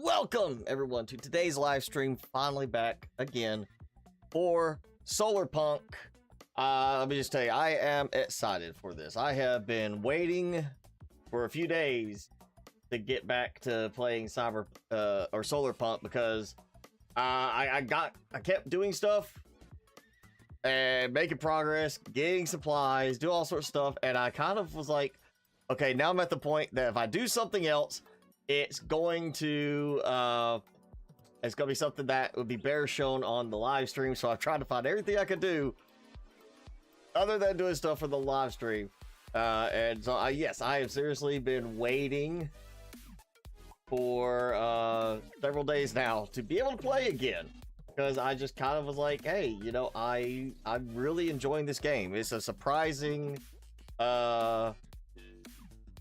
Welcome everyone to today's live stream. Finally back again for Solarpunk. Let me just tell you, I am excited for this. I have been waiting for a few days to get back to playing Solarpunk because I kept doing stuff and making progress, getting supplies, do all sorts of stuff, and I kind of was like, okay, now I'm at the point that if I do something else, it's going to be something that would be better shown on the live stream. So I've tried to find everything I could do other than doing stuff for the live stream. And so yes, I have seriously been waiting for several days now to be able to play again, because I just kind of was like, hey, you know, I'm really enjoying this game. It's a surprising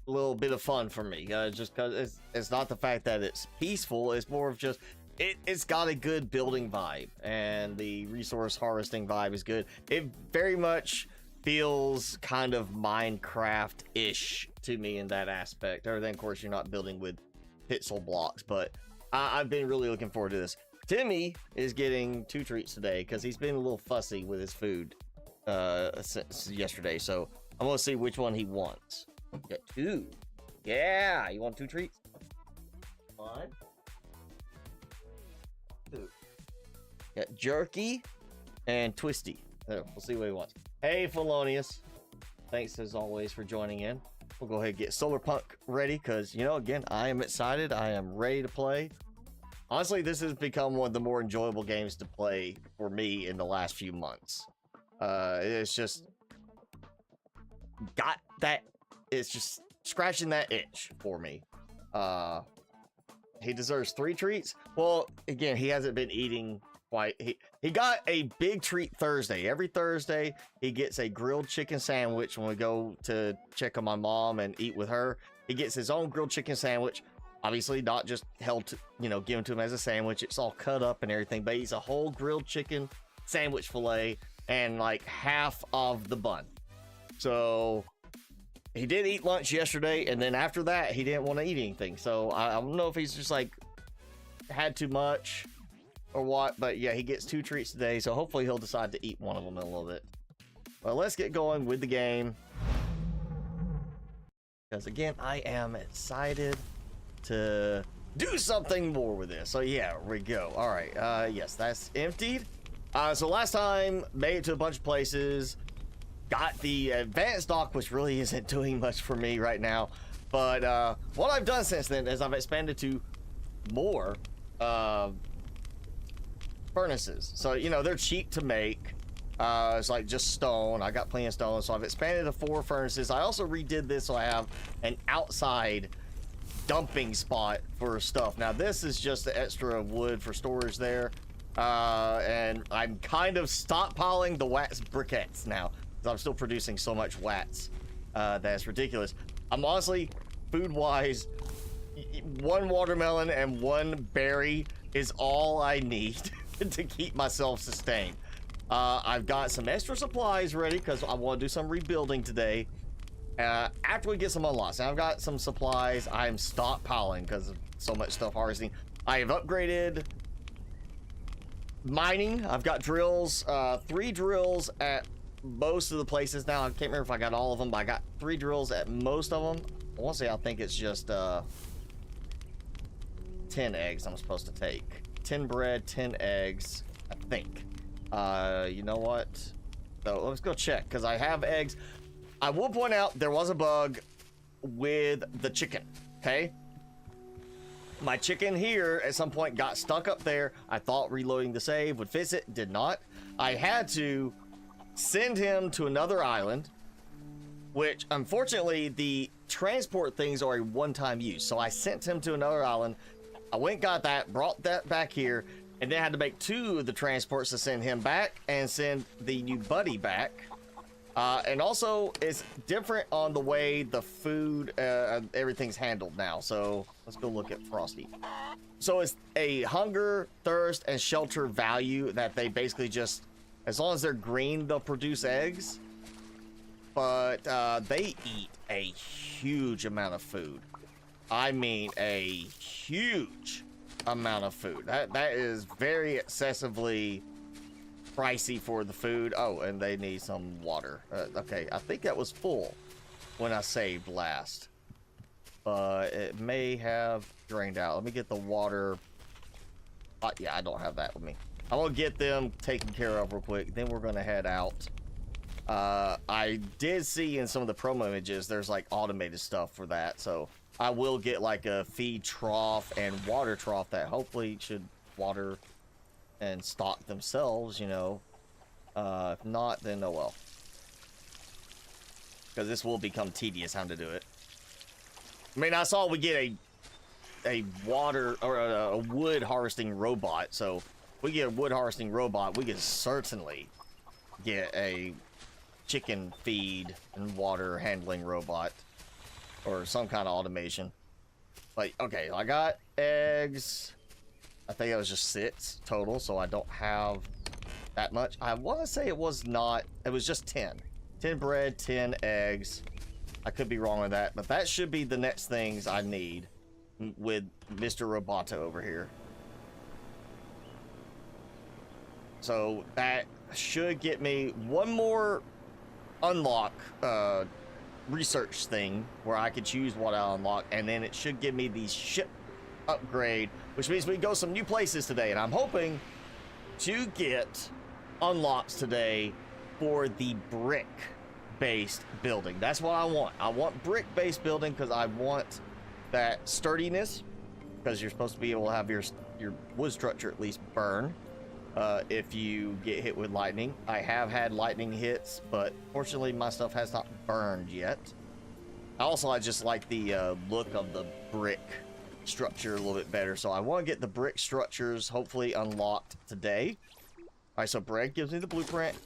little bit of fun for me, just because it's not the fact that it's peaceful, it's more of just it's got a good building vibe, and the resource harvesting vibe is good. It very much feels kind of Minecraft-ish to me in that aspect, other than of course you're not building with pixel blocks. But I've been really looking forward to this. Timmy is getting 2 treats today because he's been a little fussy with his food since yesterday, so I'm gonna see which one he wants. Got 2. Yeah, you want 2 treats? 1, 2. Got jerky and twisty. We'll see what he wants. Hey, Felonious. Thanks as always for joining in. We'll go ahead and get Solarpunk ready because, you know, again, I am excited. I am ready to play. Honestly, this has become one of the more enjoyable games to play for me in the last few months. It's just got that. It's just scratching that itch for me. He deserves 3 treats. Well, again, he hasn't been eating quite. He got a big treat Thursday. Every Thursday, he gets a grilled chicken sandwich when we go to check on my mom and eat with her. He gets his own grilled chicken sandwich. Obviously, not just held to, you know, given to him as a sandwich. It's all cut up and everything, but he's a whole grilled chicken sandwich fillet and like half of the bun. So he did eat lunch yesterday, and then after that, he didn't want to eat anything. So I don't know if he's just like had too much or what, but yeah, he gets 2 treats today. So hopefully he'll decide to eat one of them in a little bit. Well, let's get going with the game, because again, I am excited to do something more with this. So yeah, here we go. All right. Yes, that's emptied. So last time, made it to a bunch of places. Got the advanced dock, which really isn't doing much for me right now, but what I've done since then is I've expanded to more furnaces. So, you know, they're cheap to make. It's like just stone. I got plenty of stone, so I've expanded to 4 furnaces. I also redid this so I have an outside dumping spot for stuff. Now this is just the extra wood for storage there, and I'm kind of stockpiling the wax briquettes now. I'm still producing so much watts that's ridiculous. I'm honestly, food-wise, 1 watermelon and 1 berry is all I need to keep myself sustained. I've got some extra supplies ready because I want to do some rebuilding today. After we get some unlocks, and I've got some supplies I'm stockpiling because of so much stuff harvesting. I have upgraded mining. I've got drills, 3 drills at most of the places now. I can't remember if I got all of them, but I got 3 drills at most of them. I want to say I think it's just 10 eggs I'm supposed to take. 10 bread, 10 eggs, I think. You know what? So let's go check, because I have eggs. I will point out there was a bug with the chicken, okay? My chicken here at some point got stuck up there. I thought reloading the save would fix it. Did not. I had to send him to another island, which unfortunately the transport things are a one-time use. So I sent him to another island. I went, got that, brought that back here, and then had to make 2 of the transports to send him back and send the new buddy back. And also it's different on the way the food, everything's handled now. So let's go look at Frosty. So it's a hunger, thirst, and shelter value that they basically just, as long as they're green, they'll produce eggs. But they eat a huge amount of food. I mean, a huge amount of food. That is very excessively pricey for the food. Oh, and they need some water. Okay, I think that was full when I saved last. It may have drained out. Let me get the water. Yeah, I don't have that with me. I'm gonna get them taken care of real quick. Then we're gonna head out. I did see in some of the promo images, there's like automated stuff for that. So I will get like a feed trough and water trough that hopefully should water and stock themselves, you know. If not, then oh well. Because this will become tedious having to do it. I mean, I saw we get a water or a wood harvesting robot. So if we get a wood harvesting robot, we can certainly get a chicken feed and water handling robot or some kind of automation. But okay, I got eggs. I think that was just 6 total, so I don't have that much. I want to say it was just 10 bread, 10 eggs. I could be wrong with that, but that should be the next things I need with Mr. Roboto over here. So that should get me one more unlock research thing where I could choose what I unlock, and then it should give me the ship upgrade, which means we can go some new places today. And I'm hoping to get unlocks today for the brick based building. That's what I want. I want brick based building because I want that sturdiness, because you're supposed to be able to have your wood structure at least burn if you get hit with lightning. I have had lightning hits, but fortunately my stuff has not burned yet. Also, I just like the look of the brick structure a little bit better, so I want to get the brick structures hopefully unlocked today. All right, so bread gives me the blueprint.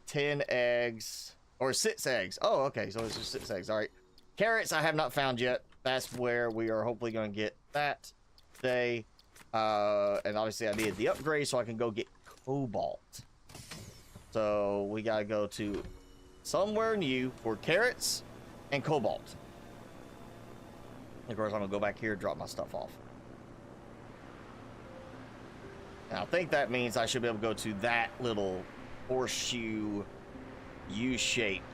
10 eggs, or 6 eggs. Oh, okay, so it's just 6 eggs. All right, carrots I have not found yet. That's where we are hopefully going to get that today. And obviously I needed the upgrade so I can go get cobalt. So we got to go to somewhere new for carrots and cobalt. Of course, I'm going to go back here and drop my stuff off. And I think that means I should be able to go to that little horseshoe U-shaped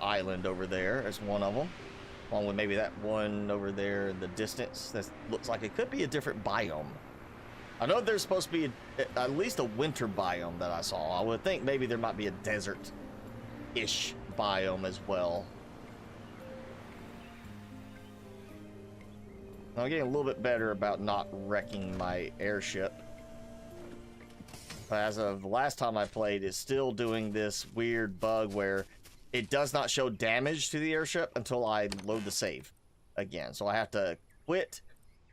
island over there as one of them. Along with maybe that one over there in the distance that looks like it could be a different biome. I know there's supposed to be at least a winter biome that I saw. I would think maybe there might be a desert-ish biome as well. I'm getting a little bit better about not wrecking my airship. But as of the last time I played, it's still doing this weird bug where it does not show damage to the airship until I load the save again. So I have to quit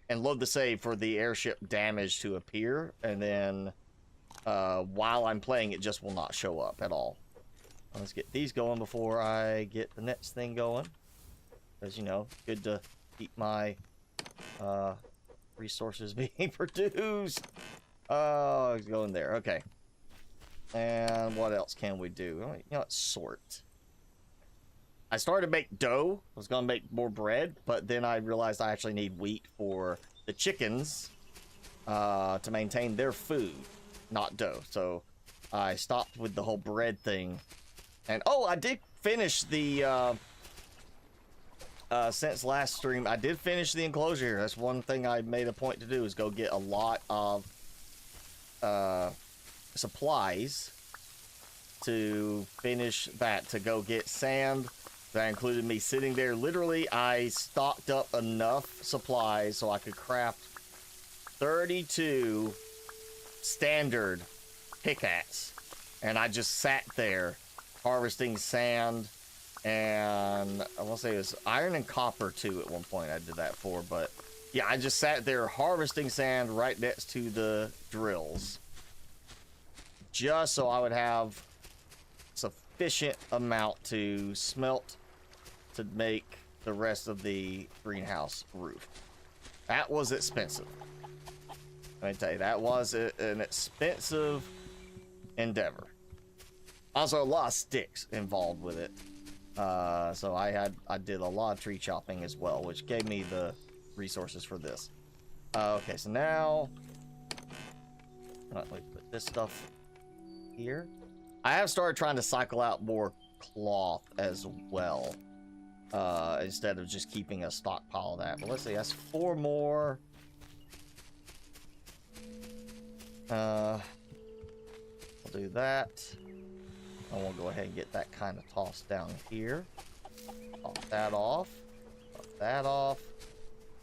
and load the save for the airship damage to appear. And then while I'm playing, it just will not show up at all. Let's get these going before I get the next thing going. Because, you know, good to keep my resources being produced. Oh, it's going there. Okay. And what else can we do? You know what? Sort. I started to make dough. I was going to make more bread, but then I realized I actually need wheat for the chickens to maintain their food, not dough. So I stopped with the whole bread thing. And oh, I did finish the since last stream, I did finish the enclosure here. That's one thing I made a point to do, is go get a lot of supplies to finish that, to go get sand. That included me sitting there. Literally, I stocked up enough supplies so I could craft 32 standard pickaxe. And I just sat there harvesting sand. And I want to say it was iron and copper too at one point I did that for. But yeah, I just sat there harvesting sand right next to the drills. Just so I would have sufficient amount to smelt to make the rest of the greenhouse roof. That was expensive. Let me tell you, that was an expensive endeavor. Also, a lot of sticks involved with it. So I did a lot of tree chopping as well, which gave me the resources for this. Okay, so now let me put this stuff here. I have started trying to cycle out more cloth as well, instead of just keeping a stockpile of that. But let's see, that's 4 more. I'll do that. I want to go ahead and get that kind of tossed down here. Pop that off. Pop that off.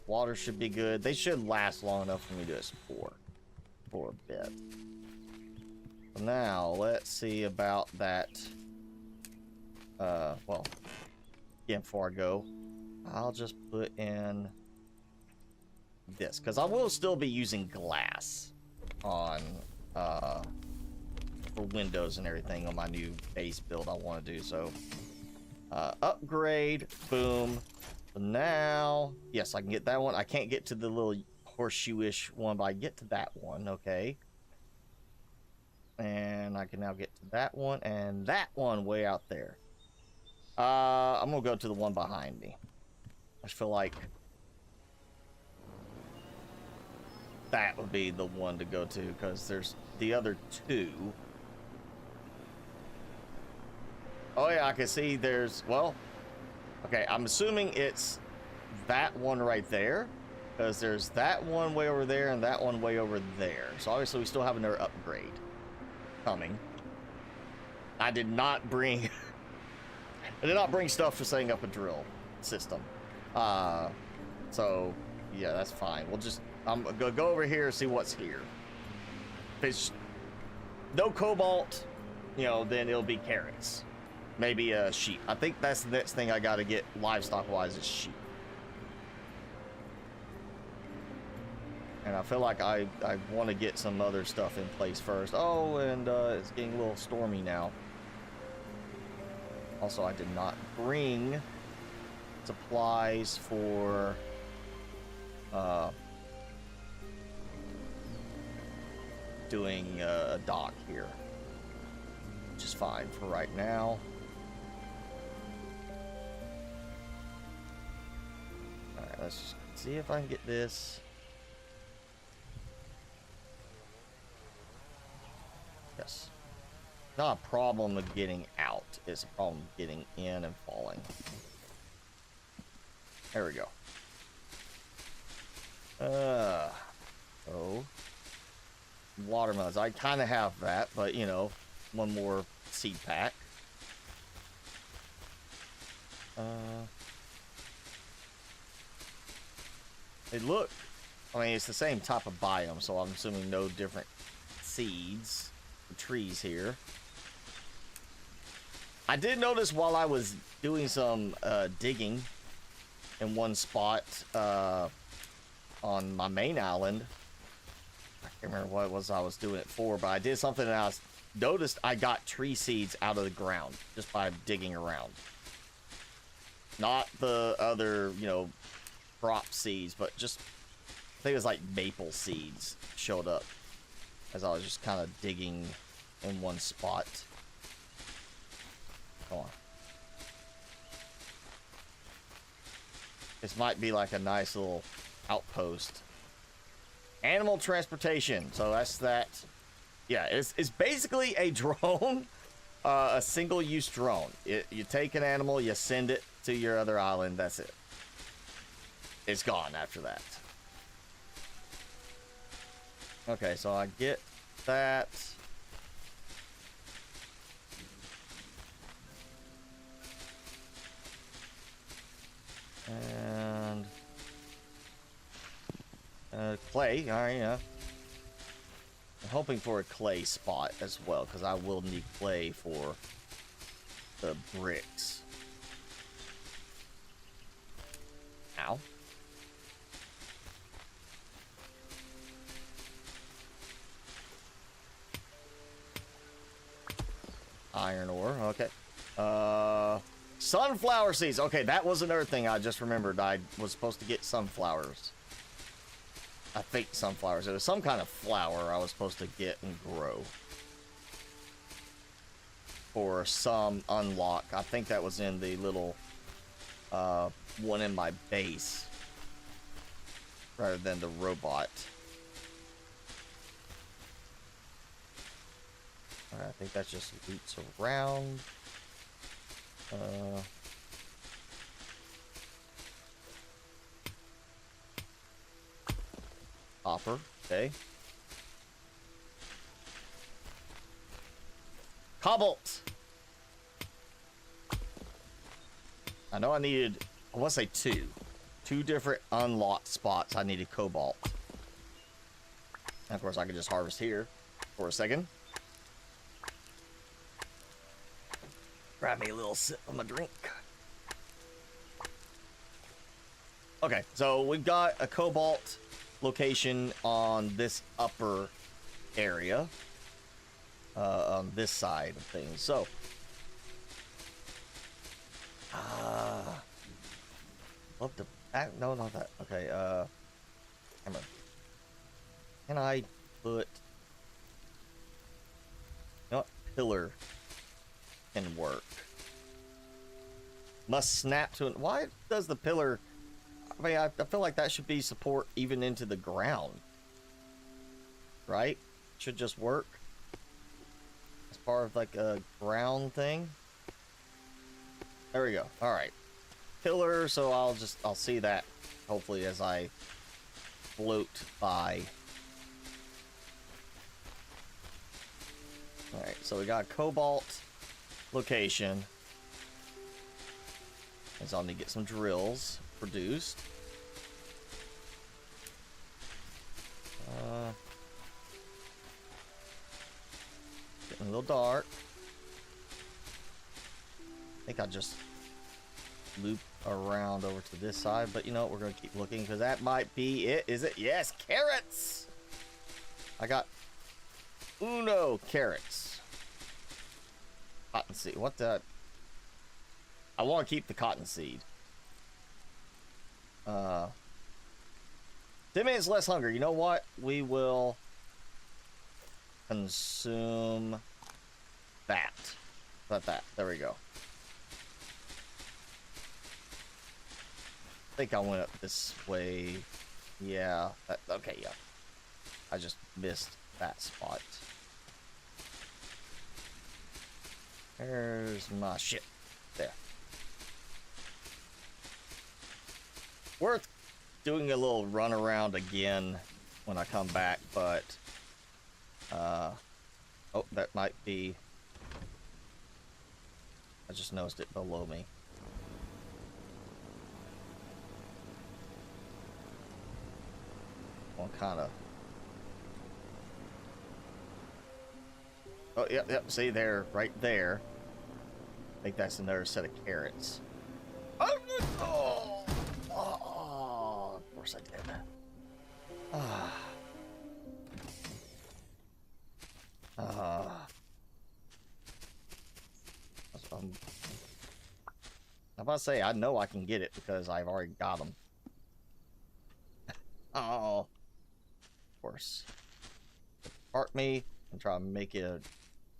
Water should be good. They should last long enough for me to explore for a bit. Now, let's see about that. Well, again, before I go, I'll just put in this, because I will still be using glass on, for windows and everything on my new base build I want to do. So, upgrade, boom. So now, yes, I can get that one. I can't get to the little horseshoe-ish one, but I get to that one, okay. And I can now get to that one and that one way out there. I'm gonna go to the one behind me. I just feel like that would be the one to go to, because there's the other 2. Oh yeah, I can see there's, well, okay, I'm assuming it's that one right there, because there's that one way over there and that one way over there. So obviously we still have another upgrade coming. I did not bring I did not bring stuff for setting up a drill system. So yeah, that's fine. We'll just, I'm gonna go over here and see what's here. If it's no cobalt, you know, then it'll be carrots. Maybe sheep. I think that's the next thing I gotta get livestock wise is sheep. And I feel like I want to get some other stuff in place first. Oh, and it's getting a little stormy now. Also, I did not bring supplies for doing a dock here, which is fine for right now. Alright, let's see if I can get this. Yes. Not a problem of getting out. It's a problem of getting in and falling. There we go. So watermelons. I kind of have that, but you know, one more seed pack. They look, I mean, it's the same type of biome, so I'm assuming no different seeds. Trees here. I did notice while I was doing some digging in one spot on my main island. I can't remember what it was I was doing it for, but I did something and I noticed I got tree seeds out of the ground just by digging around. Not the other, you know, crop seeds, but just, I think it was like maple seeds showed up as I was just kind of digging in one spot. Come on. This might be like a nice little outpost. Animal transportation. So that's that. Yeah, it's basically a drone, a single-use drone. You take an animal, you send it to your other island. That's it. It's gone after that. Okay, so I get that. And clay, all right, yeah. I'm hoping for a clay spot as well, because I will need clay for the bricks. Ow. Iron ore, okay. Sunflower seeds. Okay, that was another thing I just remembered. I was supposed to get sunflowers. I think sunflowers. It was some kind of flower I was supposed to get and grow for some unlock. I think that was in the little one in my base. rather than the robot. Alright, I think that just loops around. Hopper, okay. Cobalt! I know I needed, I want to say two different unlocked spots. I needed cobalt. And of course, I could just harvest here for a second. Grab me a little sip of my drink. Okay, so we've got a cobalt location on this upper area. On this side of things. So, love to. No, not that. Okay, hammer. Can I put. You know what? Pillar can work. Must snap to it. Why does the pillar. I mean, I feel like that should be support even into the ground. Right? Should just work. As part of like a ground thing. There we go. All right. Pillar, so I'll see that hopefully as I float by. All right, so we got cobalt location. So I'll need to get some drills produced. Getting a little dark. I think I'll just loop around over to this side, but you know what, we're gonna keep looking because that might be it. Is it? Yes, carrots. I got uno carrots. Cottonseed. What the? I want to keep the cottonseed. 10 minutes less hunger. You know what? We will consume that. Let that. There we go. I think I went up this way. Yeah. Okay, yeah. I just missed that spot. There's my shit. There. Worth doing a little run around again when I come back, but oh, that might be. I just noticed it below me. One kind of. Oh, yep. See there, right there. I think that's another set of carrots. Oh, of course I did. I'm about to say, I know I can get it because I've already got them. Oh, of course. Park me and try to make it a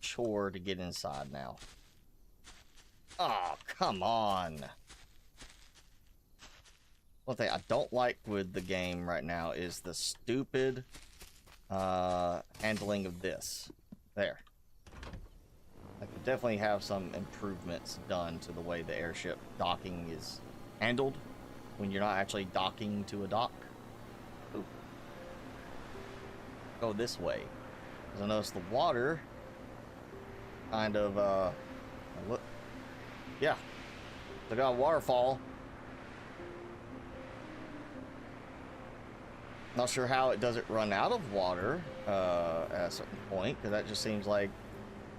chore to get inside now. Oh, come on. One thing I don't like with the game right now is the stupid handling of this. There. I could definitely have some improvements done to the way the airship docking is handled when you're not actually docking to a dock. Ooh. Go this way. Because I noticed the water kind of, look. Yeah. They got a waterfall. Not sure how it doesn't run out of water at a certain point, because that just seems like,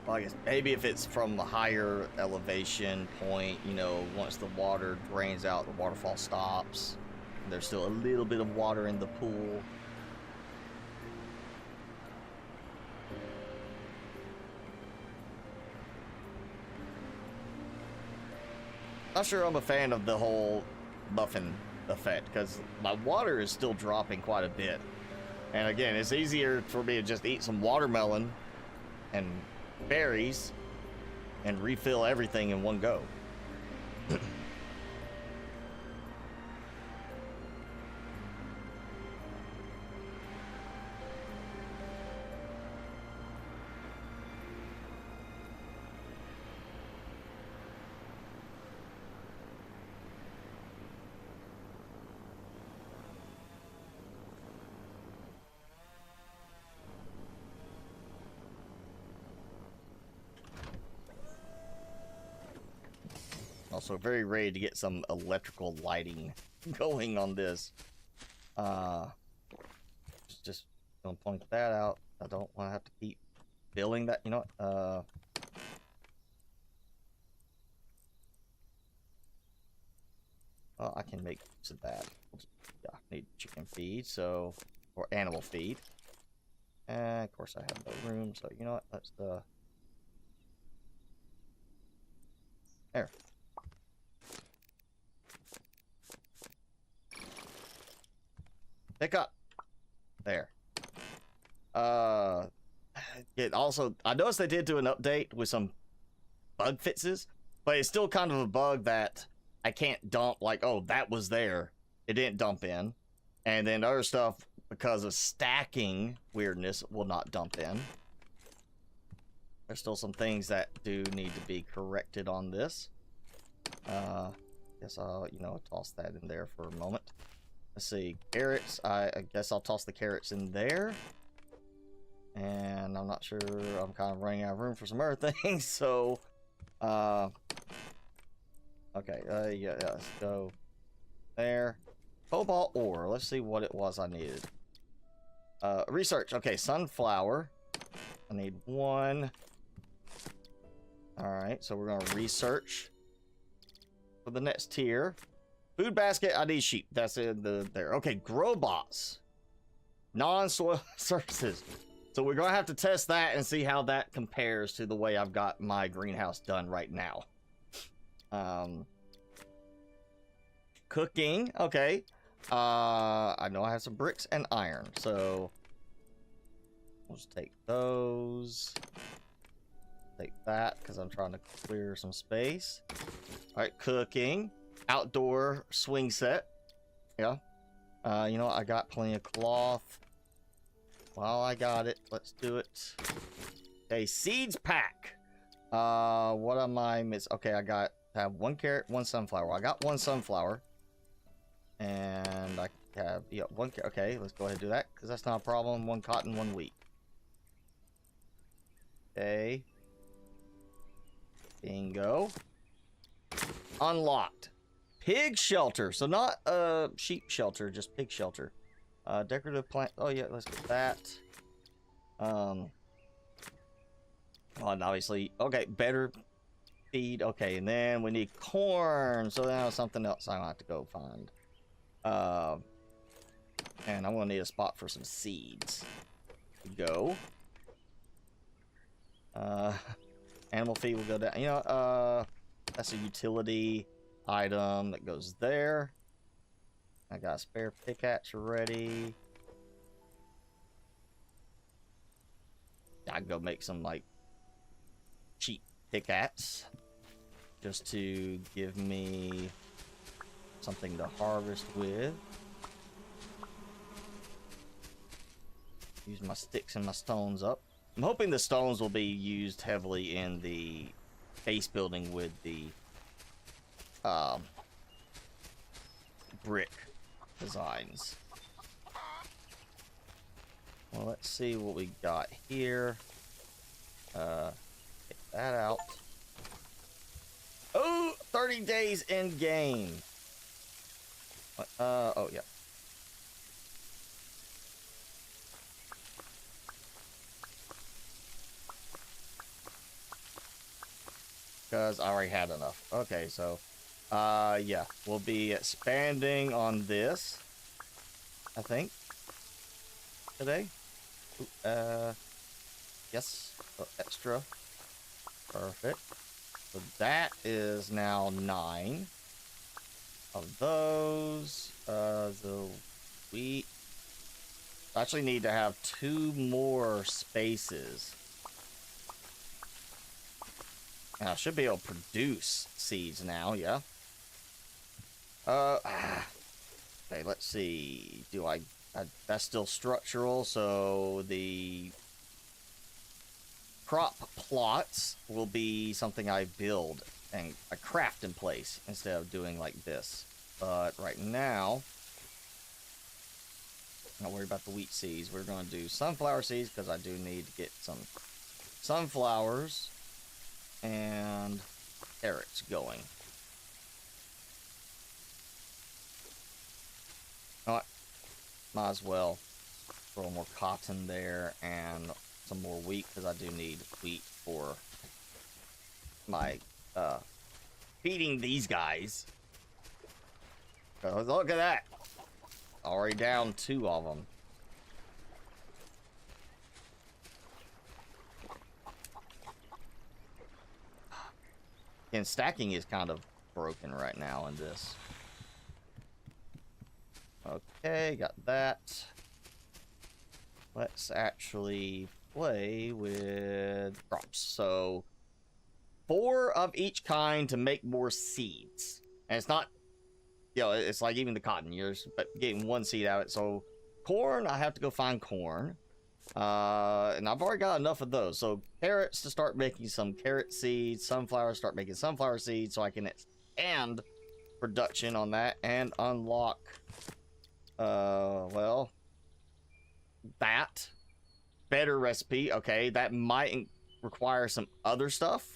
well, I guess maybe if it's from a higher elevation point, you know, once the water drains out, the waterfall stops. There's still a little bit of water in the pool. Not sure I'm a fan of the whole muffin effect, because my water is still dropping quite a bit. And again, it's easier for me to just eat some watermelon and berries and refill everything in one go. Also very ready to get some electrical lighting going on this. Just gonna point that out. I don't want to have to keep building that. You know what? Well, I can make use of that. Yeah, I need chicken feed, so, or animal feed. And of course I have no room, so you know what? Let's there. Pick up. There. It also, I noticed they did do an update with some bug fixes, but it's still kind of a bug that I can't dump, like, oh, that was there. It didn't dump in. And then other stuff, because of stacking weirdness, will not dump in. There's still some things that do need to be corrected on this. Guess I'll, you know, toss that in there for a moment. Let's see, carrots. I guess I'll toss the carrots in there. And I'm not sure, I'm kind of running out of room for some other things, so, okay, yeah, let's go there. Cobalt ore, let's see what it was I needed. Research, okay, sunflower. I need one. Alright, so we're gonna research for the next tier. Food basket, I need sheep. That's in there. Okay, grow bots. Non-soil surfaces. So we're gonna have to test that and see how that compares to the way I've got my greenhouse done right now. Cooking, okay. I know I have some bricks and iron, so we'll just take those. Take that, because I'm trying to clear some space. Alright, cooking. Outdoor swing set. Yeah. You know, I got plenty of cloth. Well, I got it. Let's do it. Okay, seeds pack. What am I miss? Okay, I have one carrot, one sunflower. I got one sunflower. And I have, yeah, one carrot. Okay, let's go ahead and do that, because that's not a problem. One cotton, one wheat. Okay. Bingo. Unlocked. Pig shelter. So not sheep shelter, just pig shelter. Decorative plant. Oh yeah, let's get that. Oh, and obviously, okay, better feed. Okay, and then we need corn. So now something else I have to go find. And I'm gonna need a spot for some seeds. Go. Animal feed will go down. You know, that's a utility item that goes there. I got a spare pickaxe ready. I can go make some, like, cheap pickaxe. Just to give me something to harvest with. Use my sticks and my stones up. I'm hoping the stones will be used heavily in the base building with the brick designs. Well, let's see what we got here. Take that out. Oh, 30 days in game. Oh yeah. Because I already had enough. Okay, so yeah, we'll be expanding on this, I think, today. Yes, extra. Perfect. So that is now 9 of those. The wheat. I actually need to have 2 more spaces. And I should be able to produce seeds now, yeah. Okay, let's see. That's still structural, so the crop plots will be something I build and I craft in place instead of doing like this. But right now, not worry about the wheat seeds. We're going to do sunflower seeds because I do need to get some sunflowers and carrots going. might as well throw more cotton there and some more wheat, because I do need wheat for my feeding these guys. Look at that. Already down 2 of them. And stacking is kind of broken right now in this. Okay, got that. Let's actually play with crops. So 4 of each kind to make more seeds. And it's not, you know, it's like even the cotton years, but getting 1 seed out of it. So corn, I have to go find corn. And I've already got enough of those. So carrots to start making some carrot seeds, sunflower, start making sunflower seeds so I can expand production on that and unlock, well, that better recipe. Okay, that might require some other stuff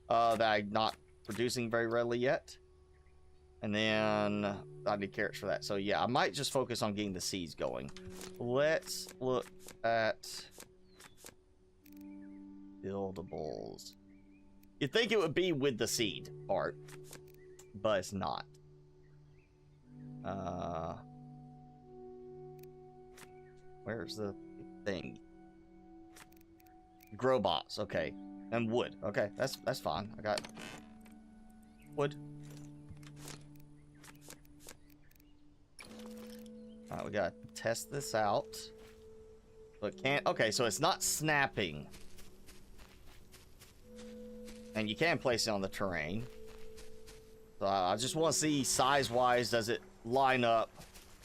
that I'm not producing very readily yet. And then I need carrots for that. So yeah, I might just focus on getting the seeds going. Let's look at buildables. You'd think it would be with the seed part, but it's not. Where's the thing? Grow bots, okay. And wood. Okay, that's fine. I got wood. Alright, we gotta test this out. But can't. Okay, so it's not snapping. And you can place it on the terrain. So I just want to see size-wise, does it line up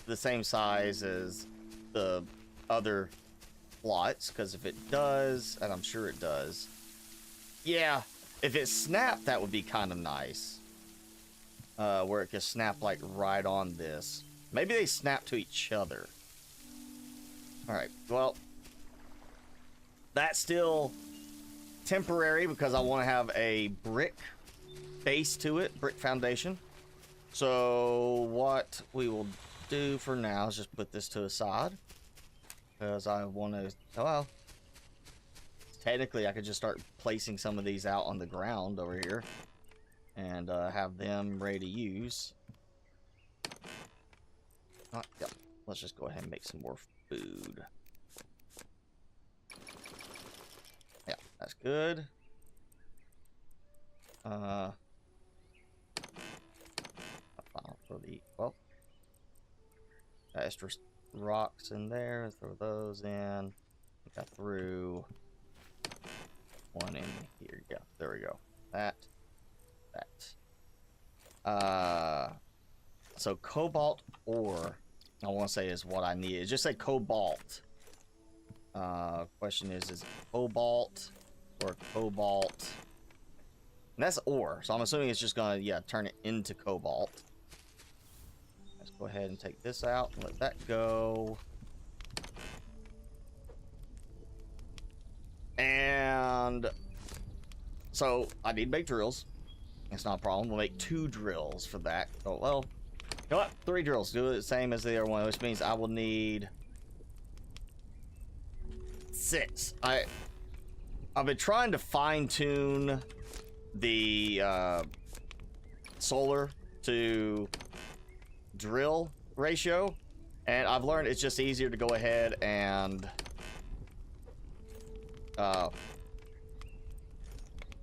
the same size as the other plots? Because if it does, and I'm sure it does, yeah, if it snapped, that would be kind of nice. Where it could snap like right on this. Maybe they snap to each other. Alright, well, that's still temporary because I want to have a brick base to it, brick foundation. So what we will do for now is just put this to the side. Because I want to, well, technically I could just start placing some of these out on the ground over here. And have them ready to use. Yeah, let's just go ahead and make some more food. Yeah, that's good. For the, well, extra rocks in there, throw those in. I think I threw one in here. Yeah, there we go. That. So cobalt ore, I want to say, is what I need. It just say cobalt. Question is it cobalt or cobalt? And that's ore, so I'm assuming it's just gonna, yeah, turn it into cobalt. Let's go ahead and take this out and let that go. And so I need to make drills. It's not a problem. We'll make 2 drills for that. Oh, well, you know what? 3 drills. Do it the same as the other one, which means I will need 6. I've been trying to fine-tune the solar to drill ratio, and I've learned it's just easier to go ahead and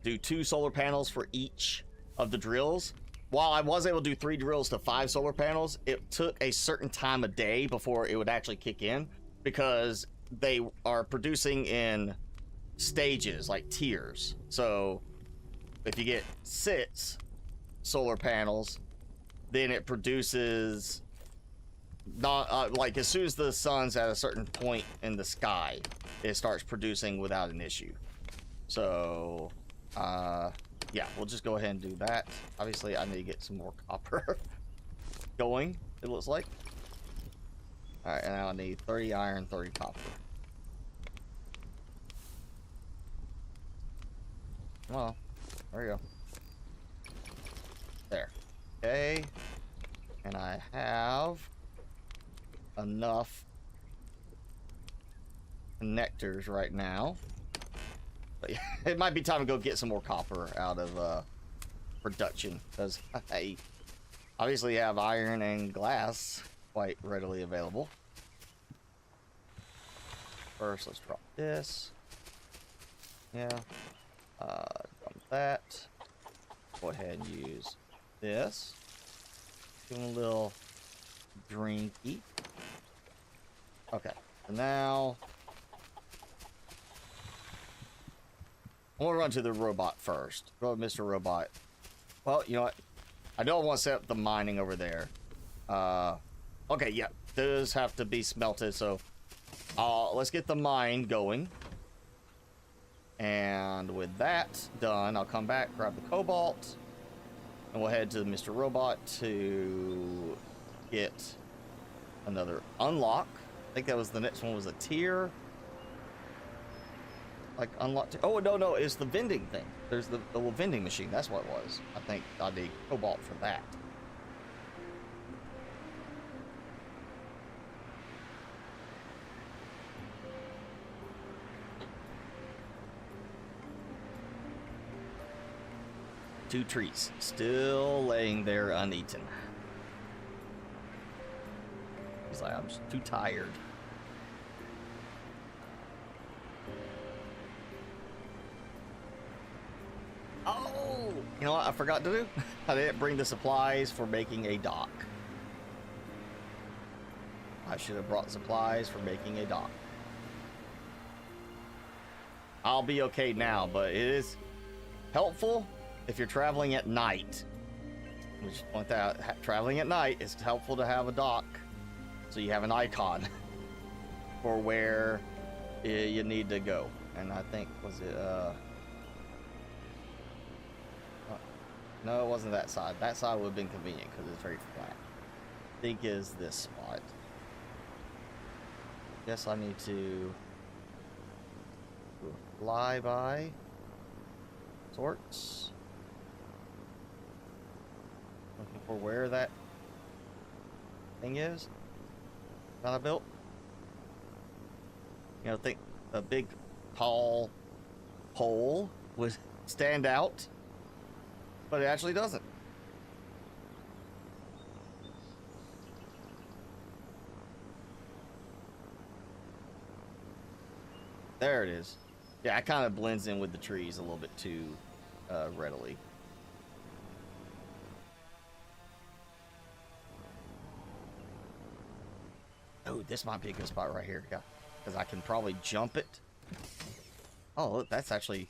do 2 solar panels for each of the drills. While I was able to do 3 drills to 5 solar panels, it took a certain time of day before it would actually kick in, because they are producing in stages, like tiers. So if you get 6 solar panels, then it produces not like as soon as the sun's at a certain point in the sky, it starts producing without an issue. So yeah, we'll just go ahead and do that. Obviously I need to get some more copper going, it looks like. All right, and now I need 30 iron, 30 copper. Well, there we go. There. Okay. And I have enough enough connectors right now. But yeah, it might be time to go get some more copper out of production, because I obviously have iron and glass quite readily available. First, let's drop this. Yeah. Drop that. Go ahead and use this. Give him a little drinky. Okay. So now I want to run to the robot first. Go, Mr. Robot. Well, you know what? I don't want to set up the mining over there. Okay, yeah. Does have to be smelted, so let's get the mine going. And with that done, I'll come back, grab the cobalt, and we'll head to Mr. Robot to get another unlock. I think that was the next one, was a tier. Like unlock. Oh, no, it's the vending thing. There's the little vending machine. That's what it was. I think I need cobalt for that. Two trees still laying there uneaten. He's like, I'm just too tired. Oh, you know what I forgot to do? I didn't bring the supplies for making a dock. I should have brought supplies for making a dock. I'll be okay now, but it is helpful if you're traveling at night. We just point that out. Traveling at night, it's helpful to have a dock, so you have an icon for where you need to go. And I think, was it no, it wasn't that side. That side would have been convenient because it's very flat. I think is this spot. Guess I need to do a flyby sorts. Looking for where that thing is that I built. You know, think a big tall pole would stand out, but it actually doesn't. There it is. Yeah, it kind of blends in with the trees a little bit too readily. Oh, this might be a good spot right here. Yeah, because I can probably jump it. Oh, look, that's actually,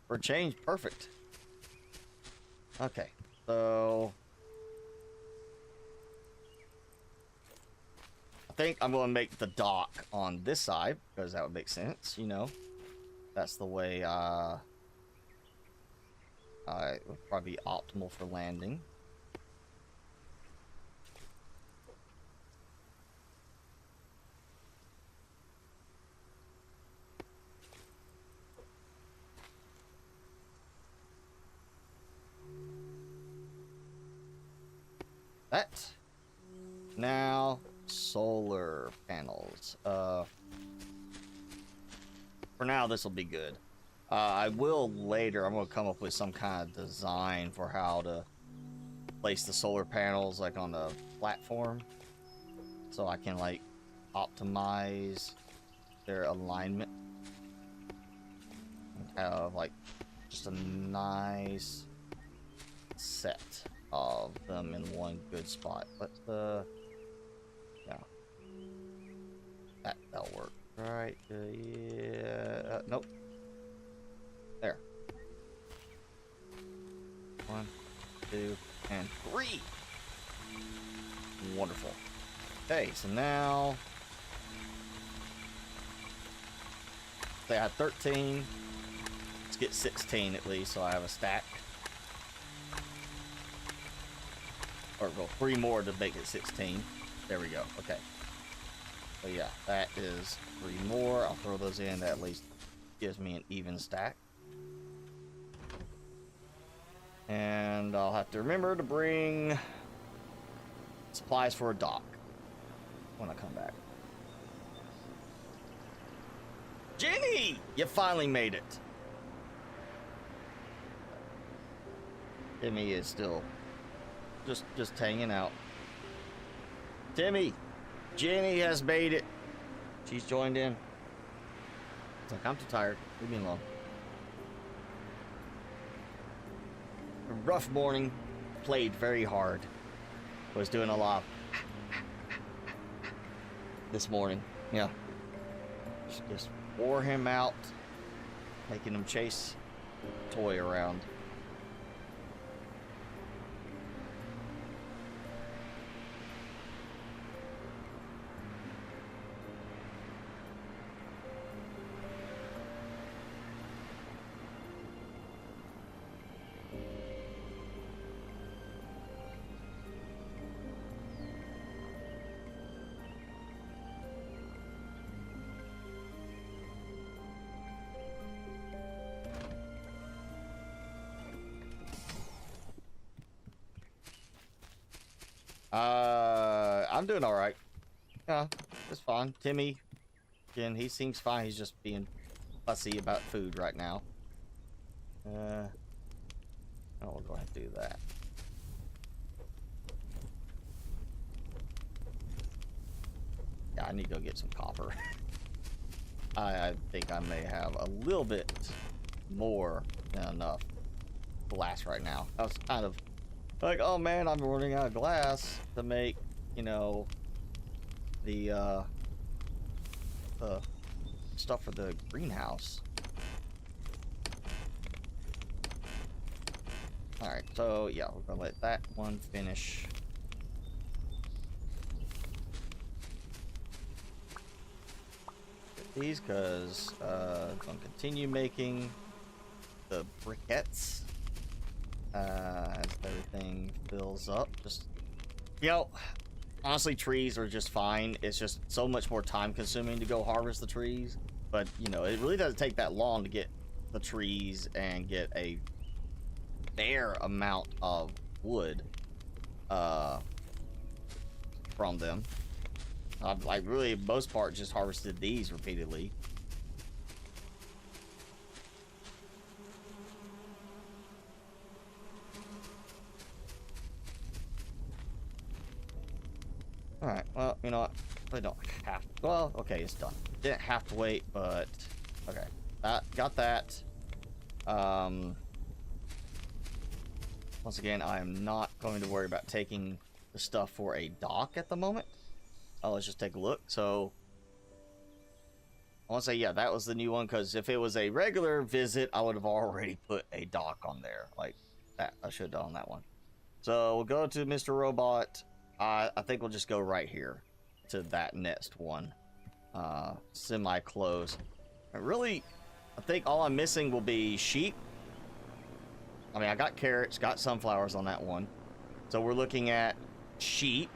for a change, perfect. Okay, so I think I'm going to make the dock on this side, because that would make sense, you know. That's the way it would probably be optimal for landing. That. Now, solar panels. For now, this will be good. I will later, I'm going to come up with some kind of design for how to place the solar panels, like on the platform, so I can like optimize their alignment and have like just a nice set of them in one good spot. But yeah, that'll work. Right, yeah, nope. There. 1, 2, and 3. Wonderful. Okay, so now they had 13. Let's get 16 at least, so I have a stack. Or go 3 more to make it 16. There we go. Okay. So yeah, that is 3 more. I'll throw those in. That at least gives me an even stack. And I'll have to remember to bring supplies for a dock. when I come back. Jenny! You finally made it. Timmy is still just hanging out. Timmy! Jenny has made it. She's joined in. It's like, I'm too tired. Leave me alone. A rough morning. Played very hard. Was doing a lot this morning. Yeah. Just wore him out. Making him chase a toy around. I'm doing all right. Yeah, it's fine. Timmy, again, he seems fine. He's just being fussy about food right now. Oh, we'll go ahead and do that. Yeah, I need to go get some copper. I think I may have a little bit more than enough glass right now. I was kind of like, oh man, I'm running out of glass to make, you know, the stuff for the greenhouse. Alright, so yeah, we're gonna let that one finish. Get these, because I'm gonna continue making the briquettes as everything fills up. Just, you know, honestly, trees are just fine. It's just so much more time consuming to go harvest the trees. But, you know, it really doesn't take that long to get the trees and get a fair amount of wood from them. I've, like, really, most part, just harvested these repeatedly. Alright, well, you know what? I don't have to. Well, okay, it's done. Didn't have to wait, but okay. Got that. Once again, I am not going to worry about taking the stuff for a dock at the moment. Let's just take a look. So I want to say, yeah, that was the new one, because if it was a regular visit, I would have already put a dock on there. Like that. I should have done that one. So we'll go to Mr. Robot. I think we'll just go right here to that next one. Semi-close. Really, I think all I'm missing will be sheep. I mean, I got carrots, got sunflowers on that one. So we're looking at sheep.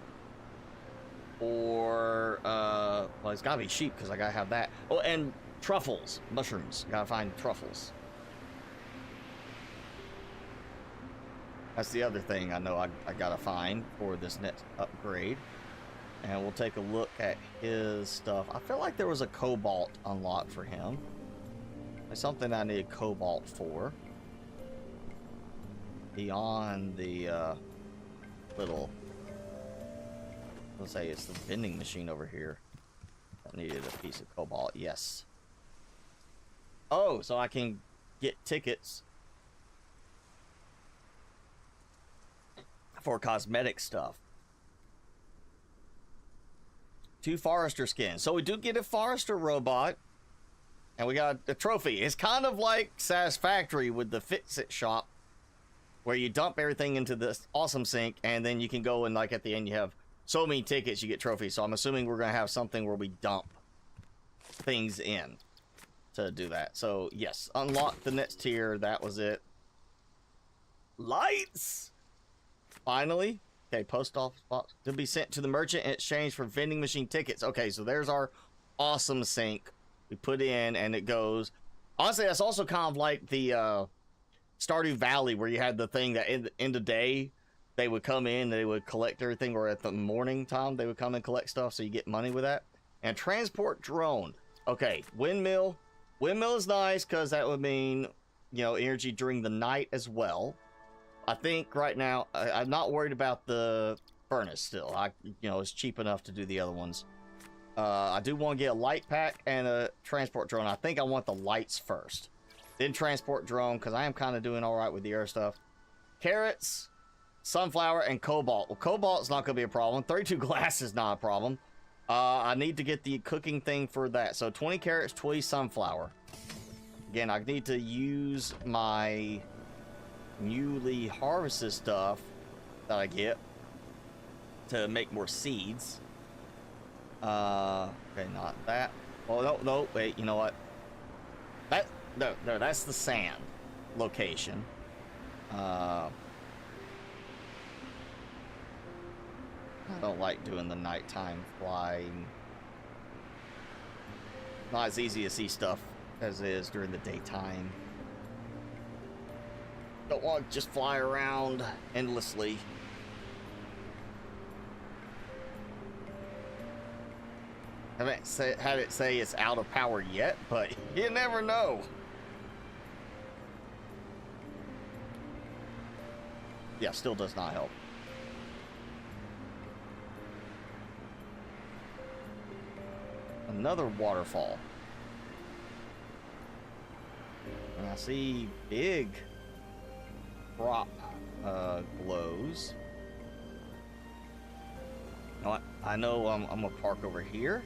Or, well, it's gotta be sheep, because I gotta have that. Oh, and truffles. Mushrooms. Gotta find truffles. That's the other thing I know I gotta find for this next upgrade. And we'll take a look at his stuff. I feel like there was a cobalt unlocked for him. It's something I need cobalt for. Beyond the little, let's say it's the vending machine over here. That needed a piece of cobalt, yes. Oh, so I can get tickets for cosmetic stuff. 2 forester skins. So we do get a forester robot. And we got a trophy. It's kind of like Satisfactory with the Fix-It shop, where you dump everything into this awesome sink, and then you can go and, like, at the end you have so many tickets, you get trophies. So I'm assuming we're going to have something where we dump things in to do that. So yes, unlock the next tier. That was it. Lights! Finally. Okay, post office box to be sent to the merchant in exchange for vending machine tickets. Okay, so there's our awesome sink we put in, and it goes. Honestly, that's also kind of like the Stardew Valley, where you had the thing that in the day they would come in, they would collect everything, or at the morning time, they would come and collect stuff, so you get money with that. And transport drone. Okay, windmill. Windmill is nice, because that would mean, you know, energy during the night as well. I think right now, I'm not worried about the furnace still. You know, it's cheap enough to do the other ones. I do want to get a light pack and a transport drone. I think I want the lights first. Then transport drone, because I am kind of doing all right with the air stuff. Carrots, sunflower, and cobalt. Well, cobalt's not going to be a problem. 32 glass is not a problem. I need to get the cooking thing for that. So 20 carrots, 20 sunflower. Again, I need to use my newly harvested stuff that I get to make more seeds. Okay, not that. Oh, no, wait, you know what? No, that's the sand location. I don't like doing the nighttime flying. Not as easy to see stuff as it is during the daytime. Don't want to just fly around endlessly. Haven't had it say it's out of power yet, but you never know. Yeah, still does not help. Another waterfall. And I see big crop glows. You know what? I know I'm gonna park over here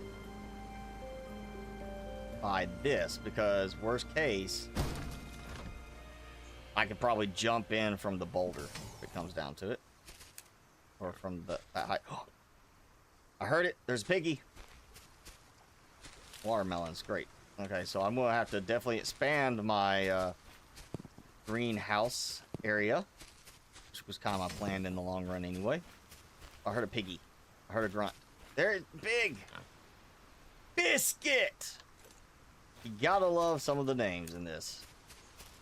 by this, because worst case, I could probably jump in from the boulder if it comes down to it, or from that height. Oh, I heard it. There's a piggy. Watermelons, great. Okay, so I'm gonna have to definitely expand my greenhouse area, which was kind of my plan in the long run anyway. I heard a piggy. I heard a grunt. There, big biscuit. You gotta love some of the names in this.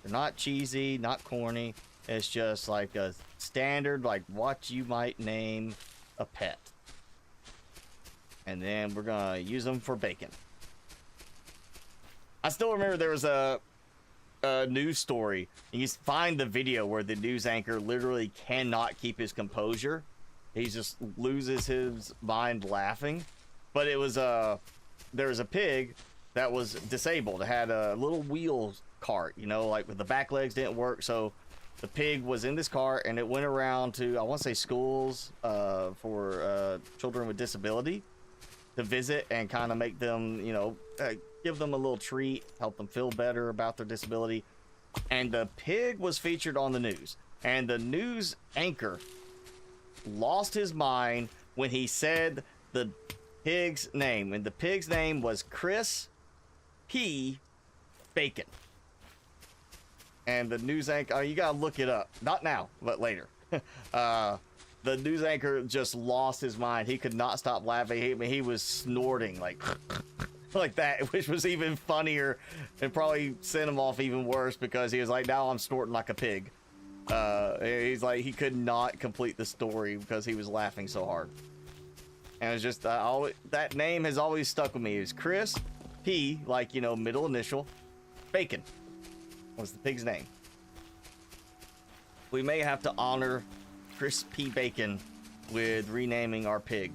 They're not cheesy, not corny. It's just like a standard, like what you might name a pet. And then we're gonna use them for bacon. I still remember there was a news story. And you find the video where the news anchor literally cannot keep his composure. He just loses his mind laughing. But it was there was a pig that was disabled. It had a little wheel cart, you know, like with the back legs didn't work. So the pig was in this cart, and it went around to, I want to say, schools for children with disability to visit and kind of make them, you know, give them a little treat, help them feel better about their disability. And the pig was featured on the news, and the news anchor lost his mind when he said the pig's name, and the pig's name was Chris P. Bacon. And the news anchor, you gotta look it up, not now, but later. The news anchor just lost his mind. He could not stop laughing. He was snorting like like that, which was even funnier and probably sent him off even worse, because he was like, now I'm snorting like a pig. He's like, he could not complete the story because he was laughing so hard. And it's just that name has always stuck with me. It was Chris P, like, you know, middle initial, Bacon was the pig's name. We may have to honor Chris P. Bacon with renaming our pig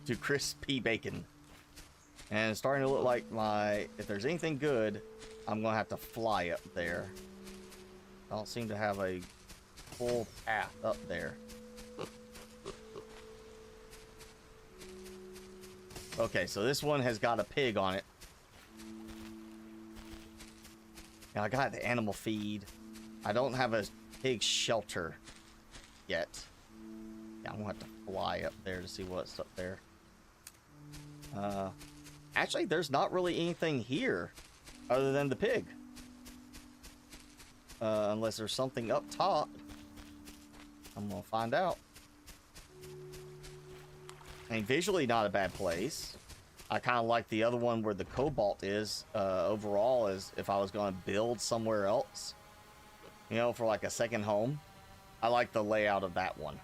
to Chris P. Bacon. And it's starting to look like if there's anything good, I'm gonna have to fly up there. I don't seem to have a full path up there. Okay, so this one has got a pig on it. Now I got the animal feed. I don't have a pig shelter yet. Yeah, I'm gonna have to fly up there to see what's up there. Actually, there's not really anything here other than the pig. Unless there's something up top. I'm gonna find out. I mean, visually not a bad place. I kind of like the other one where the cobalt is overall, as if I was going to build somewhere else, you know, for like a second home. I like the layout of that one.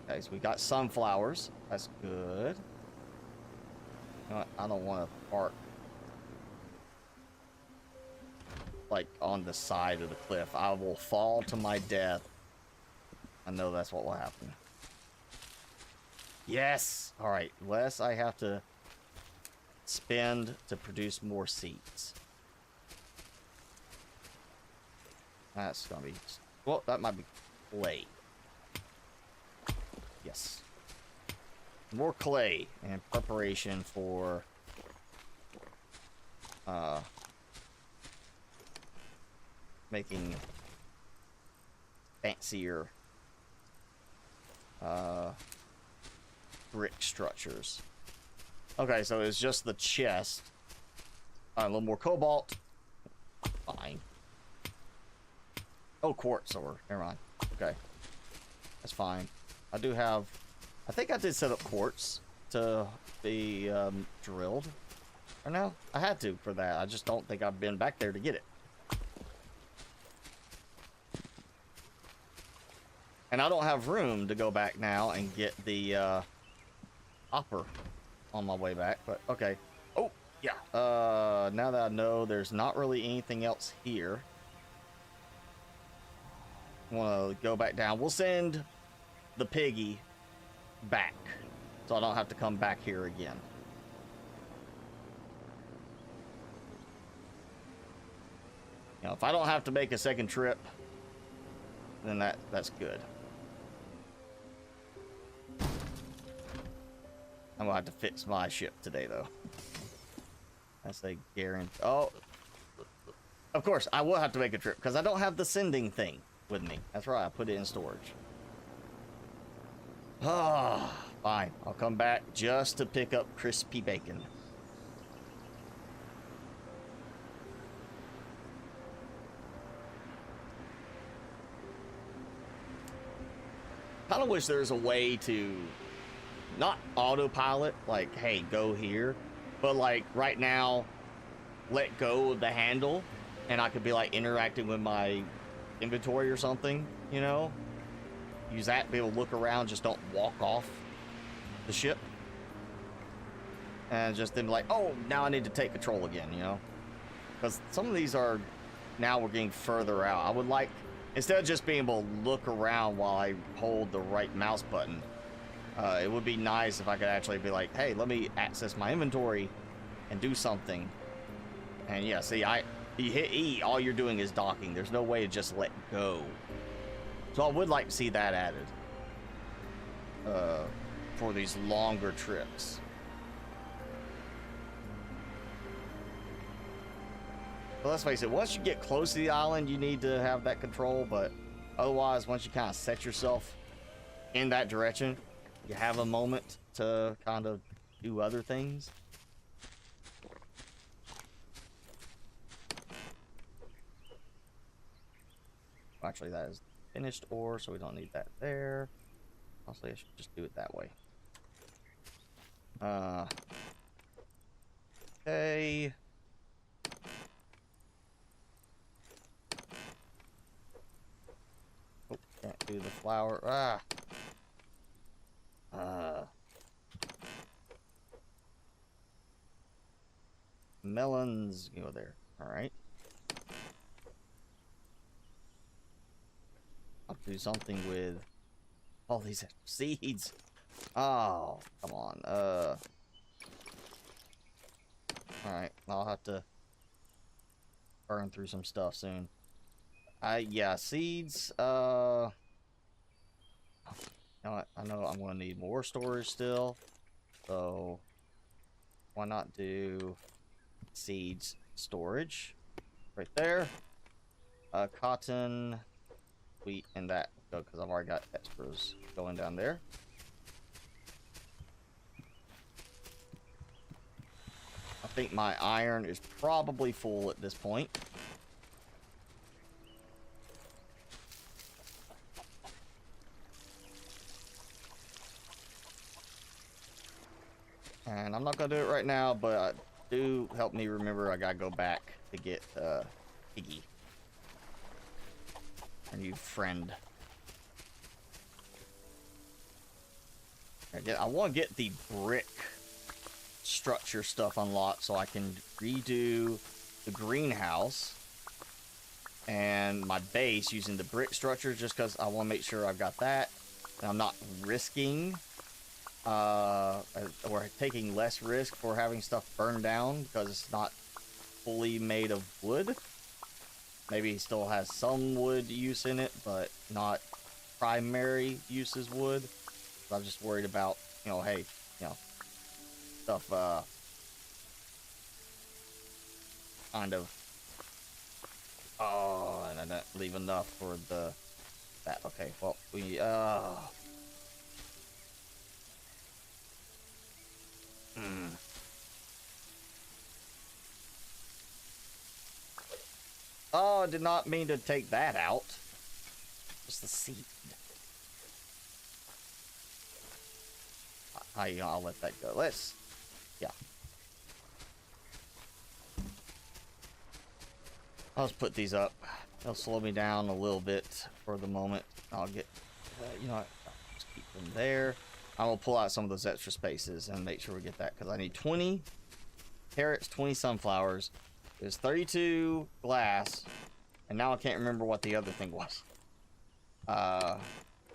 Okay, so we got sunflowers. That's good. You know what? I don't want to park like on the side of the cliff. I will fall to my death. I know that's what will happen. Yes! Alright, less I have to spend to produce more seeds. That's gonna be... Well, that might be clay. Yes. More clay in preparation for... making fancier brick structures. Okay, so it's just the chest. A little more cobalt. Fine. Oh, quartz ore. Never mind. Okay. That's fine. I do have... I think I did set up quartz to be drilled. Or no? I had to for that. I just don't think I've been back there to get it. And I don't have room to go back now and get the hopper on my way back, but okay. Oh, yeah. Now that I know there's not really anything else here, I want to go back down. We'll send the piggy back, so I don't have to come back here again. You know, if I don't have to make a second trip, then that's good. I'm gonna have to fix my ship today, though. That's a guarantee. Oh, of course, I will have to make a trip because I don't have the sending thing with me. That's right, I put it in storage. Ah, fine. I'll come back just to pick up crispy bacon. Kind of wish there was a way to not autopilot, like, hey, go here, but like right now, let go of the handle, and I could be like interacting with my inventory or something, you know? Use that to be able to look around, just don't walk off the ship. And just then be like, oh, now I need to take control again, you know? Because some of these are, now we're getting further out. I would like, instead of just being able to look around while I hold the right mouse button, it would be nice if I could actually be like, hey, let me access my inventory and do something. And yeah, see, you hit E, all you're doing is docking. There's no way to just let go. So I would like to see that added for these longer trips. But let's face it, once you get close to the island, you need to have that control, but otherwise, once you kind of set yourself in that direction, you have a moment to kind of do other things. Actually, that is finished ore, so we don't need that there. Honestly, I should just do it that way. Okay. Oh, can't do the flower. Ah. Melons go there. All right. I'll do something with all these seeds. Oh, come on. All right. I'll have to burn through some stuff soon. Yeah, seeds. You know what? I know I'm gonna need more storage still, so why not do seeds storage right there? Cotton, wheat, and that, because I've already got extras going down there. I think my iron is probably full at this point. And I'm not going to do it right now, but do help me remember I gotta go back to get Piggy, our new friend. I want to get the brick structure stuff unlocked so I can redo the greenhouse and my base using the brick structure, just because I want to make sure I've got that and I'm not risking or taking less risk for having stuff burned down because it's not fully made of wood. Maybe it still has some wood use in it, but not primary use as wood. I'm just worried about, you know, hey, you know, stuff, kind of, oh, and I didn't leave enough for that. Okay, well, Oh, I did not mean to take that out. Just the seed. I'll let that go. Yeah. I'll just put these up. They'll slow me down a little bit for the moment. I'll get, you know, I'll just keep them there. I will pull out some of those extra spaces and make sure we get that, because I need 20 carrots, 20 sunflowers. There's 32 glass, and now I can't remember what the other thing was.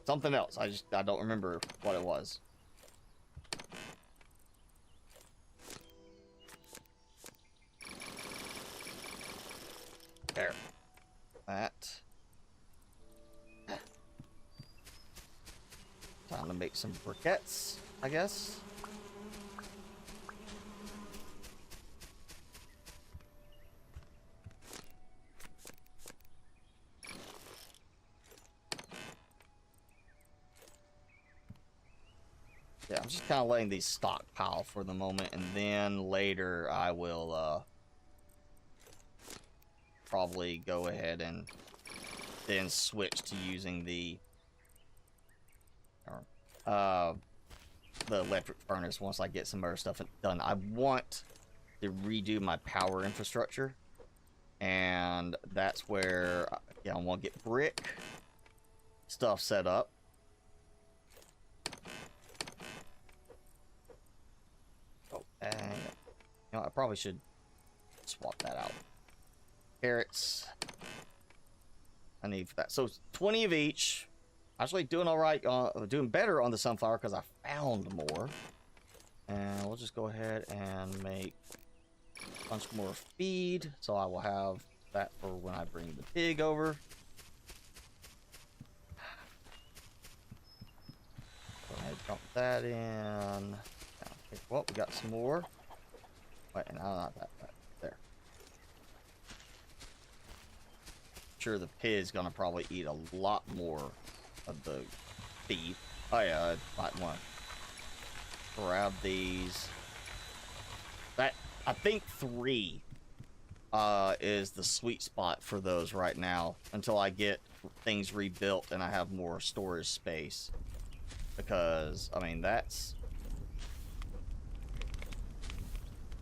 Something else. I don't remember what it was. There. That. Time to make some briquettes, I guess. Yeah, I'm just kind of letting these stockpile for the moment, and then later I will probably go ahead and then switch to using the electric furnace once I get some other stuff done. I want to redo my power infrastructure, and that's where, yeah, I want to get brick stuff set up. Oh, and you know, I probably should swap that out. Carrots. I need for that. So 20 of each. Actually doing all right, doing better on the sunflower because I found more. And we'll just go ahead and make a bunch more feed. So I will have that for when I bring the pig over. Go ahead and dump that in. Okay, well, we got some more. Wait, no, not that. There. Sure, the pig's gonna probably eat a lot more of the feed. Oh yeah, I might want to grab these. That, I think 3 is the sweet spot for those right now until I get things rebuilt and I have more storage space, because I mean that's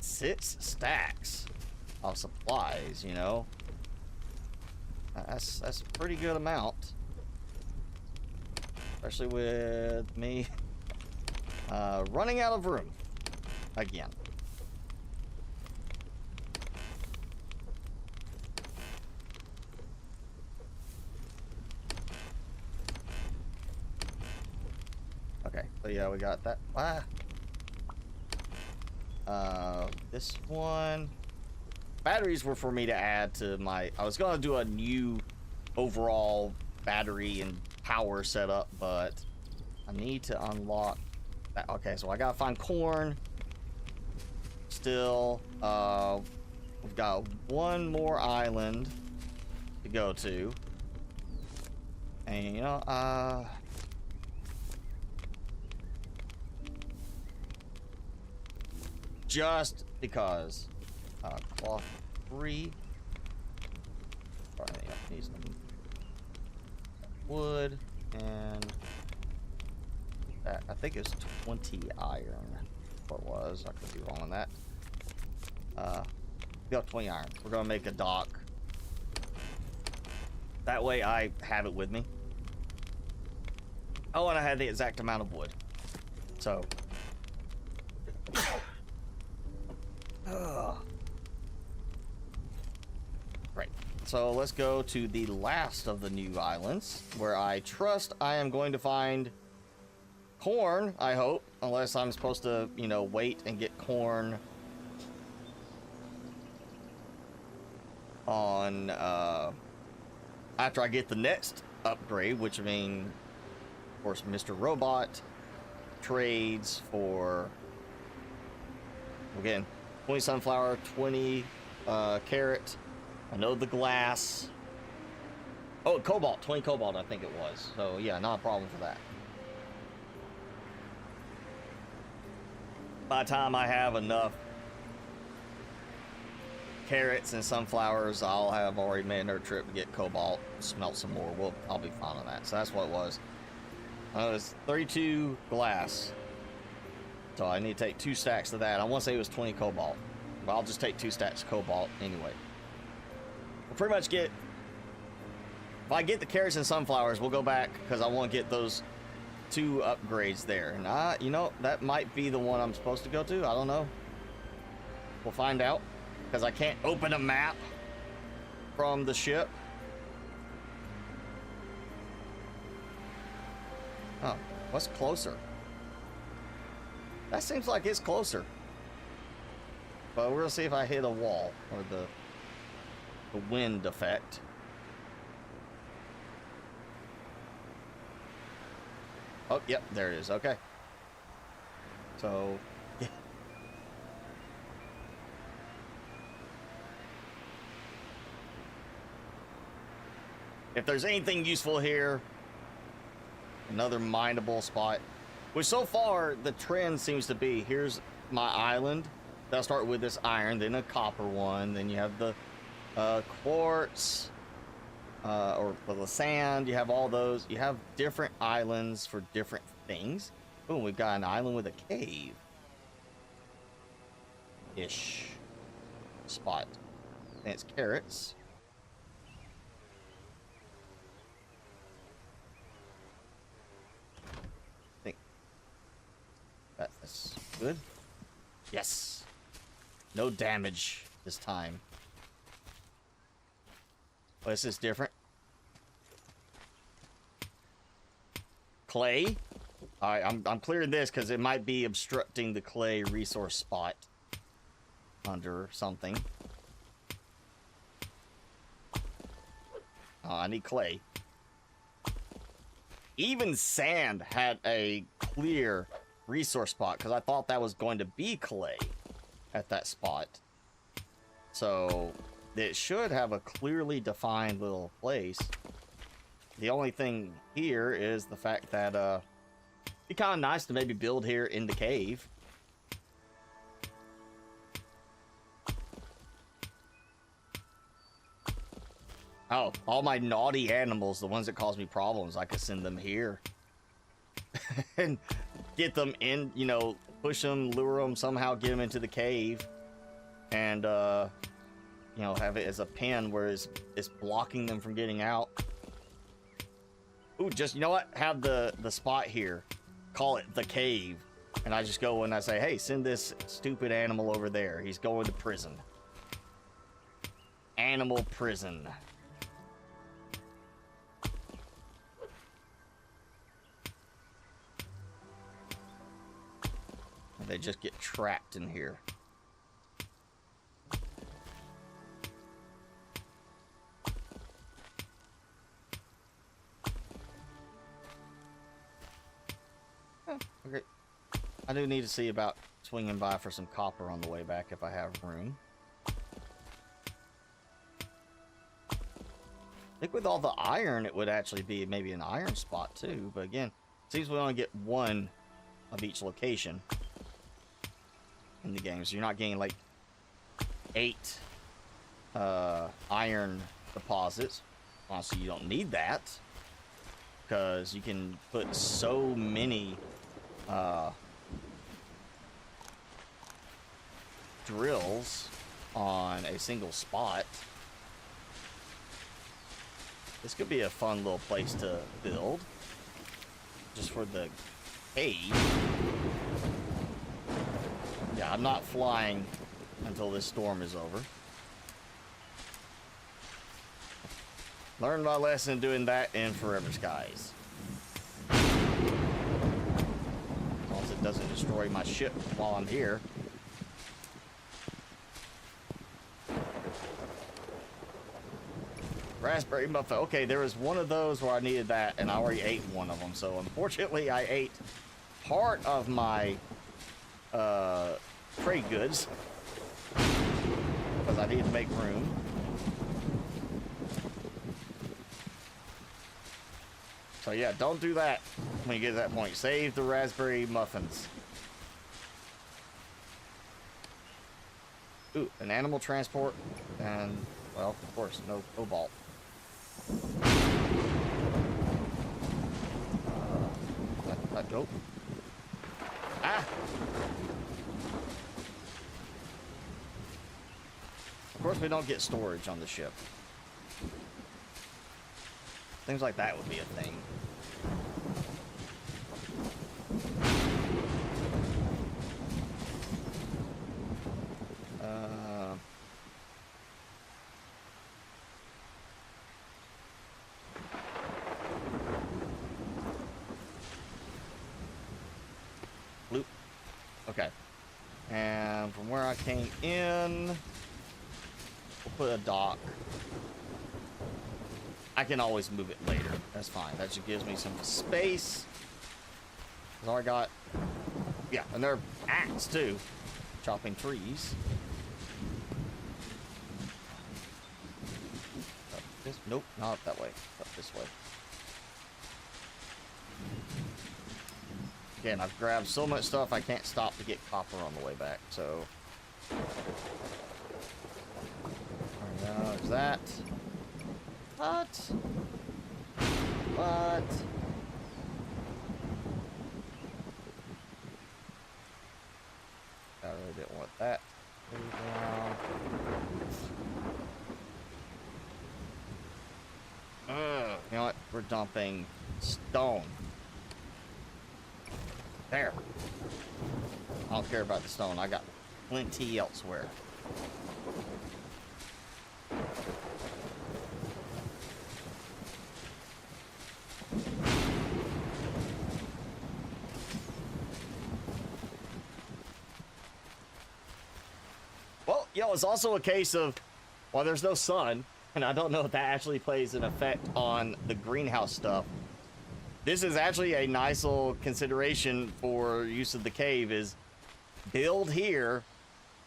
6 stacks of supplies, you know. That's a pretty good amount. Especially with me running out of room again. Okay, so yeah, we got that. This one. Batteries were for me to add to my... I was going to do a new overall battery and power setup, but I need to unlock that. Okay, so I gotta find corn still. We've got one more island to go to, and you know, just because cloth 3. Probably need some wood, and that, I think it's 20 iron. What it was, I could be wrong on that. We got 20 iron. We're gonna make a dock. That way I have it with me. Oh, and I had the exact amount of wood. So. Right. So let's go to the last of the new islands, where I trust I am going to find corn, I hope. Unless I'm supposed to, you know, wait and get corn on, after I get the next upgrade, which I mean, of course, Mr. Robot trades for, again, 20 sunflower, 20 carrot. I know the glass. Oh, cobalt, 20 cobalt, I think it was. So yeah, not a problem for that. By the time I have enough carrots and sunflowers, I'll have already made another trip to get cobalt, smelt some more. I'll be fine on that. So that's what it was. It's 32 glass. So I need to take 2 stacks of that. I want to say it was 20 cobalt. But I'll just take 2 stacks of cobalt anyway. We'll pretty much get... If I get the carrots and sunflowers, we'll go back because I want to get those 2 upgrades there. And you know, that might be the one I'm supposed to go to. I don't know. We'll find out. Because I can't open a map from the ship. Oh, what's closer? That seems like it's closer. But we're gonna see if I hit a wall or the wind effect. Oh, yep, there it is. Okay. So, yeah. If there's anything useful here, another mineable spot. Which so far, the trend seems to be, here's my island. I'll start with this iron, then a copper one, then you have the quartz, or the sand. You have all those. You have different islands for different things. Boom, we've got an island with a cave. Ish. Spot. And it's carrots. I think that's good. Yes. No damage this time. Oh, this is different. Clay. All right, I'm clearing this because it might be obstructing the clay resource spot under something. Oh, I need clay. Even sand had a clear resource spot because I thought that was going to be clay at that spot. So it should have a clearly defined little place. The only thing here is the fact that it'd be kind of nice to maybe build here in the cave. Oh, all my naughty animals, the ones that cause me problems, I could send them here. And get them in, you know, push them, lure them, somehow get them into the cave. And, you know, have it as a pen where it's blocking them from getting out. Ooh, just, you know what? Have the spot here. Call it the cave. And I just go and I say, hey, send this stupid animal over there. He's going to prison. Animal prison. They just get trapped in here. Okay. I do need to see about swinging by for some copper on the way back if I have room. I think with all the iron, it would actually be maybe an iron spot too. But again, it seems we only get one of each location in the game. So you're not getting like 8 iron deposits. Honestly, you don't need that because you can put so many drills on a single spot. This could be a fun little place to build. Just for the cave. Yeah, I'm not flying until this storm is over. Learned my lesson doing that in Forever Skies. As long as it doesn't destroy my ship while I'm here. Raspberry muffin. Okay, there was one of those where I needed that, and I already ate one of them. So unfortunately, I ate part of my trade goods because I need to make room. So yeah, don't do that when you get to that point. Save the raspberry muffins. Ooh, an animal transport, and well, of course, no cobalt. Go. Ah! Of course, we don't get storage on the ship. Things like that would be a thing. Loop. Okay. And from where I came in, we'll put a dock. I can always move it later. That's fine. That just gives me some space. That's all I got. Yeah, and they're axe too. Chopping trees. Up this? Nope, not up that way. Up this way. Again, I've grabbed so much stuff I can't stop to get copper on the way back, so. Now there's that. What? What? I really didn't want that. You know what? We're dumping stone. There. I don't care about the stone. I got plenty elsewhere. Well, yo, it's also a case of, well, there's no sun, and I don't know if that actually plays an effect on the greenhouse stuff. This is actually a nice little consideration for use of the cave is build here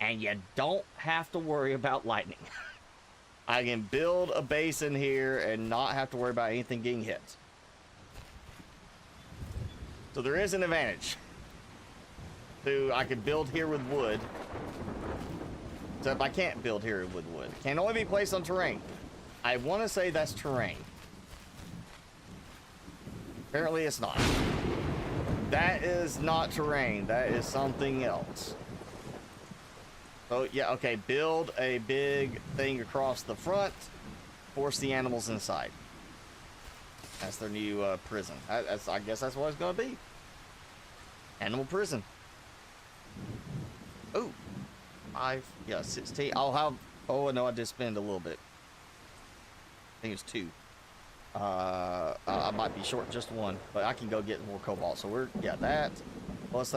and you don't have to worry about lightning. I can build a base in here and not have to worry about anything getting hit. So there is an advantage. I can build here with wood. Except I can't build here with wood. It can only be placed on terrain. I want to say that's terrain. Apparently it's not. That is not terrain. That is something else. Oh, yeah, okay. Build a big thing across the front. Force the animals inside. That's their new prison. I guess that's what it's going to be. Animal prison. Oh. 16. I'll have... Oh, no, I did spend a little bit. I think it's 2. I might be short just 1, but I can go get more cobalt. So we're, yeah, that, plus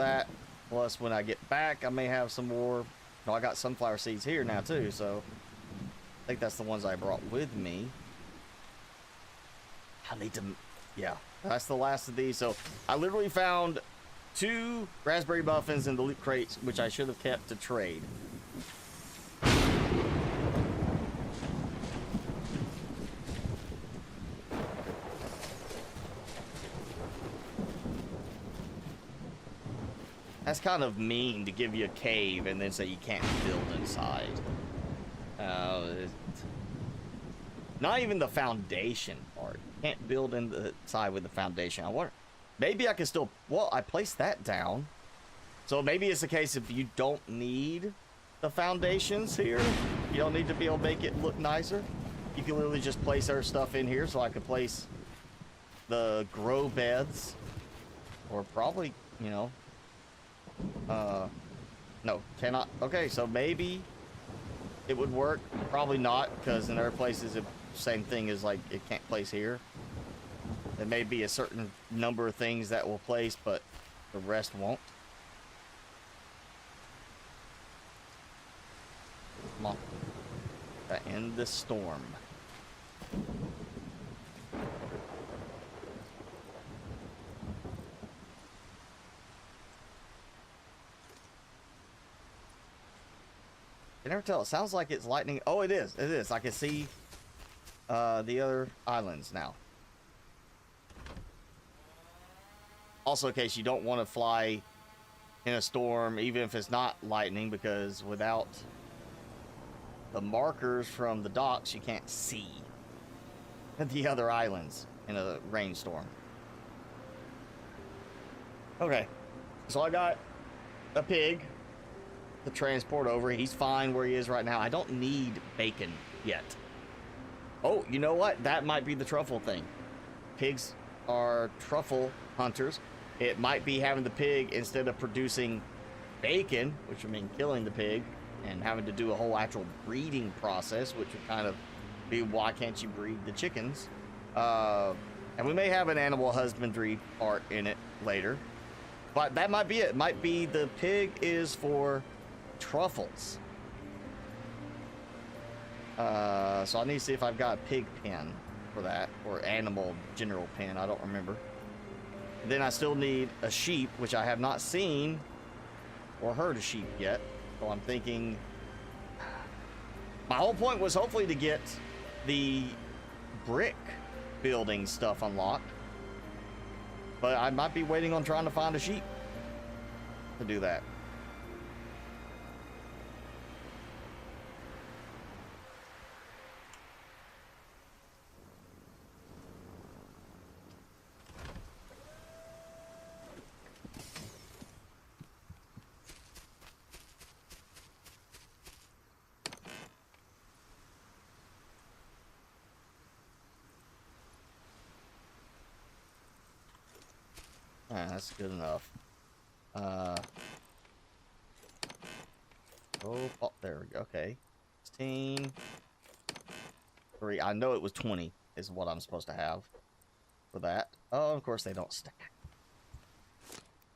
when I get back, I may have some more. No, I got sunflower seeds here now too, so I think that's the ones I brought with me. I need to, yeah, that's the last of these. So I literally found 2 raspberry muffins in the loot crates, which I should have kept to trade. That's kind of mean to give you a cave and then say you can't build inside. Not even the foundation part. Can't build inside with the foundation. I wonder, maybe I can still, well, I placed that down. So maybe it's the case if you don't need the foundations here. You don't need to be able to make it look nicer. You can literally just place our stuff in here, so I could place the grow beds, or probably, you know, no, cannot. Okay, so maybe it would work. Probably not, because in other places, the same thing is like it can't place here. There may be a certain number of things that will place, but the rest won't. Come on. Gotta end this storm. You never tell. It sounds like it's lightning. Oh, it is. It is. I can see the other islands now. Also, in case you don't want to fly in a storm, even if it's not lightning, because without the markers from the docks, you can't see the other islands in a rainstorm. Okay, so I got a pig to transport over. He's fine where he is right now. I don't need bacon yet. Oh, you know what? That might be the truffle thing. Pigs are truffle hunters. It might be having the pig, instead of producing bacon, which would mean killing the pig and having to do a whole actual breeding process, which would kind of be, why can't you breed the chickens? And we may have an animal husbandry part in it later, but that might be it. It might be the pig is for truffles. So I need to see if I've got a pig pen for that, or animal general pen. I don't remember. Then I still need a sheep, which I have not seen or heard a sheep yet. So I'm thinking, my whole point was hopefully to get the brick building stuff unlocked, but I might be waiting on trying to find a sheep to do that. That's good enough. Oh, there we go. Okay. 16. 3. I know it was 20 is what I'm supposed to have for that. Oh, of course they don't stack.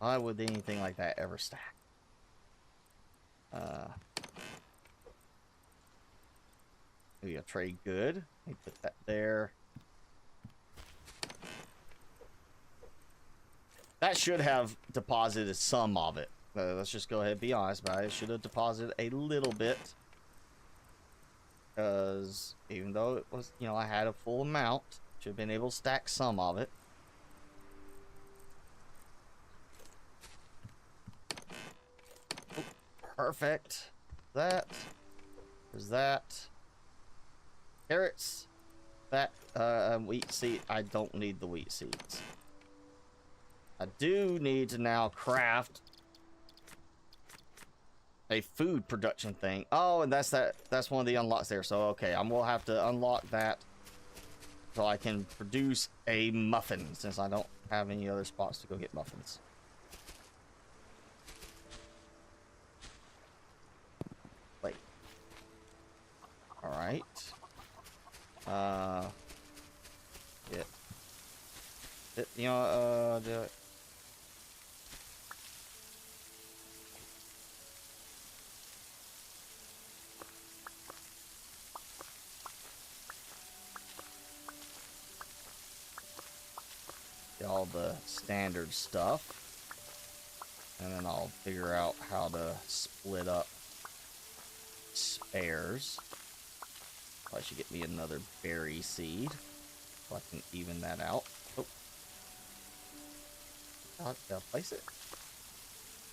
Why would anything like that ever stack? Maybe a trade good. Let me put that there. That should have deposited some of it. Let's just go ahead and be honest about it. It should have deposited a little bit. Because even though it was, you know, I had a full amount, should have been able to stack some of it. Oh, perfect. That. There's that. Carrots. That. Wheat seed. I don't need the wheat seeds. I do need to now craft a food production thing. Oh, and that's one of the unlocks there. So okay, I'm gonna have to unlock that so I can produce a muffin, since I don't have any other spots to go get muffins. Wait. All right. You know, do it. All the standard stuff, and then I'll figure out how to split up spares. I should get me another berry seed so I can even that out. Oh, did I place it?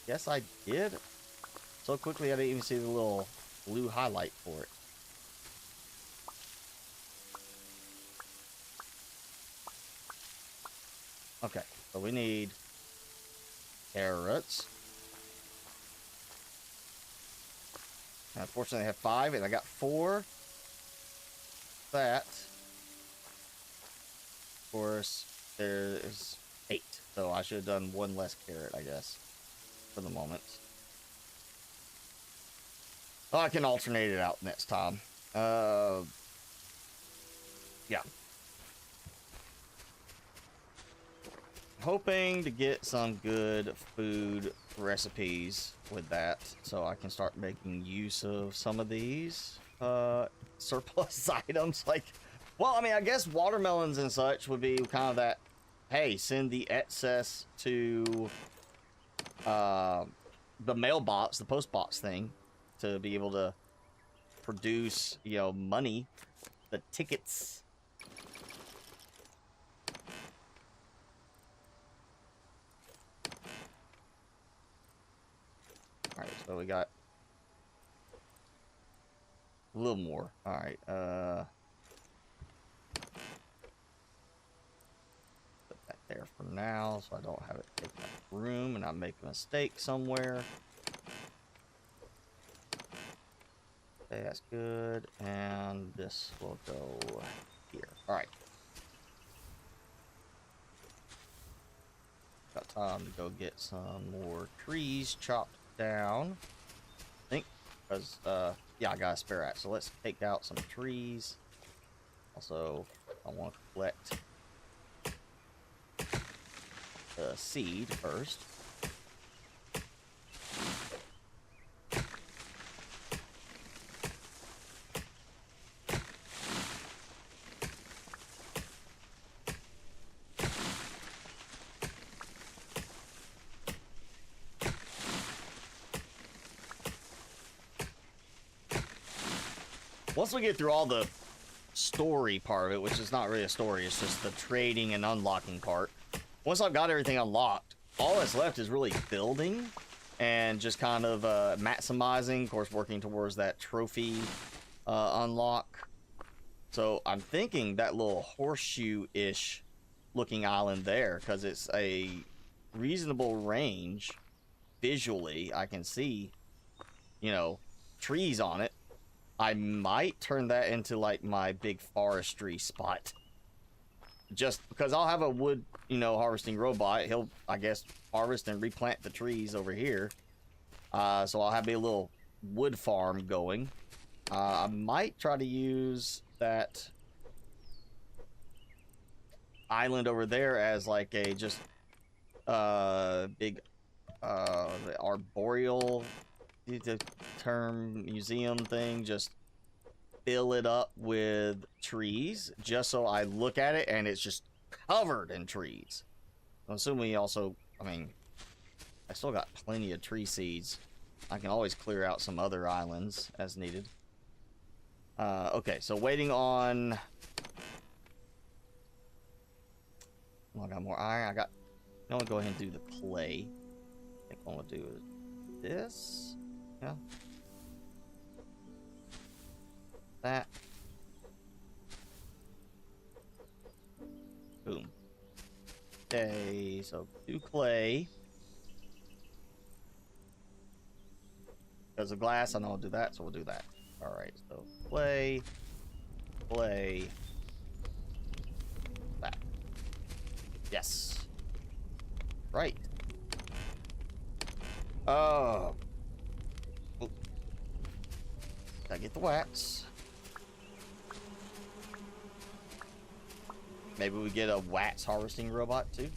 Yes, I did. So quickly I didn't even see the little blue highlight for it. Okay, so we need carrots. Unfortunately, I have 5, and I got 4. That. Of course, there is 8. So I should have done 1 less carrot, I guess, for the moment. Oh, I can alternate it out next time. Yeah. Hoping to get some good food recipes with that, so I can start making use of some of these surplus items. Like, well, I mean, I guess watermelons and such would be kind of that, hey, send the excess to the mailbox, the post box thing, to be able to produce, you know, money, the tickets. All right, so we got a little more. All right, put that there for now, so I don't have it take up room and I make a mistake somewhere. Okay, that's good, and this will go here. All right. Got time to go get some more trees chopped down, I think, because yeah, I got a spare axe, so let's take out some trees. Also, I want to collect the seed first. Once we get through all the story part of it, which is not really a story, it's just the trading and unlocking part. Once I've got everything unlocked, all that's left is really building and just kind of maximizing, of course, working towards that trophy unlock. So I'm thinking that little horseshoe-ish looking island there, because it's a reasonable range visually. I can see, you know, trees on it. I might turn that into like my big forestry spot, just because I'll have a wood, you know, harvesting robot. He'll, I guess, harvest and replant the trees over here. So I'll have a little wood farm going. I might try to use that island over there as like a just big arboreal, the term museum thing, just fill it up with trees just so I look at it and it's just covered in trees. I'm assuming also, I mean, I still got plenty of tree seeds. I can always clear out some other islands as needed. Okay, so waiting on, oh, I got more iron. I'm gonna go ahead and do the clay. I think what I'm gonna do is this. Yeah. That. Boom. Okay, so do clay. Because of glass, I know I'll do that, so we'll do that. Alright, so clay, clay, that. Yes. Right. Oh. Gotta get the wax. Maybe we get a wax harvesting robot too.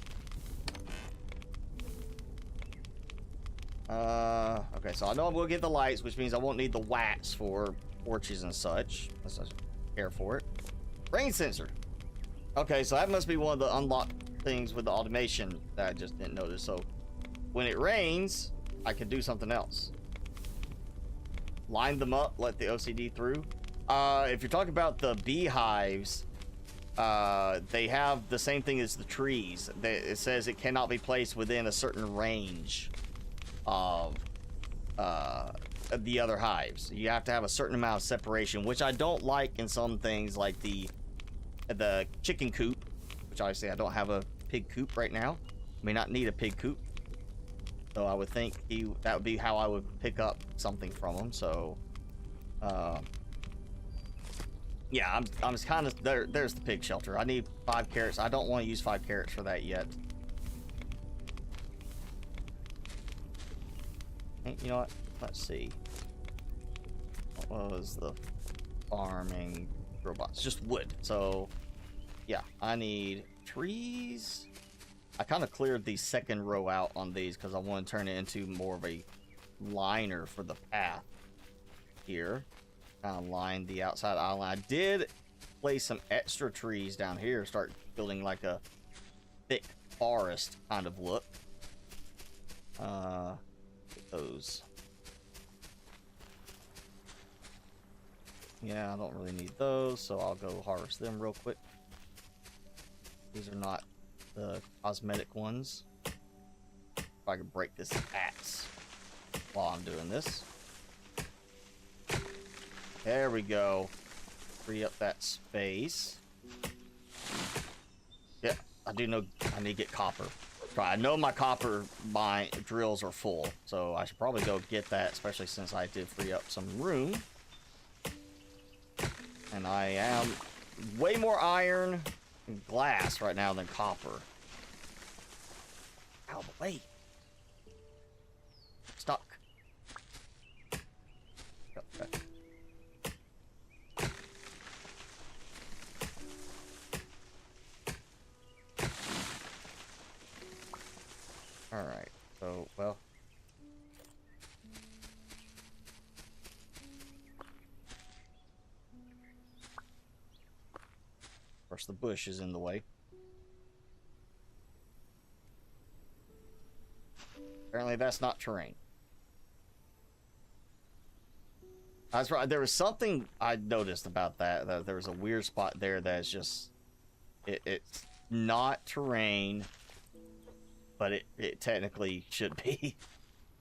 Okay, so I know I'm gonna get the lights, which means I won't need the wax for torches and such. Let's just care for it. Rain sensor. Okay, so that must be one of the unlocked things with the automation that I just didn't notice. So when it rains, I can do something else. Line them up, let the OCD through. If you're talking about the beehives, they have the same thing as the trees. It says it cannot be placed within a certain range of the other hives. You have to have a certain amount of separation, which I don't like in some things, like the chicken coop, which obviously I don't have a pig coop right now. May not need a pig coop. So I would think that would be how I would pick up something from him. So Yeah, I'm kind of there. There's the pig shelter. I need 5 carrots. I don't want to use 5 carrots for that yet. You know what? Let's see. What was the farming robots? Just wood. So, yeah, I need trees. I kind of cleared the second row out on these because I want to turn it into more of a liner for the path here. Kind of line the outside island. I did place some extra trees down here, start building like a thick forest kind of look. Those. Yeah, I don't really need those, so I'll go harvest them real quick. These are not the cosmetic ones. If I can break this axe while I'm doing this. There we go. Free up that space. Yeah, I do know I need to get copper. I know my copper mine drills are full, so I should probably go get that, especially since I did free up some room. And I am way more iron and glass right now than copper. Out of the way. Stuck. Okay. Alright, so, well. Of course, the bush is in the way. Apparently, that's not terrain. That's right. There was something I noticed about that there was a weird spot there that's just... It's not terrain. But it technically should be.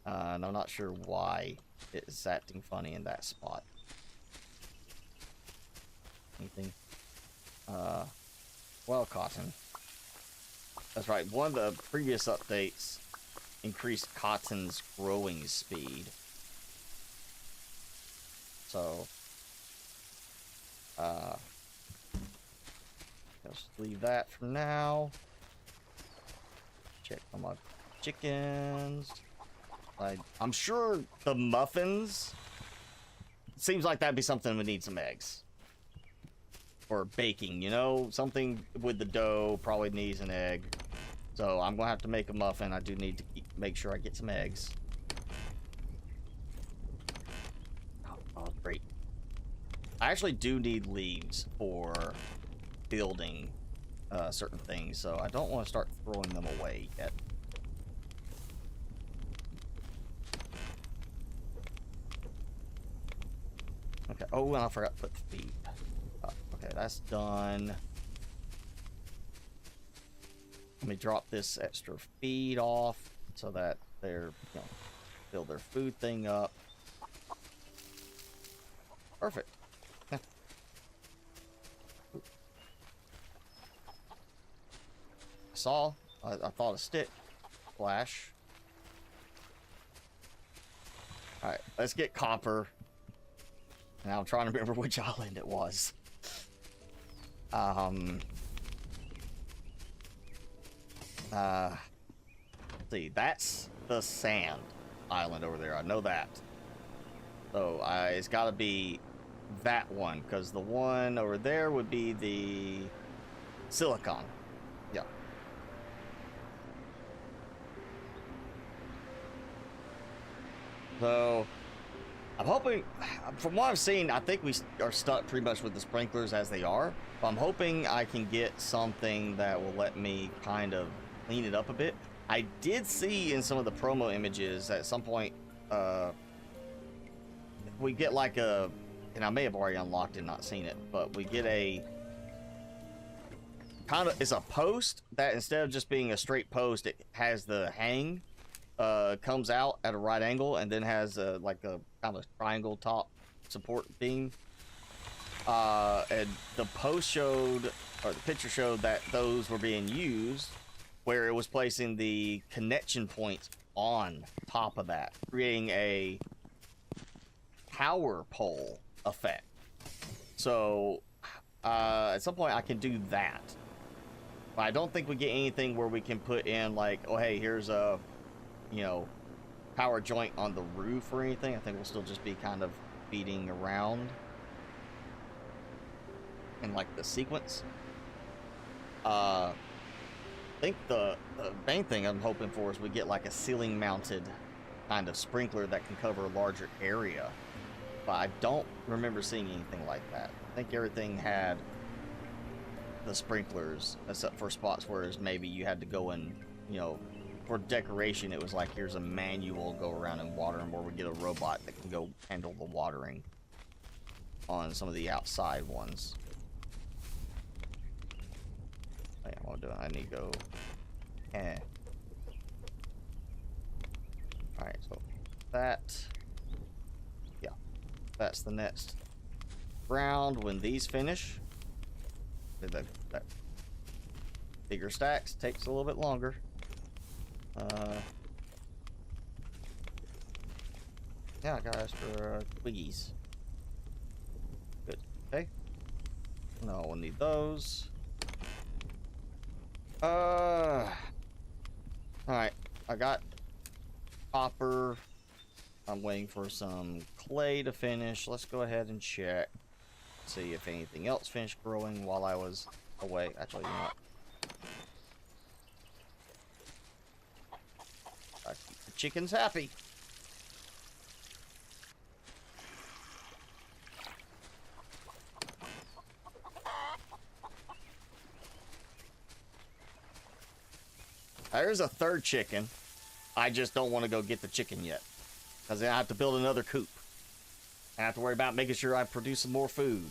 And I'm not sure why it's acting funny in that spot. Anything? Well, cotton. That's right. One of the previous updates increased cotton's growing speed. So, just leave that for now. Check on my chickens. I'm sure the muffins. Seems like that'd be something we need some eggs. Or baking, you know? Something with the dough probably needs an egg. So I'm gonna have to make a muffin. I do need to make sure I get some eggs. Oh, great. I actually do need leaves for building certain things, so I don't want to start throwing them away yet. Okay. Oh, and I forgot to put the feed. Okay, that's done. Let me drop this extra feed off so that they're, you know, build their food thing up. Perfect. I thought a stick. Flash. Alright, let's get copper. Now I'm trying to remember which island it was. Let's see, that's the sand island over there. I know that. So it's gotta be that one, because the one over there would be the silicon. Yeah. So, I'm hoping, from what I've seen, I think we are stuck pretty much with the sprinklers as they are. But I'm hoping I can get something that will let me kind of clean it up a bit. I did see in some of the promo images at some point, we get like a, and I may have already unlocked it and not seen it, but we get a, kind of, it's a post that instead of just being a straight post, it has the hang. Comes out at a right angle and then has like a kind of triangle top support beam. And the post showed, or the picture showed that those were being used where it was placing the connection points on top of that, creating a power pole effect. So at some point I can do that. But I don't think we get anything where we can put in like, oh hey, here's a, you know, power joint on the roof or anything. I think we'll still just be kind of feeding around in like the sequence. I think the main thing I'm hoping for is we get like a ceiling mounted kind of sprinkler that can cover a larger area. But I don't remember seeing anything like that. I think everything had the sprinklers, except for spots where maybe you had to go in, you know, for decoration. It was like, here's a manual, go around and water them, or we get a robot that can go handle the watering on some of the outside ones. Oh, yeah, what I'm doing, I need to go. Alright, so that, yeah, that's the next round. When these finish, that bigger stacks takes a little bit longer. Yeah, I gotta ask for twiggies. Good. Okay. No, we'll need those. Alright, I got copper. I'm waiting for some clay to finish. Let's go ahead and check. See if anything else finished growing while I was away. Actually, you know what? I keep the chickens happy. There's a third chicken. I just don't want to go get the chicken yet, because then I have to build another coop. I have to worry about making sure I produce some more food.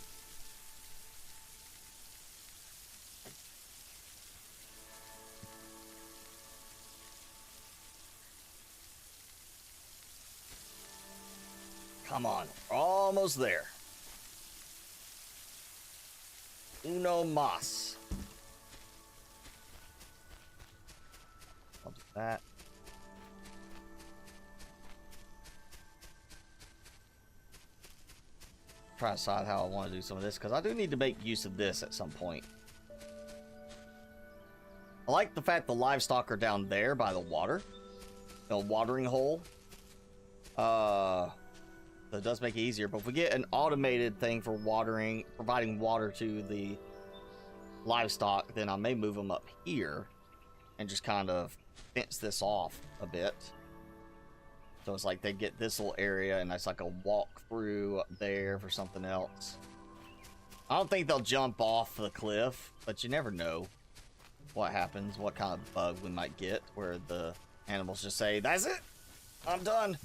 Come on, we're almost there. Uno mas. I'll do that. Try to decide how I want to do some of this, because I do need to make use of this at some point. I like the fact the livestock are down there by the water, the watering hole. That does make it easier. But if we get an automated thing for watering, providing water to the livestock, then I may move them up here and just kind of fence this off a bit. So it's like they get this little area, and that's like a walk through up there for something else. I don't think they'll jump off the cliff, but you never know what happens, what kind of bug we might get, where the animals just say, that's it, I'm done.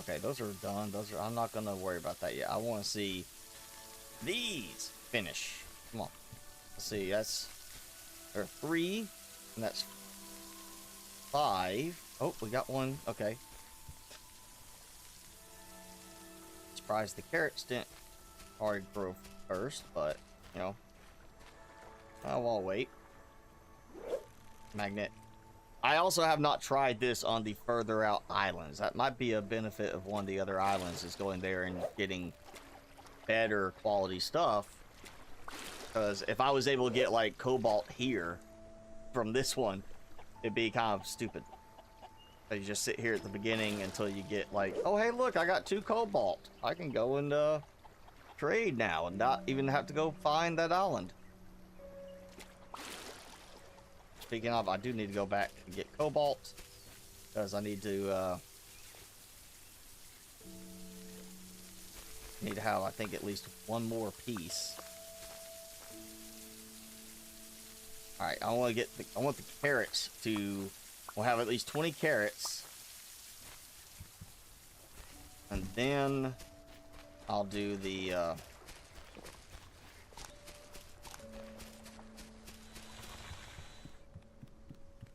Okay, those are done. Those are, I'm not gonna worry about that yet. I want to see these finish. Come on. Let's see, that's, there are 3, and that's 5. Oh, we got one. Okay. Surprised the carrots didn't already grow first, but, you know, I'll wait. Magnet. I also have not tried this on the further out islands. That might be a benefit of one of the other islands, is going there and getting better quality stuff. Because if I was able to get like cobalt here from this one, it'd be kind of stupid. You just sit here at the beginning until you get like, oh hey look, I got 2 cobalt. I can go and trade now and not even have to go find that island. Speaking of, I do need to go back and get cobalt, because I need to have, I think, at least one more piece. All right, I want to get I want the carrots to, we'll have at least 20 carrots, and then I'll do the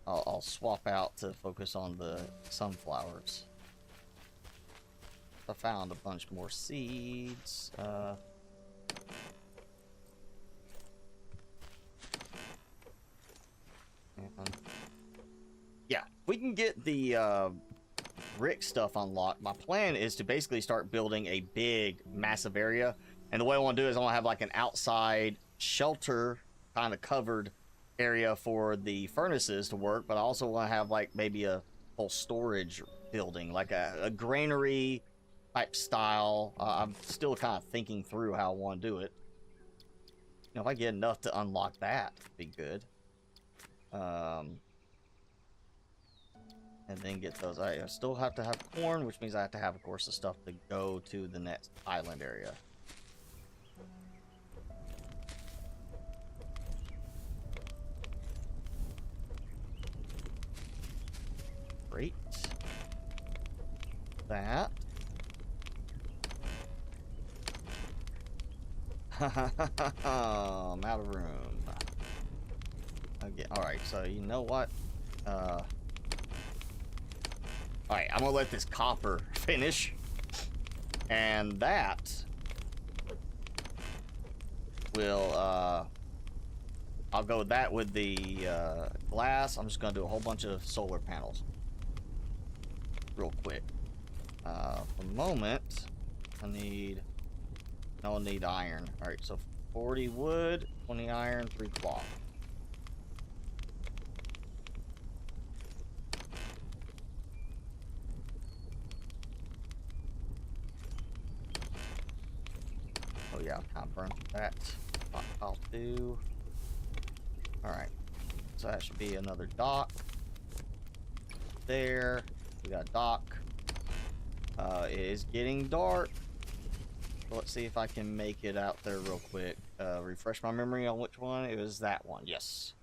I'll swap out to focus on the sunflowers. I found a bunch more seeds. Yeah, we can get the brick stuff unlocked, my plan is to basically start building a big, massive area. And the way I want to do it is I want to have like an outside shelter kind of covered area for the furnaces to work, but I also want to have like maybe a whole storage building, like a granary type style. I'm still kind of thinking through how I want to do it. You know, if I get enough to unlock that, it'd be good. And then get those. I still have to have corn, which means I have to have, of course, the stuff to go to the next island area. Great. That. I'm out of room. Okay, alright, so you know what? Alright, I'm gonna let this copper finish. And that will, I'll go with that with the glass. I'm just gonna do a whole bunch of solar panels. Real quick. For the moment, I'll need iron. Alright, so 40 wood, 20 iron, 3 cloth. Oh yeah, I'll kind of burn that. I'll do. Alright, so that should be another dock. There, we got a dock. It is getting dark. So let's see if I can make it out there real quick. Refresh my memory on which one. It was that one, yes.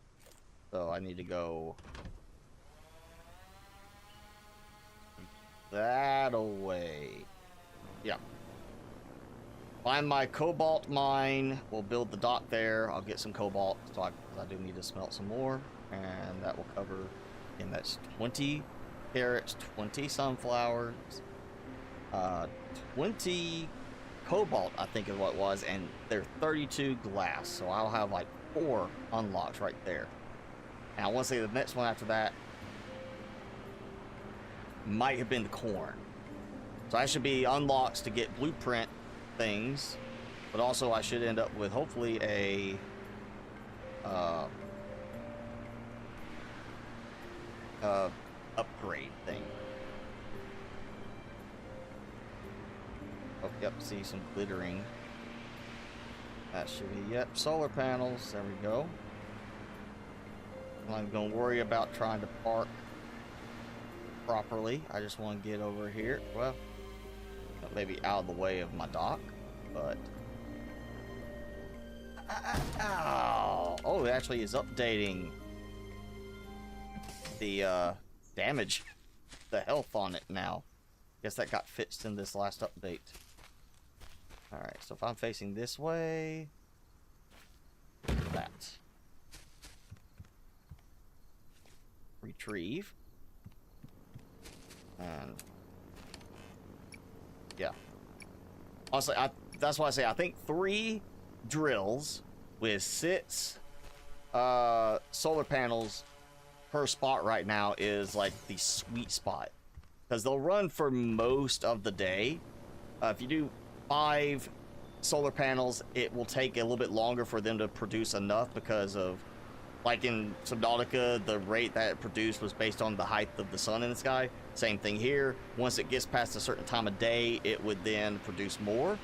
So I need to go that away. Yeah. Find my cobalt mine. We'll build the dock there. I'll get some cobalt, so I do need to smelt some more. And that will cover, and that's 20 carrots, 20 sunflowers, 20 cobalt, I think is what it was, and they're 32 glass, so I'll have like 4 unlocks right there. And I want to say the next one after that might have been the corn. So I should be unlocks to get blueprint things, but also I should end up with hopefully a upgrade thing. Oh, yep, see some glittering. That should be, yep, solar panels. There we go. I'm not going to worry about trying to park properly. I just want to get over here. Well, maybe out of the way of my dock, but... Ow! Oh, it actually is updating the damage, the health on it now. Guess that got fixed in this last update. Alright, so if I'm facing this way, that. Retrieve. And yeah. Honestly, that's why I say I think 3 drills with 6 solar panels per spot right now is like the sweet spot. Because they'll run for most of the day. If you do 5 solar panels, it will take a little bit longer for them to produce enough because of, like in Subnautica, the rate that it produced was based on the height of the sun in the sky. Same thing here. Once it gets past a certain time of day, it would then produce more.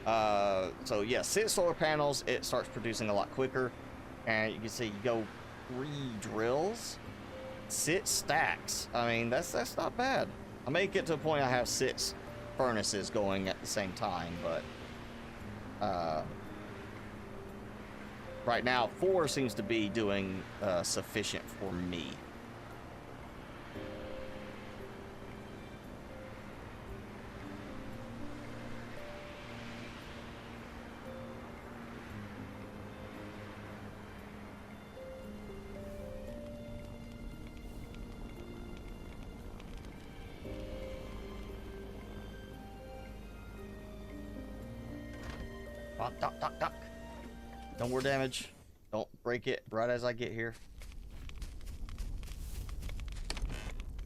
So yeah, 6 solar panels, it starts producing a lot quicker. And you can see you go 3 drills, 6 stacks. I mean, that's not bad. I may get to a point I have 6 furnaces going at the same time, but right now 4 seems to be doing sufficient for me. Duck. No more damage. Don't break it right as I get here.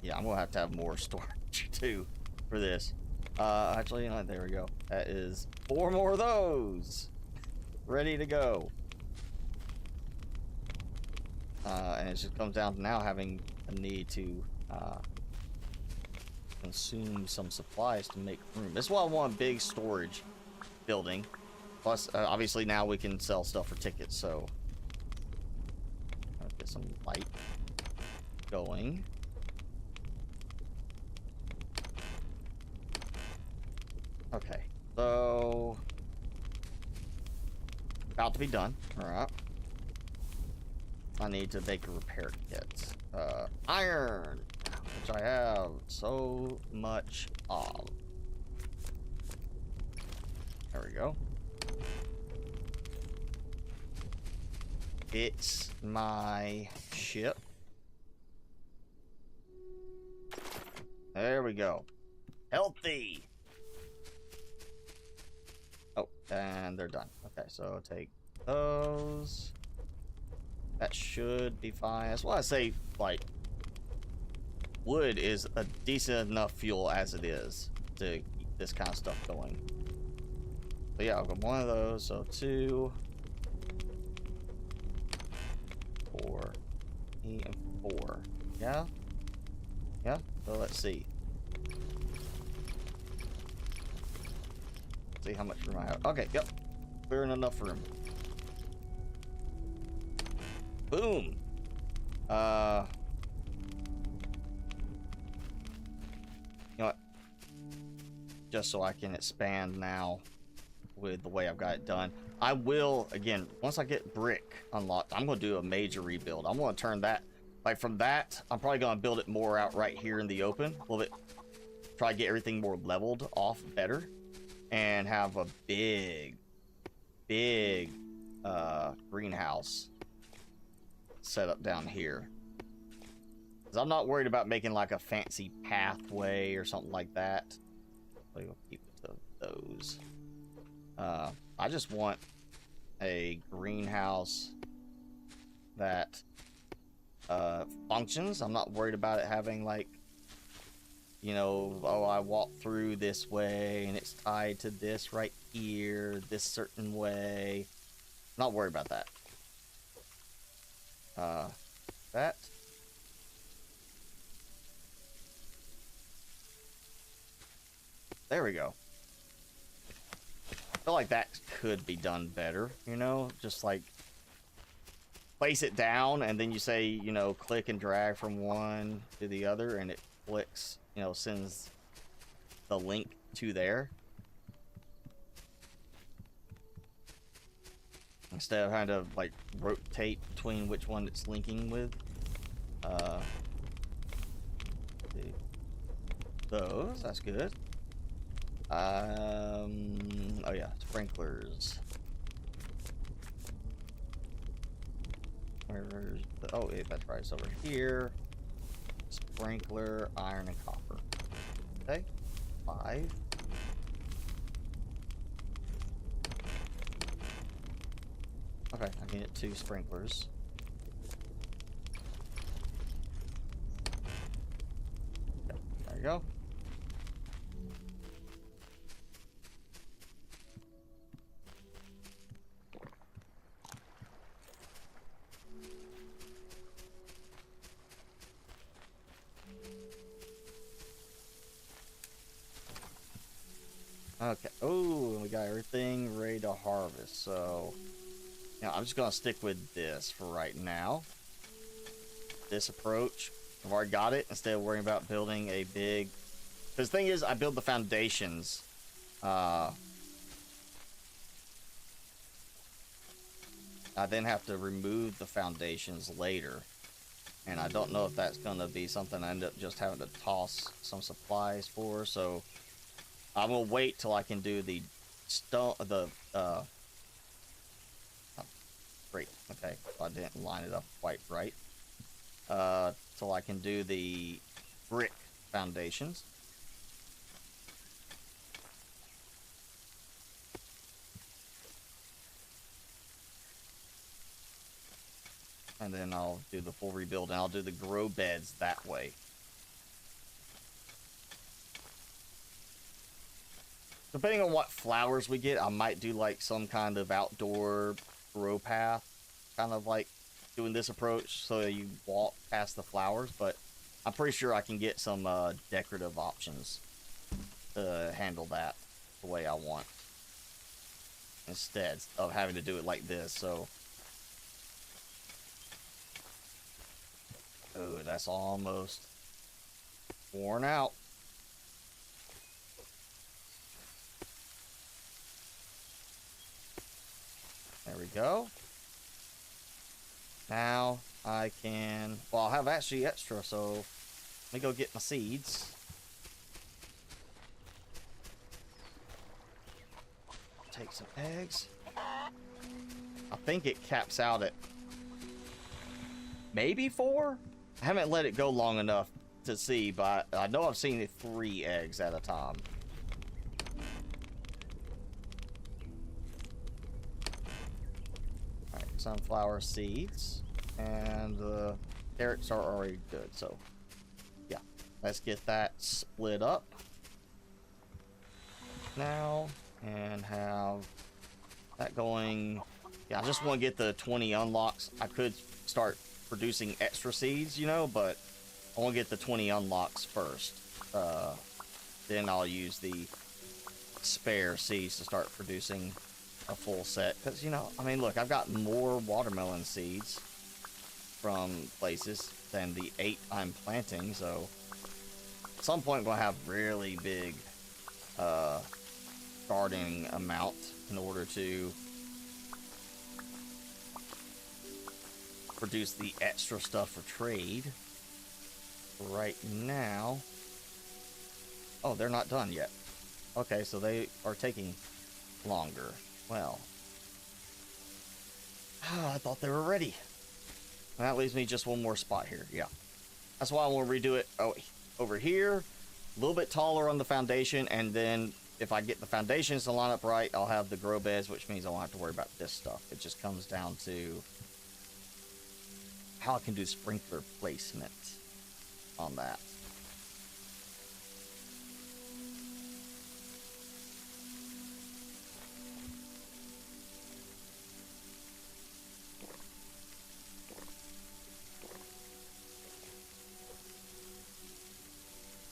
Yeah, I'm gonna have to have more storage. 2 for this. Actually, there we go. That is 4 more of those. Ready to go. And it just comes down to now having a need to consume some supplies to make room. This is why I want a big storage building. Plus, obviously now we can sell stuff for tickets, so get some light going. Okay, so about to be done. All right. I need to make a repair kit. Iron, which I have so much of. There we go. It's my ship. There we go. Healthy. Oh, and they're done. Okay, so take those. That should be fine. That's why I say, like, wood is a decent enough fuel as it is to keep this kind of stuff going. But yeah, I'll go 1 of those, so 2, 4, 8, and 4. Yeah? Yeah? So let's see. See how much room I have. Okay, yep. Clearing enough room. Boom. You know what? Just so I can expand now with the way I've got it done. I will, again, once I get brick unlocked, I'm going to do a major rebuild. I'm going to turn that, like from that, I'm probably going to build it more out right here in the open. A little bit, try to get everything more leveled off better. And have a big greenhouse set up down here. Because I'm not worried about making like a fancy pathway or something like that. We'll keep those. I just want a greenhouse that functions. I'm not worried about it having like, you know, oh, I walk through this way and it's tied to this right here, this certain way. Not worried about that. That. There we go. I feel like that could be done better, you know? Just like place it down and then you say, you know, click and drag from one to the other and it clicks, you know, sends the link to there. Instead of having to like rotate between which one it's linking with. Those, that's good. Oh yeah, sprinklers. Where's the, oh, yeah, that's right, it's over here. Sprinkler, iron, and copper. Okay, 5. Okay, I can get 2 sprinklers. Okay, there you go. Okay. Oh, we got everything ready to harvest. So, you know, I'm just gonna stick with this for right now. This approach, I've already got it. Instead of worrying about building a big, because the thing is, I build the foundations. I then have to remove the foundations later, and I don't know if that's gonna be something I end up just having to toss some supplies for. So I'm gonna wait till I can do the stone, oh, great, okay, I didn't line it up quite right. Till I can do the brick foundations. And then I'll do the full rebuild, and I'll do the grow beds that way. Depending on what flowers we get, I might do like some kind of outdoor grow path, kind of like doing this approach so you walk past the flowers, but I'm pretty sure I can get some decorative options to handle that the way I want instead of having to do it like this. So, oh, that's almost worn out. There we go. Now I can, well, I'll have actually extra, so let me go get my seeds. Take some eggs. I think it caps out at maybe 4? I haven't let it go long enough to see, but I know I've seen 3 eggs at a time. Alright, sunflower seeds. And the carrots are already good, so yeah. Let's get that split up now and have that going. Yeah, I just want to get the 20 unlocks. I could start producing extra seeds, you know, but I want to get the 20 unlocks first. Then I'll use the spare seeds to start producing a full set. Because, you know, I mean, look, I've got more watermelon seeds from places than the 8 I'm planting, so at some point I'm going to have really big gardening amount in order to produce the extra stuff for trade. Right now, oh, they're not done yet. Okay, so they are taking longer. Well, I thought they were ready. That leaves me just one more spot here. Yeah, that's why I want to redo it. Oh, over here, a little bit taller on the foundation, and then if I get the foundations to line up right, I'll have the grow beds, which means I won't have to worry about this stuff. It just comes down to how I can do sprinkler placement on that.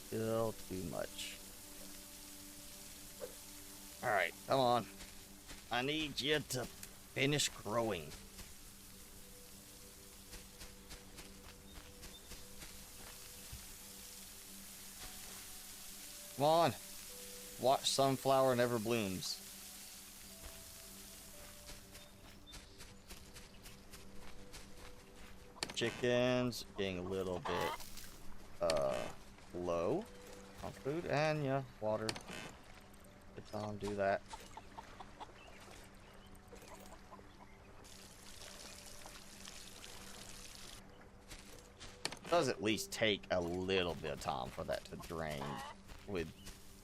Still too much. Alright, come on. I need you to finish growing. Come on. Watch sunflower never blooms. Chickens getting a little bit low on food, and yeah, water. Good time, do that. Does at least take a little bit of time for that to drain with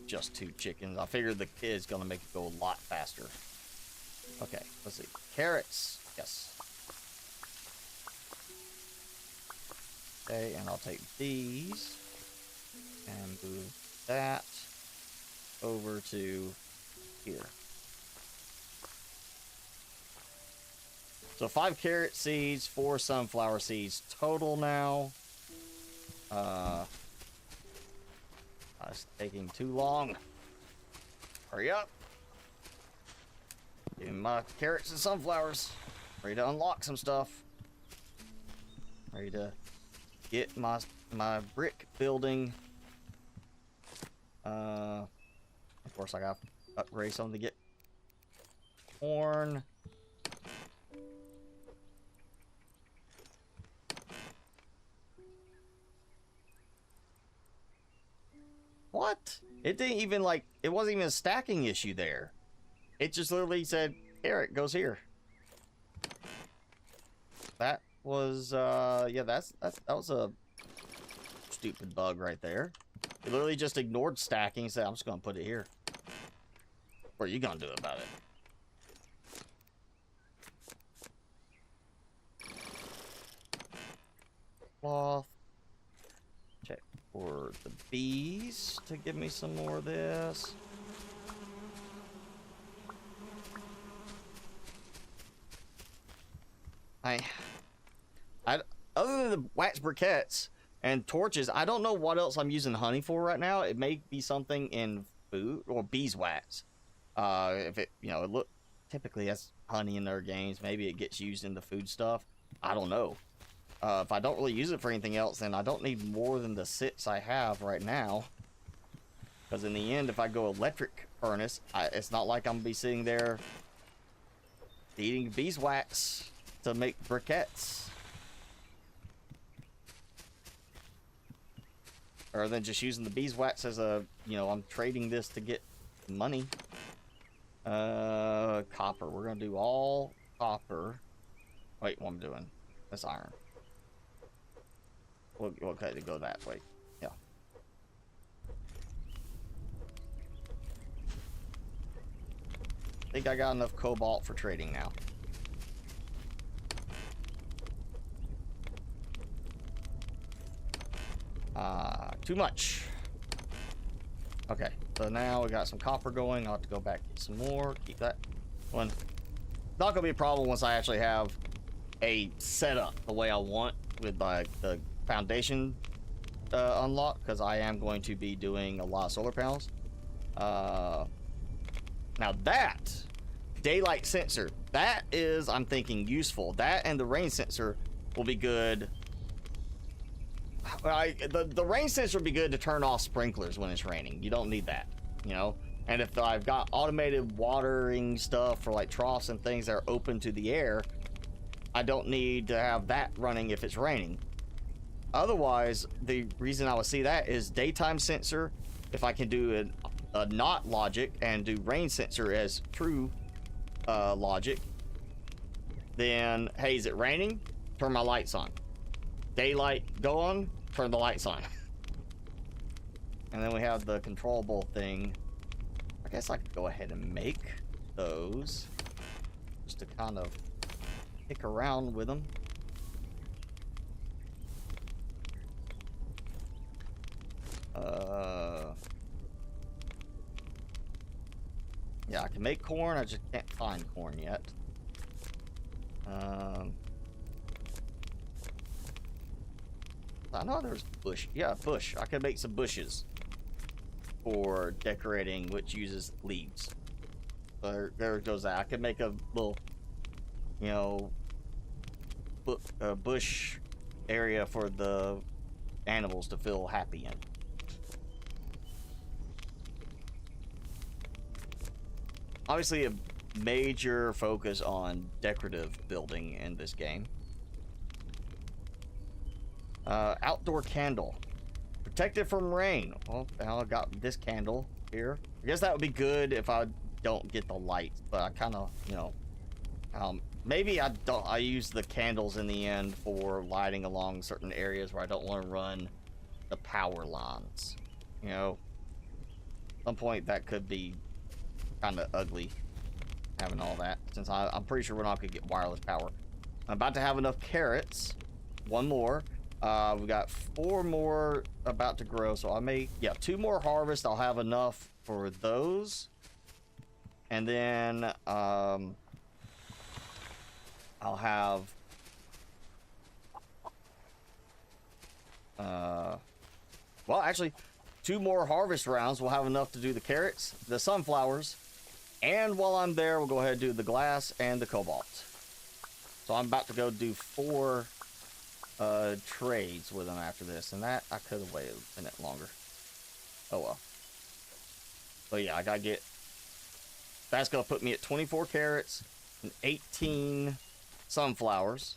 just 2 chickens. I figured the kid's gonna make it go a lot faster. Okay, let's see. Carrots, yes. Okay, and I'll take these and move that over to here. So 5 carrot seeds, 4 sunflower seeds total now. It's taking too long. Hurry up. Give me my carrots and sunflowers. Ready to unlock some stuff. Ready to get my brick building. Of course, I got to upgrade something to get corn. What? It didn't even, like, it wasn't even a stacking issue there. It just literally said, carrot goes here. That was, yeah, that was a stupid bug right there. It literally just ignored stacking and said, I'm just gonna put it here. What are you gonna do about it? Cloth. Check for the bees to give me some more of this. I other than the wax briquettes and torches, I don't know what else I'm using honey for right now. It may be something in food or beeswax. If it, you know, it typically has honey in their games. Maybe it gets used in the food stuff. I don't know. If I don't really use it for anything else, then I don't need more than the 6 I have right now. Because in the end, if I go electric furnace, it's not like I'm going to be sitting there eating beeswax to make briquettes. Or than just using the beeswax as a, you know, I'm trading this to get money. Copper. We're going to do all copper. Wait, what I'm doing? That's iron. We'll okay, to go that way. Yeah. I think I got enough cobalt for trading now. Too much. Okay, so now we got some copper going. I'll have to go back and get some more. Keep that one. Not gonna be a problem once I actually have a setup the way I want with like the foundation unlocked, because I am going to be doing a lot of solar panels. Now that daylight sensor, that is, I'm thinking, useful. That and the rain sensor will be good. The rain sensor would be good to turn off sprinklers when it's raining. You don't need that, you know. And if I've got automated watering stuff for like troughs and things that are open to the air, I don't need to have that running if it's raining. Otherwise, the reason I would see that is daytime sensor. If I can do a not logic and do rain sensor as true logic, then hey, is it raining? Turn my lights on. Daylight go on, turn the lights on. And then we have the controllable thing. I guess I could go ahead and make those just to kind of pick around with them. Yeah, I can make corn. I just can't find corn yet. I know there's bush. Yeah, bush. I could make some bushes for decorating, which uses leaves. There goes that. I could make a little, you know, bush area for the animals to feel happy in. Obviously, a major focus on decorative building in this game. Outdoor candle. Protected from rain. Well, I got this candle here. I guess that would be good if I don't get the lights, but I kind of, you know, maybe I use the candles in the end for lighting along certain areas where I don't want to run the power lines. You know, at some point that could be kind of ugly having all that, since I'm pretty sure we're not gonna get wireless power. I'm about to have enough carrots. One more. We got 4 more about to grow, so I may, yeah, 2 more harvest. I'll have enough for those, and then I'll have well, actually 2 more harvest rounds. We'll have enough to do the carrots, the sunflowers, and while I'm there, we'll go ahead and do the glass and the cobalt. So I'm about to go do 4 trades with them after this, and that I could have waited a minute longer. Oh well. But yeah, I gotta get, that's gonna put me at 24 carrots and 18 sunflowers,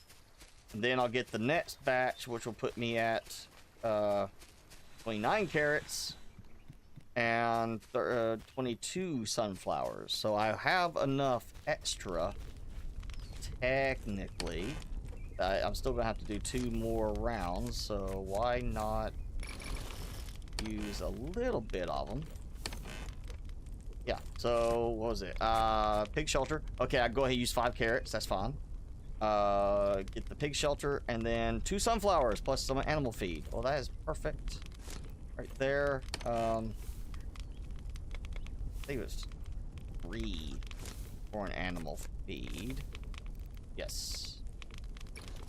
and then I'll get the next batch, which will put me at 29 carrots and 22 sunflowers. So I have enough extra technically. I'm still gonna have to do 2 more rounds, so why not use a little bit of them? Yeah, so what was it? Pig shelter. Okay, I go ahead and use 5 carrots, that's fine. Get the pig shelter and then 2 sunflowers plus some animal feed. Well, that is perfect right there. I think it was 3 for an animal feed. Yes.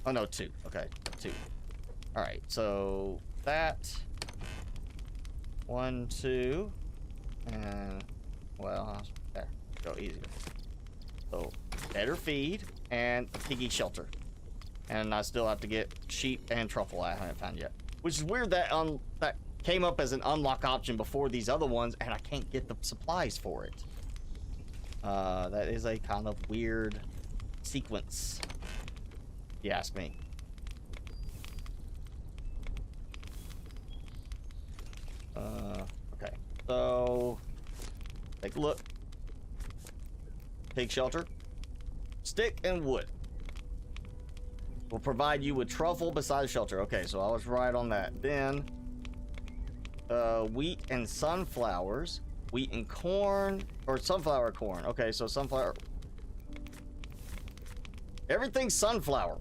Oh no, 2. Okay, 2. All right, so that 1, 2, and well, there, go easier. So better feed and a piggy shelter, and I still have to get sheep and truffle. I haven't found yet, which is weird that that came up as an unlock option before these other ones, and I can't get the supplies for it. That is a kind of weird sequence, if you ask me. Okay, so take a look. Pig shelter, stick and wood will provide you with truffle besides shelter. Okay, so I was right on that. Then wheat and sunflowers, wheat and corn, or sunflower corn. Okay, so sunflower, everything's sunflower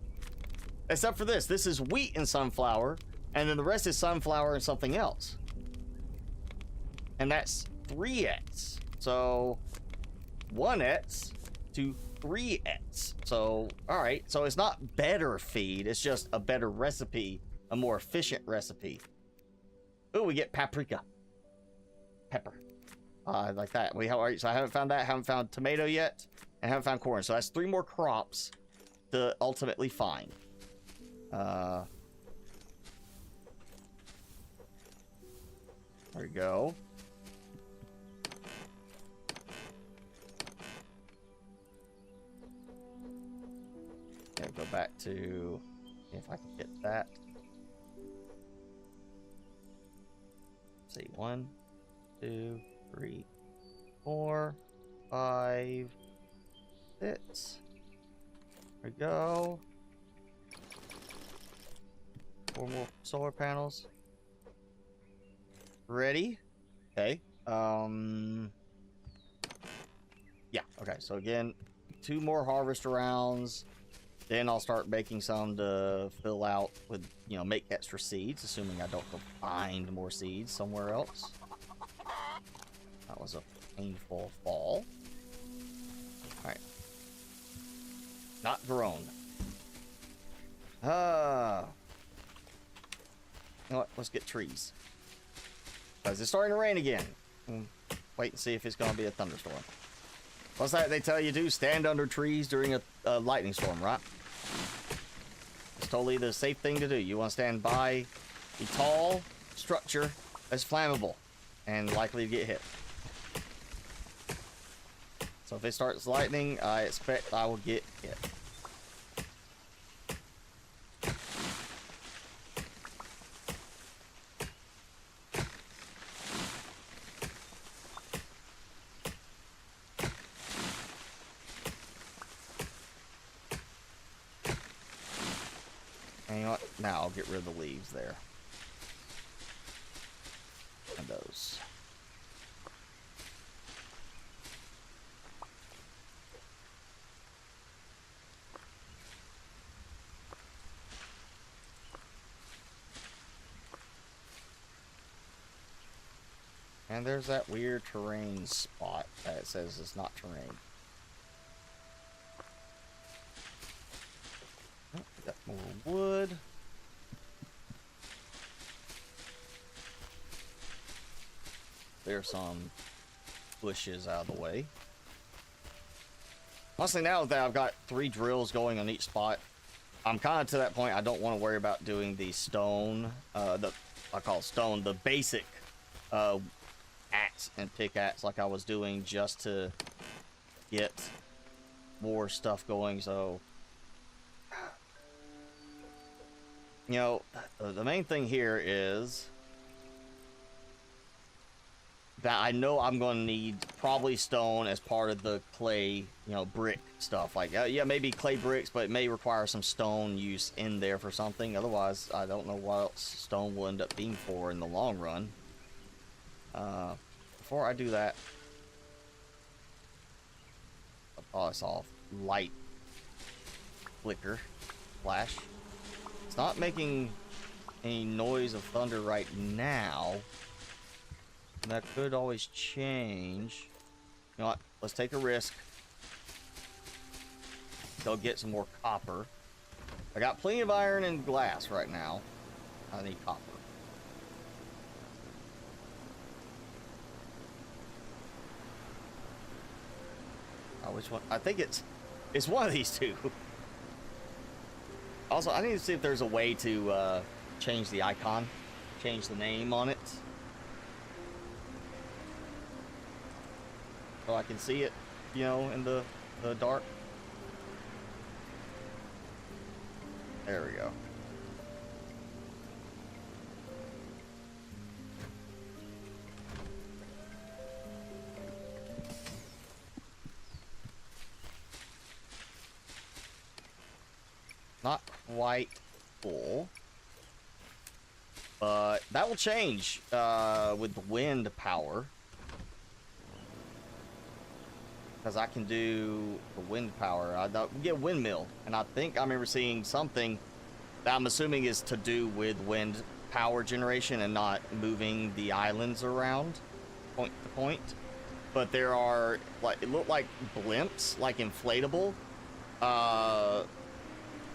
except for this. This is wheat and sunflower, and then the rest is sunflower and something else. And that's 3x. So 1x to 3x. So, all right. So it's not better feed. It's just a better recipe, a more efficient recipe. Oh, we get paprika. Pepper. Like that. All right, so I haven't found that. Haven't found tomato yet. And haven't found corn. So that's 3 more crops to ultimately find. There we go. Okay, go back to, if I can get that. Let's see, 1, 2, 3, 4, 5, 6. There we go. 4 more solar panels. Ready? Okay. Yeah, okay, so again, 2 more harvester rounds. Then I'll start making some to fill out with, you know, make extra seeds, assuming I don't go find more seeds somewhere else. That was a painful fall. Alright. Not grown. You know what? Let's get trees. Because it's starting to rain again. Wait and see if it's going to be a thunderstorm. What's that they tell you to do? Stand under trees during a lightning storm, right? It's totally the safe thing to do. You want to stand by a tall structure that's flammable and likely to get hit. So if it starts lightning, I expect I will get hit. Now I'll get rid of the leaves there. And those. And there's that weird terrain spot that says it's not terrain. Oh, we got more wood. There's some bushes out of the way. Honestly, now that I've got 3 drills going on each spot, I'm kind of to that point I don't want to worry about doing the stone, I call it stone, the basic axe and pickaxe like I was doing just to get more stuff going. So, you know, the main thing here is that I know I'm going to need probably stone as part of the clay, you know, brick stuff. Like, yeah, maybe clay bricks, but it may require some stone use in there for something. Otherwise, I don't know what else stone will end up being for in the long run. Before I do that, oh, I saw light flicker, flash. It's not making any noise of thunder right now. That could always change. You know what? Let's take a risk. Go get some more copper. I got plenty of iron and glass right now. I need copper. Oh, which one? I think it's one of these two. Also, I need to see if there's a way to change the icon, change the name on it, so I can see it, you know, in the dark. There we go. Not quite full, but that will change with the wind power, because I can do the wind power. I get a windmill, and I think I remember seeing something that I'm assuming is to do with wind power generation and not moving the islands around point to point. But there are, like, it looked like blimps, like inflatable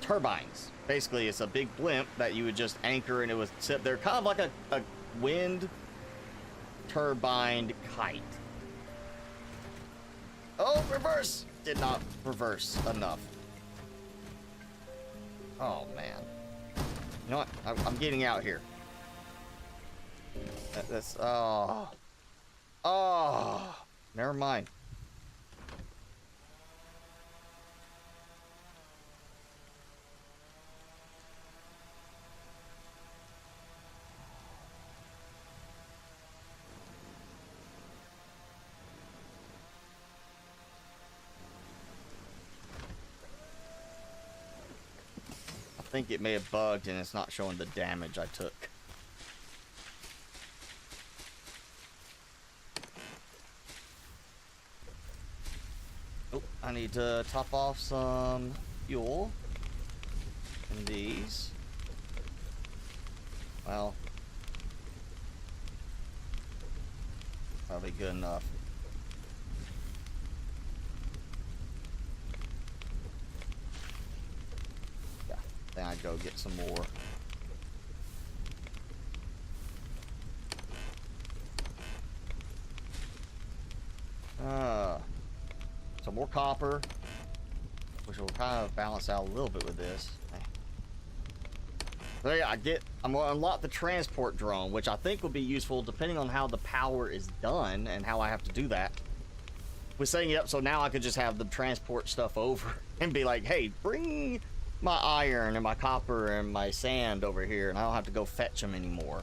turbines. Basically, it's a big blimp that you would just anchor, and it would sit there, kind of like a wind turbine kite. Oh, reverse! Did not reverse enough. Oh, man. You know what? I'm getting out here. That's... Oh. Oh. Never mind. I think it may have bugged and it's not showing the damage I took. Oh, I need to top off some fuel in these. Well, probably good enough. Then I go get some more. Some more copper, which will kind of balance out a little bit with this. So yeah, I'm gonna unlock the transport drone, which I think will be useful depending on how the power is done and how I have to do that. We're setting it up so now I could just have them transport stuff over and be like, hey, bring my iron and my copper and my sand over here, and I don't have to go fetch them anymore.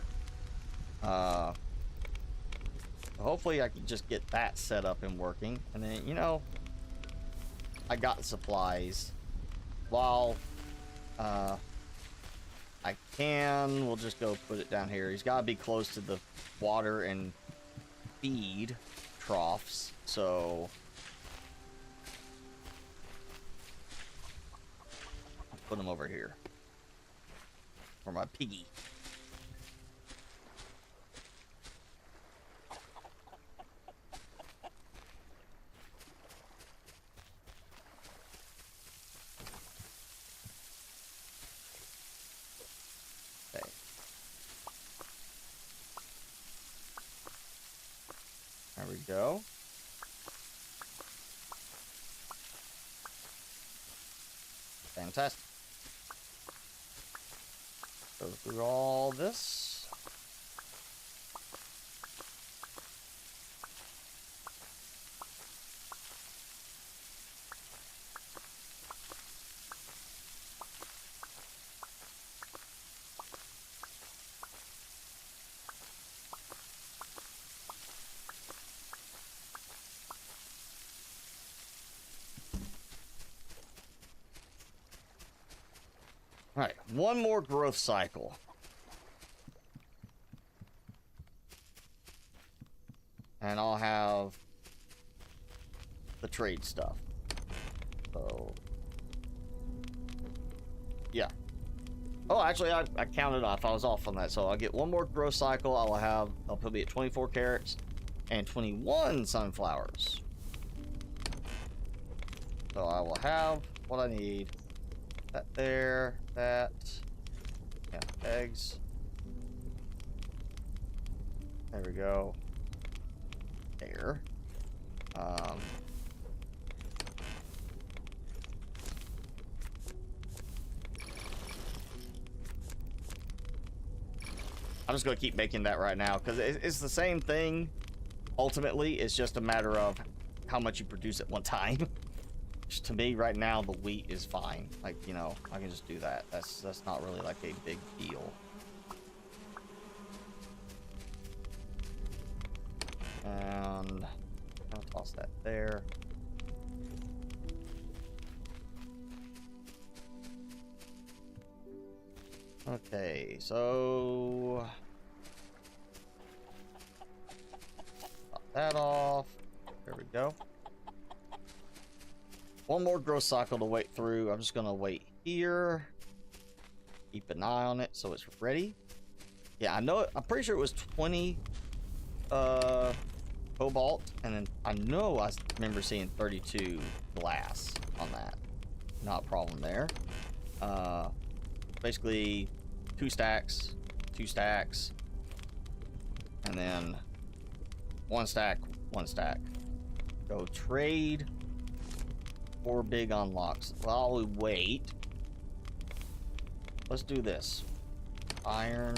Hopefully I can just get that set up and working, and then, you know, I got supplies. While we'll just go put it down here. He's got to be close to the water and feed troughs, so put them over here for my piggy. Okay. There we go. Fantastic. Go through all this. All right, one more growth cycle. And I'll have the trade stuff. So, yeah. Oh, actually, I counted off. I was off on that. So I'll get one more growth cycle. I'll put me at 24 carrots and 21 sunflowers. So I will have what I need That there. That. Yeah, eggs. There we go. There. I'm just gonna keep making that right now because it's the same thing. Ultimately, it's just a matter of how much you produce at one time. Which to me, right now, the wheat is fine. Like, you know, I can just do that. That's not really like a big deal. And I'll toss that there. Okay, so pop that off. There we go. One more growth cycle to wait through. I'm just gonna wait here. Keep an eye on it so it's ready. Yeah, I know it. I'm pretty sure it was 20 cobalt, and then I know I remember seeing 32 glass on that. Not a problem there. Basically 2 stacks, 2 stacks, and then 1 stack, 1 stack. Go trade 4 big unlocks. While we wait, let's do this. Iron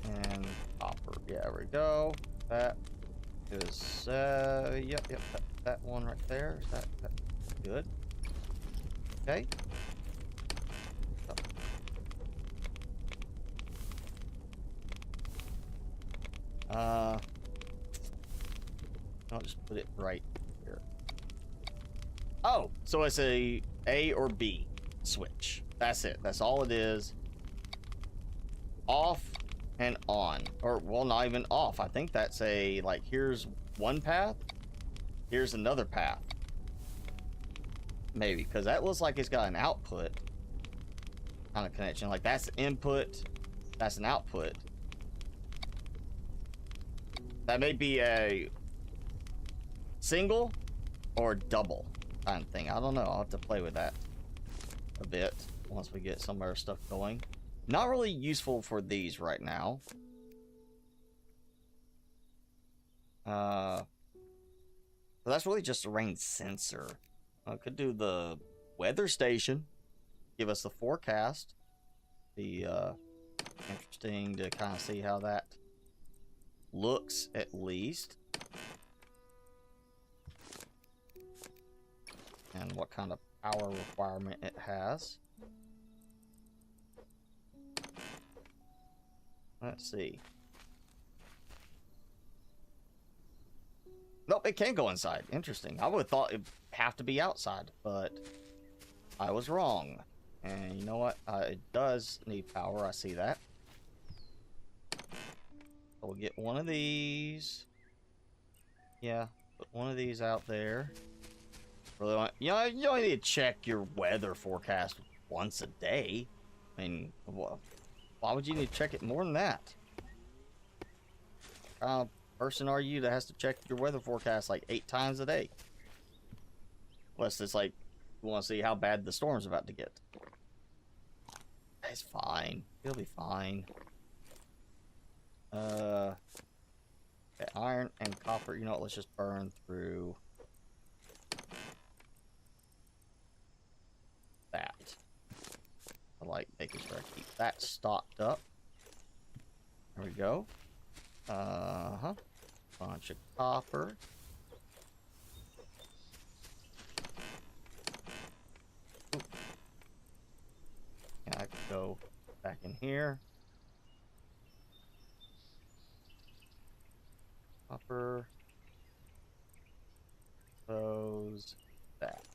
and copper. Yeah, there we go. That is yep, that one right there. Is that good? Okay. I'll just put it right here. Oh, so it's a or B switch. That's it. That's all it is. Off and on. Or, well, not even off. I think that's a, like, here's one path. Here's another path. Maybe, because that looks like it's got an output kind of connection. Like, that's input. That's an output. That may be a single or double kind of thing. I don't know. I'll have to play with that a bit once we get some of our stuff going. Not really useful for these right now. But that's really just a rain sensor. I could do the weather station. Give us the forecast. Be interesting to kind of see how that looks at least. And what kind of power requirement it has. Let's see. Nope, it can go inside. Interesting. I would have thought it'd have to be outside, but I was wrong. And you know what? It does need power. I see that. So we'll get one of these. Yeah, put one of these out there. Really want, you know, you only need to check your weather forecast once a day. I mean, well, why would you need to check it more than that? What kind of person are you that has to check your weather forecast like 8 times a day? Unless it's like, you want to see how bad the storm's about to get. It's fine. It'll be fine. Okay, iron and copper. You know what? Let's just burn through that. I like making sure I keep that stocked up. There we go. Bunch of copper. Ooh. Yeah, I could go back in here. Copper. Those. That.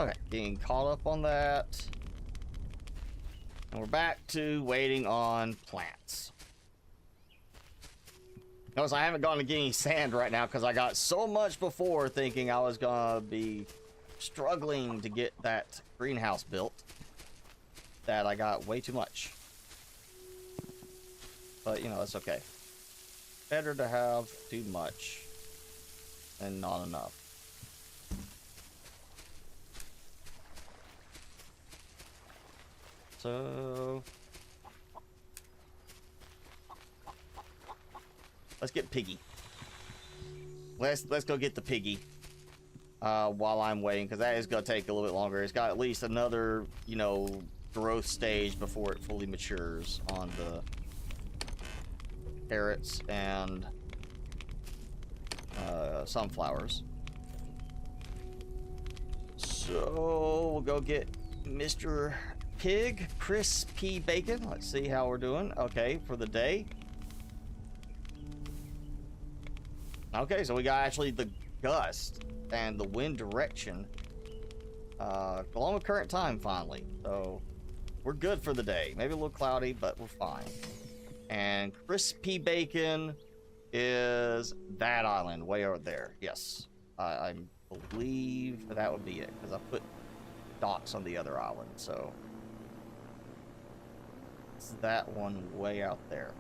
Okay, getting caught up on that. And we're back to waiting on plants. Notice I haven't gone to get any sand right now because I got so much before thinking I was gonna be struggling to get that greenhouse built that I got way too much. But, you know, that's okay. Better to have too much than not enough. So... let's get Piggy. Let's go get the Piggy. While I'm waiting, because that is going to take a little bit longer. It's got at least another, you know, growth stage before it fully matures on the carrots and sunflowers. So we'll go get Mr. Pig, Crispy Bacon. Let's see how we're doing. Okay, for the day. Okay, so we got actually the gust and the wind direction along with current time finally. So we're good for the day. Maybe a little cloudy, but we're fine. And Crispy Bacon is that island way over there. Yes, I believe that would be it, because I put dots on the other island. So it's that one way out there.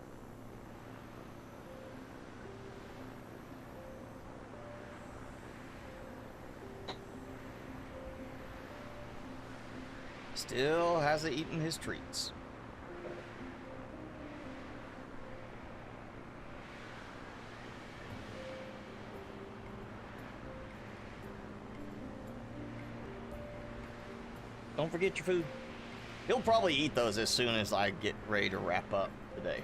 Still hasn't eaten his treats. Don't forget your food. He'll probably eat those as soon as I get ready to wrap up today.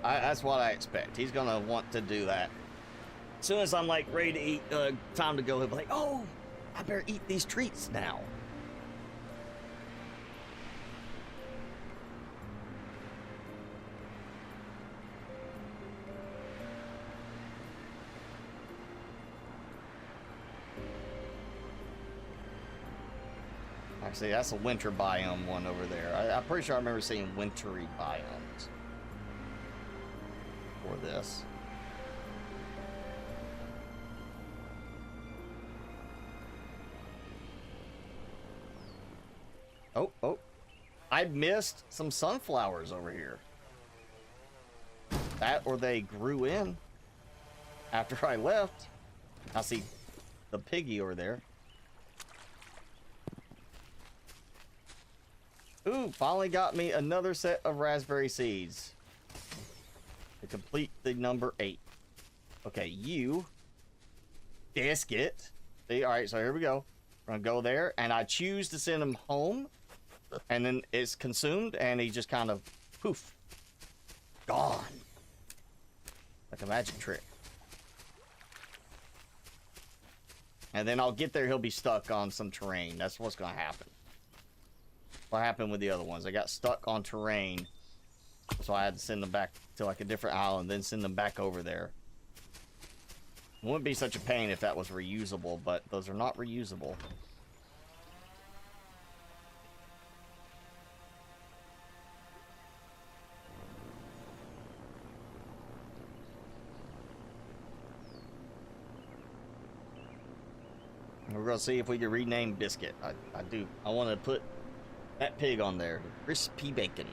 That's what I expect. He's gonna want to do that. As soon as I'm like ready to eat, time to go, he'll be like, oh, I better eat these treats now. Actually, that's a winter biome one over there. I'm pretty sure I remember seeing wintry biomes for this. Oh. I missed some sunflowers over here. That or they grew in after I left. I see the piggy over there. Ooh, finally got me another set of raspberry seeds to complete the number 8. Okay, you biscuit. See, all right, so here we go. We're gonna go there, and I choose to send him home, and then it's consumed, and he just kind of poof, gone, like a magic trick. And then I'll get there, he'll be stuck on some terrain. That's what's gonna happen. What happened with the other ones? They got stuck on terrain, so I had to send them back to like a different island, then send them back over there. It wouldn't be such a pain if that was reusable, but those are not reusable. We're gonna see if we can rename Biscuit. I want to put that pig on there. Crispy Bacon.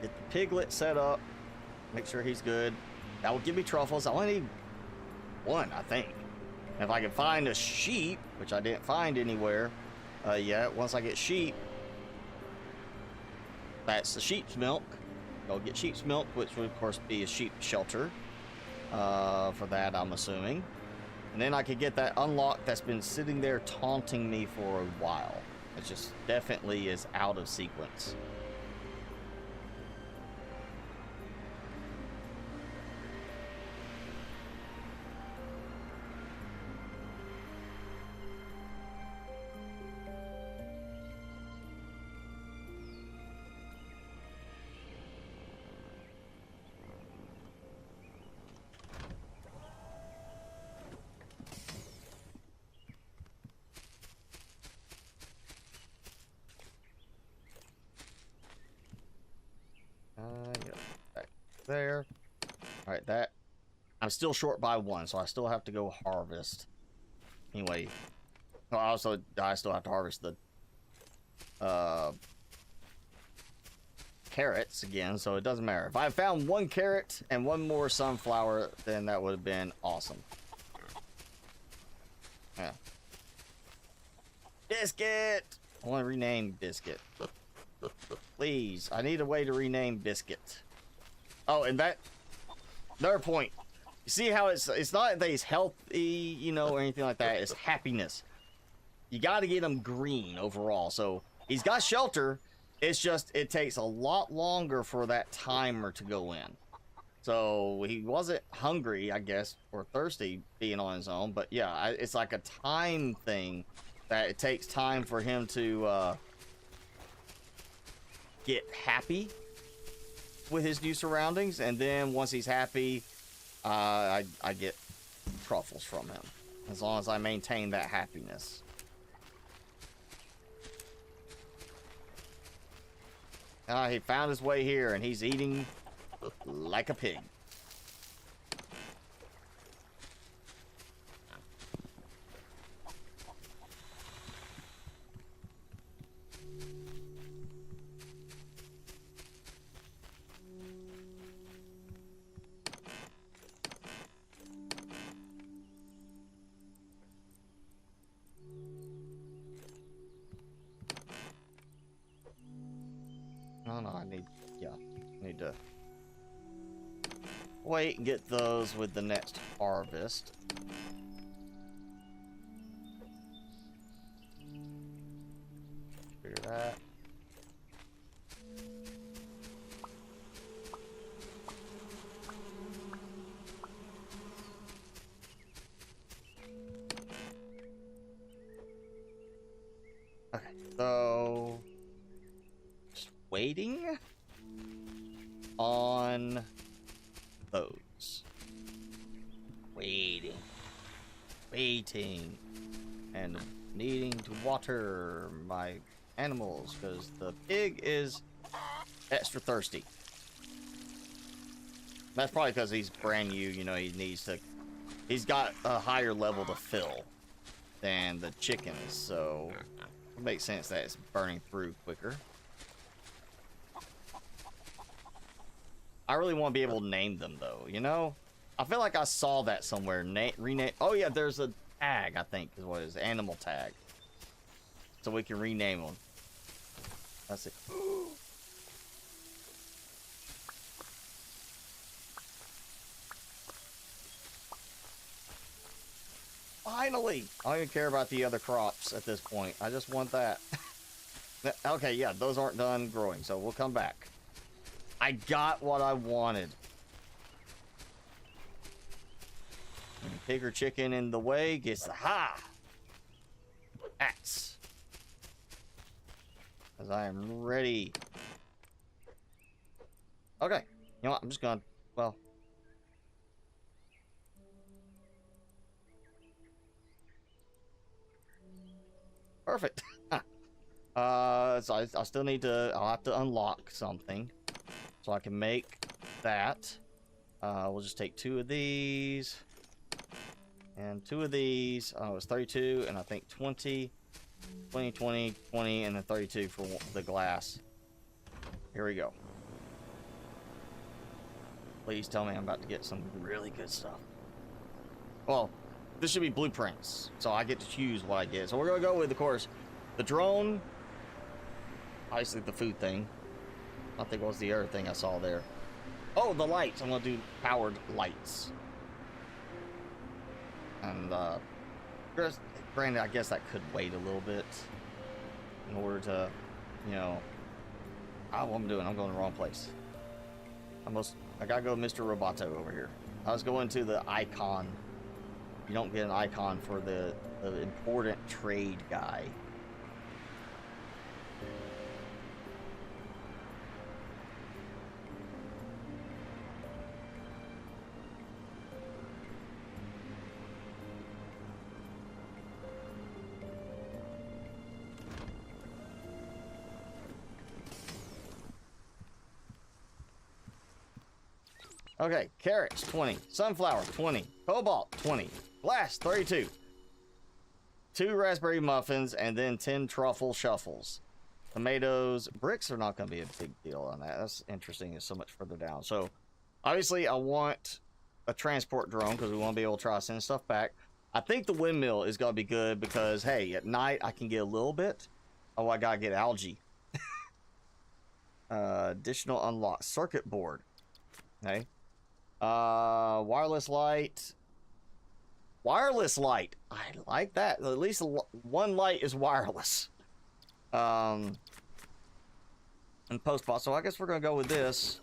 Get the piglet set up. Make sure he's good. That will give me truffles. I only need one, I think. And if I can find a sheep, which I didn't find anywhere yet, once I get sheep, that's the sheep's milk. Go get sheep's milk, which would of course be a sheep shelter for that, I'm assuming. And then I could get that unlocked that's been sitting there taunting me for a while. It just definitely is out of sequence. there. All right, that. I'm still short by 1, so I still have to go harvest. Anyway, I still have to harvest the carrots again, so it doesn't matter. If I found 1 carrot and 1 more sunflower, then that would have been awesome. Yeah. Biscuit! I want to rename Biscuit. Please, I need a way to rename Biscuit. Oh, and that... Another point. You see how it's not that he's healthy, you know, or anything like that. It's happiness. You got to get him green overall. So, he's got shelter. It's just, it takes a lot longer for that timer to go in. So, he wasn't hungry, I guess, or thirsty being on his own. But yeah, it's like a time thing that it takes time for him to get happy with his new surroundings. And then once he's happy, I get truffles from him. As long as I maintain that happiness. He found his way here, and he's eating like a pig. No, I need to wait and get those with the next harvest. Figure that. Okay, so waiting on those. Waiting. And needing to water my animals because the pig is extra thirsty. That's probably because he's brand new, you know, he's got a higher level to fill than the chickens, so it makes sense that it's burning through quicker. I really want to be able to name them, though, you know? I feel like I saw that somewhere. Rename. Oh, yeah, there's a tag, I think, is what it is. Animal tag. So we can rename them. That's it. Finally! I don't even care about the other crops at this point. I just want that. Okay, yeah, those aren't done growing, so we'll come back. I got what I wanted. Pig or chicken in the way gets the axe. Because I am ready. Okay. You know what? I'm just gonna, well. Perfect. So I still need to, I'll have to unlock something. So I can make that. We'll just take 2 of these. And 2 of these. Oh, it's 32 and I think 20. 20, 20, 20, and then 32 for the glass. Here we go. Please tell me I'm about to get some really good stuff. Well, this should be blueprints. So I get to choose what I get. So we're going to go with, of course, the drone. Obviously the food thing. I think what was the other thing I saw there. Oh, the lights. I'm going to do powered lights. And, granted, I guess that could wait a little bit in order to, you know, what I'm doing. I'm going the wrong place. I gotta go Mr. Roboto over here. I was going to the icon. You don't get an icon for the important trade guy. Okay, carrots, 20. Sunflower, 20. Cobalt, 20. Glass, 32. 2 raspberry muffins, and then 10 truffle shuffles. Tomatoes, bricks are not going to be a big deal on that. That's interesting. It's so much further down. So, obviously, I want a transport drone because we want to be able to try to send stuff back. I think the windmill is going to be good because, hey, at night I can get a little bit. Oh, I got to get algae. Additional unlock. Circuit board. Okay. Wireless light. Wireless light. I like that. At least one light is wireless. And post pot. So I guess we're going to go with this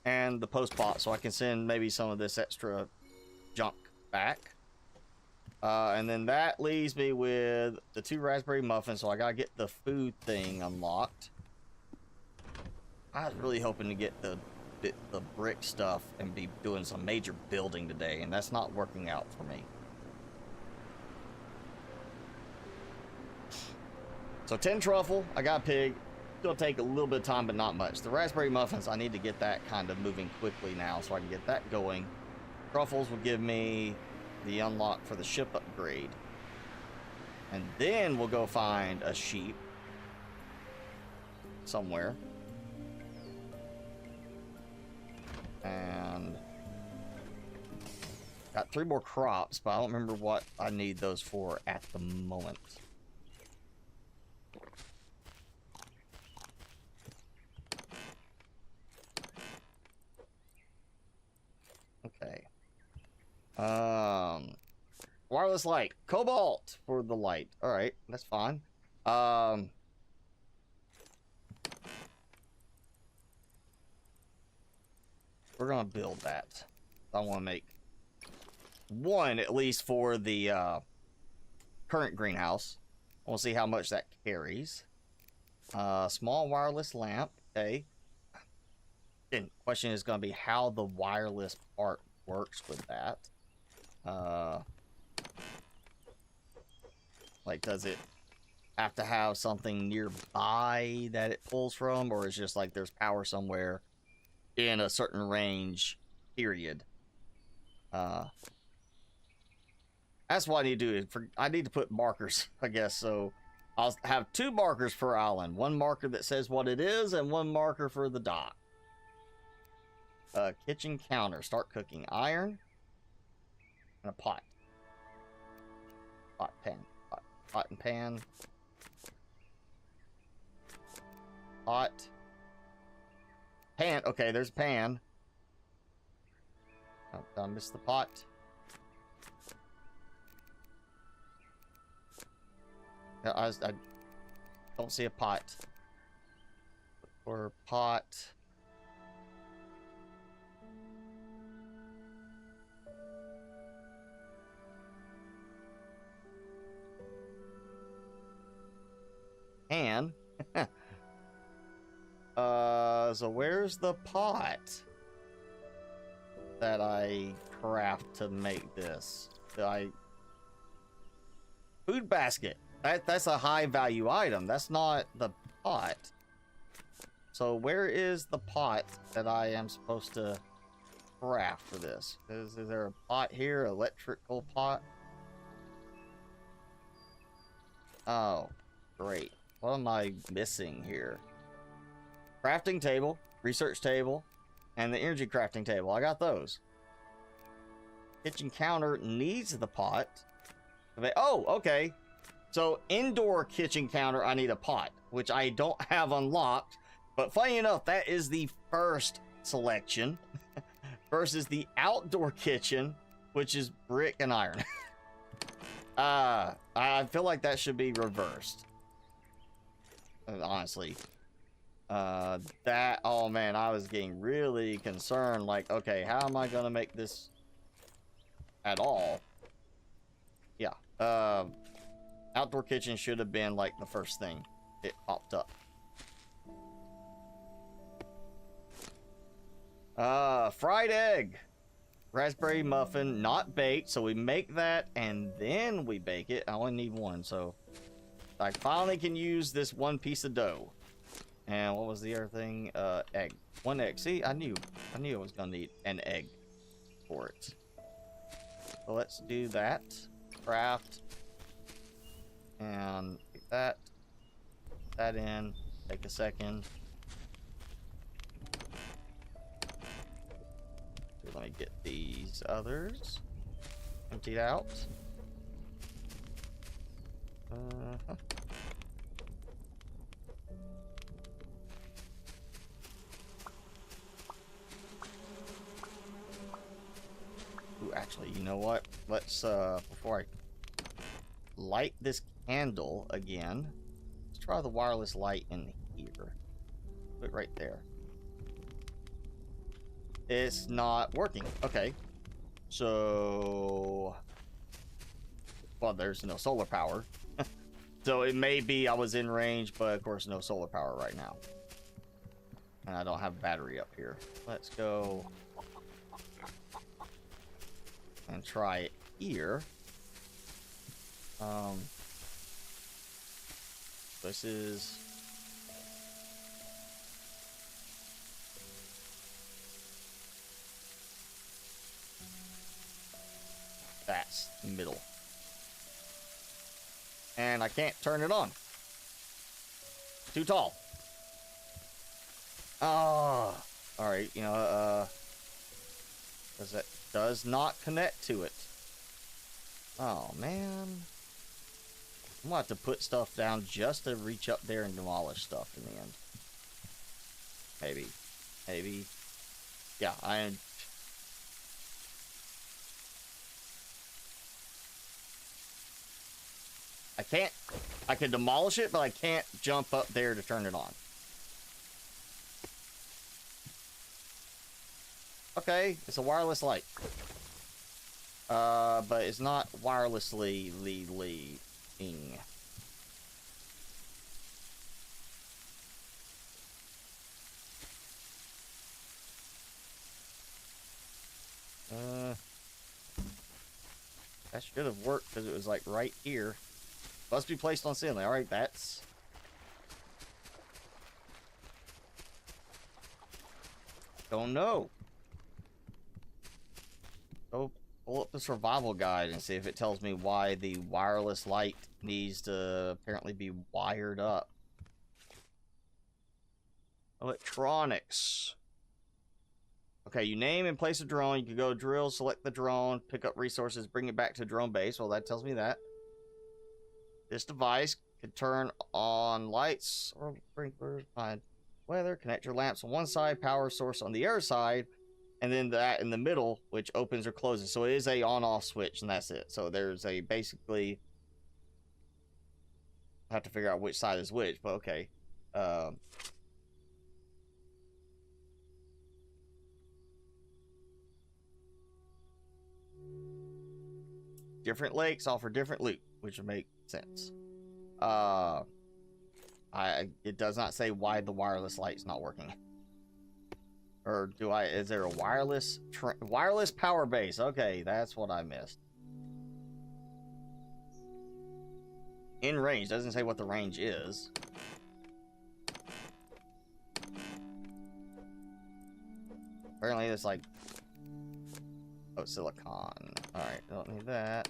and the post pot so I can send maybe some of this extra junk back. And then that leaves me with the 2 raspberry muffins, so I gotta get the food thing unlocked. I was really hoping to get the brick stuff and be doing some major building today, and that's not working out for me. So 10 truffle, I got a pig. It'll take a little bit of time, but not much. The raspberry muffins, I need to get that kind of moving quickly now so I can get that going. Truffles will give me the unlock for the ship upgrade. And then we'll go find a sheep somewhere. And got 3 more crops, but I don't remember what I need those for at the moment. Okay. Wireless light. Cobalt for the light. Alright, that's fine. We're gonna build that. I want to make one at least for the current greenhouse. I want to see how much that carries. Small wireless lamp. Okay. And question is going to be how the wireless part works with that. Like, does it have to have something nearby that it pulls from, or is it just like there's power somewhere in a certain range, period? That's what I need to do. I need to put markers, I guess. So I'll have 2 markers per island. One marker that says what it is, and one marker for the dock. Kitchen counter. Start cooking. Iron. And a pot. Pot, pan. Pot and pan. Pot. Pan. Okay, there's a pan. Oh, I missed the pot. I don't see a pot. Or pot. Pan. So where's the pot that I craft to make this? Food basket. That's a high value item. That's not the pot. So where is the pot that I am supposed to craft for this? Is there a pot here? Electrical pot? Oh, great. What am I missing here? Crafting table, research table, and the energy crafting table. I got those. Kitchen counter needs the pot. Oh, okay. So indoor kitchen counter, I need a pot, which I don't have unlocked. But funny enough, that is the first selection versus the outdoor kitchen, which is brick and iron. I feel like that should be reversed. Honestly. Oh man, I was getting really concerned. Like, okay, how am I gonna make this at all? Yeah. Outdoor kitchen should have been like the first thing. It popped up. Fried egg. Raspberry muffin, not baked. So we make that and then we bake it. I only need one, so I finally can use this one piece of dough. And what was the other thing? Egg. One egg. See, I knew I was gonna need an egg for it. So let's do that. Craft. And take that. Put that in. Take a second. So let me get these others emptied out. Uh-huh. Ooh, actually, you know what? Let's, before I light this candle again, let's try the wireless light in here. Put it right there. It's not working. Okay. So... well, there's no solar power. So it may be I was in range, but of course no solar power right now. And I don't have a battery up here. Let's go and try it here. This is... that's middle. And I can't turn it on. Too tall. Ah. Alright, you know, because that does not connect to it. Oh, man. I'm gonna have to put stuff down just to reach up there and demolish stuff in the end. Maybe. Maybe. Yeah, I can't... I can demolish it, but I can't jump up there to turn it on. Okay, it's a wireless light. But it's not wirelessly leading. That should have worked because it was like right here. Must be placed on ceiling. Alright, that's... don't know. Go pull up the survival guide and see if it tells me why the wireless light needs to apparently be wired up. Electronics. Okay, you name and place a drone. You can go drill, select the drone, pick up resources, bring it back to drone base. Well, that tells me that. This device can turn on lights or sprinklers, find weather, connect your lamps on one side, power source on the other side, and then that in the middle, which opens or closes. So it is a on-off switch, and that's it. So there's a basically... I have to figure out which side is which, but okay. Different lakes offer different loot, which would make sense. It does not say why the wireless light's not working. Or do I... is there a wireless power base? Okay, that's what I missed. In range. Doesn't say what the range is. Apparently it's like... oh, silicon. Alright, don't need that.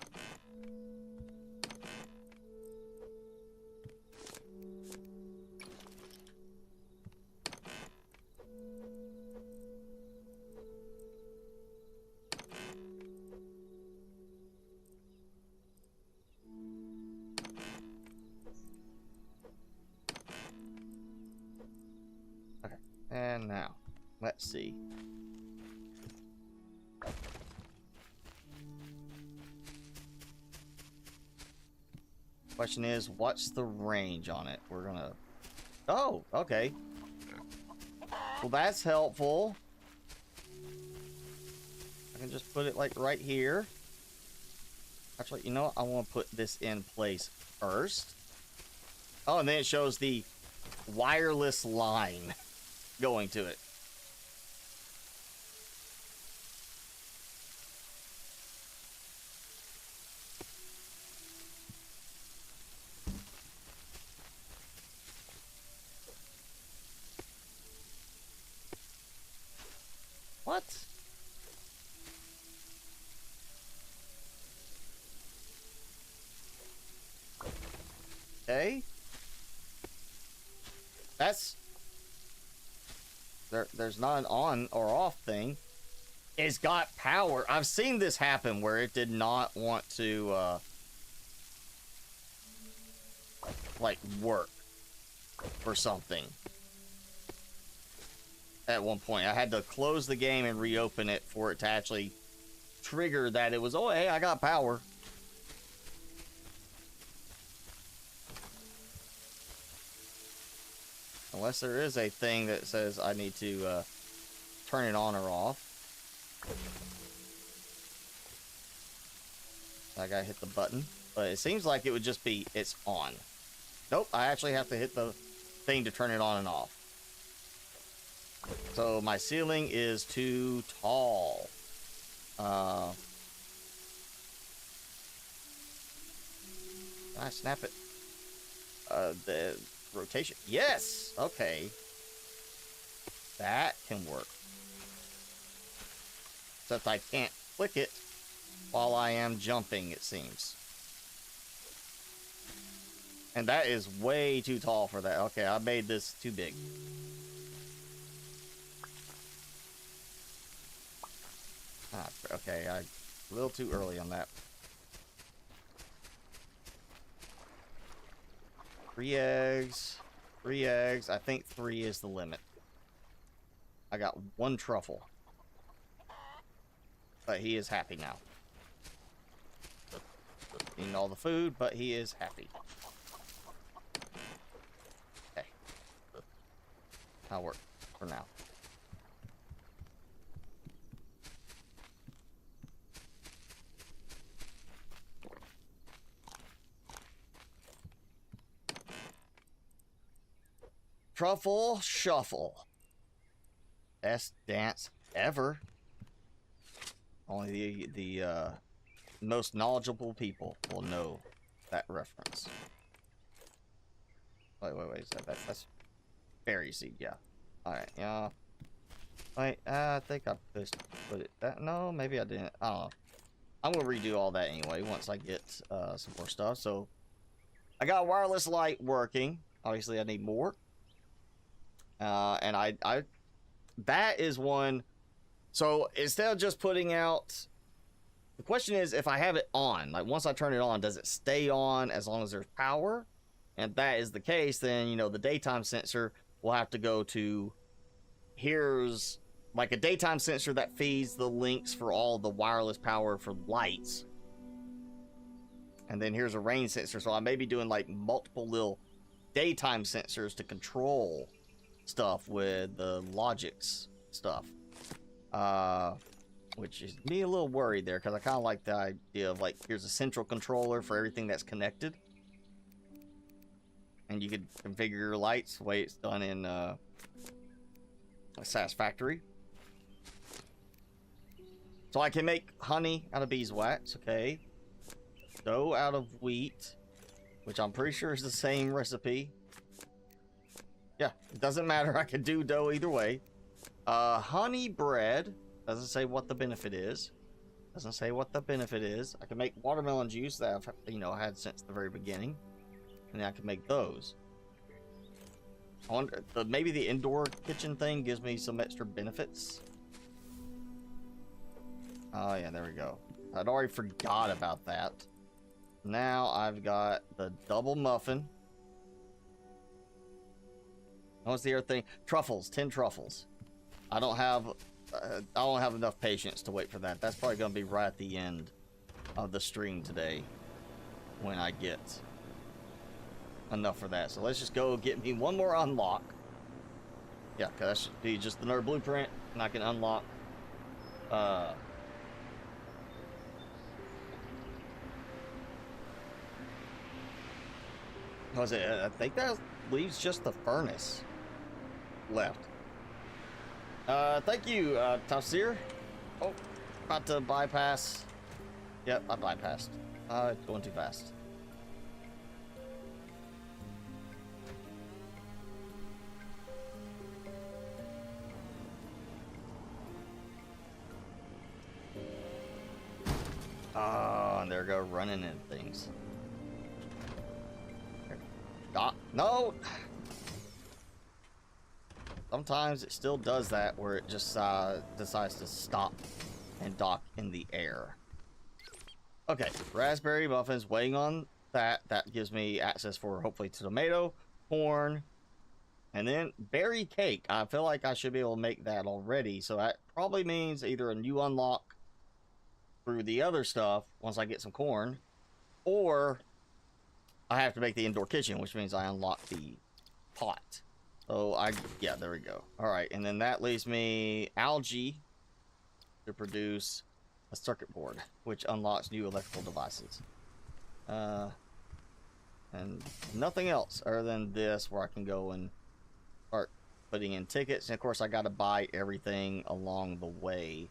Okay, and now, let's see. Question is, what's the range on it? We're gonna... oh, okay. Well, that's helpful. I can just put it like right here. Actually, you know what? I want to put this in place first. Oh, and then it shows the wireless line going to it. Okay. That's... There's not an on or off thing. It's got power. I've seen this happen where it did not want to, like, work for something. At one point, I had to close the game and reopen it for it to actually trigger that it was, oh, hey, I got power. Unless there is a thing that says I need to turn it on or off. I gotta hit the button. But it seems like it would just be, it's on. Nope, I actually have to hit the thing to turn it on and off. So my ceiling is too tall. Can I snap it? The rotation. Yes! Okay. That can work. Except I can't click it while I am jumping, it seems. And that is way too tall for that. Okay, I made this too big. Okay, a little too early on that. 3 eggs. 3 eggs. I think 3 is the limit. I got 1 truffle. But he is happy now. Eating all the food, but he is happy. Okay. That'll work for now. Truffle Shuffle. Best dance ever. Only the most knowledgeable people will know that reference. Wait. That's berry seed, yeah. Alright, yeah. Wait, I think I just put it that. No, maybe I didn't. I don't know. I'm gonna redo all that anyway once I get some more stuff. So I got wireless light working. Obviously I need more. And I that is one. So instead of just putting out, the question is, if I have it on, like once I turn it on, does it stay on as long as there's power? And if that is the case, then, you know, the daytime sensor will have to go to, here's like a daytime sensor that feeds the links for all the wireless power for lights. And then here's a rain sensor. So I may be doing like multiple little daytime sensors to control stuff with the Logix stuff. Which is me a little worried there, because I kind of like the idea of like, here's a central controller for everything that's connected. And you could configure your lights the way it's done in Satisfactory. So I can make honey out of beeswax, okay. Dough out of wheat, which I'm pretty sure is the same recipe. Yeah, it doesn't matter. I can do dough either way. Honey bread. Doesn't say what the benefit is. Doesn't say what the benefit is. I can make watermelon juice that I've, you know, had since the very beginning. And then I can make those. I wonder, maybe the indoor kitchen thing gives me some extra benefits. Oh yeah, there we go. I'd already forgot about that. Now I've got the double muffin. What's the other thing? Truffles, 10 truffles. I don't have enough patience to wait for that. That's probably going to be right at the end of the stream today when I get enough for that. So let's just go get me one more unlock. Yeah, because that should be just another blueprint, and I can unlock. Was it? I think that leaves just the furnace left. Thank you, Tafsir. Oh, about to bypass. Yep, I bypassed. Going too fast. Oh, and there we go, running into things. stop. No! Sometimes it still does that where it just decides to stop and dock in the air. Okay, raspberry muffins, waiting on that. That gives me access for hopefully tomato, corn, and then berry cake. I feel like I should be able to make that already, so that probably means either a new unlock through the other stuff once I get some corn, or I have to make the indoor kitchen, which means I unlock the pot. So yeah, there we go. All right, and then that leaves me algae to produce a circuit board, which unlocks new electrical devices. And nothing else other than this, where I can go and start putting in tickets. And of course, I got to buy everything along the way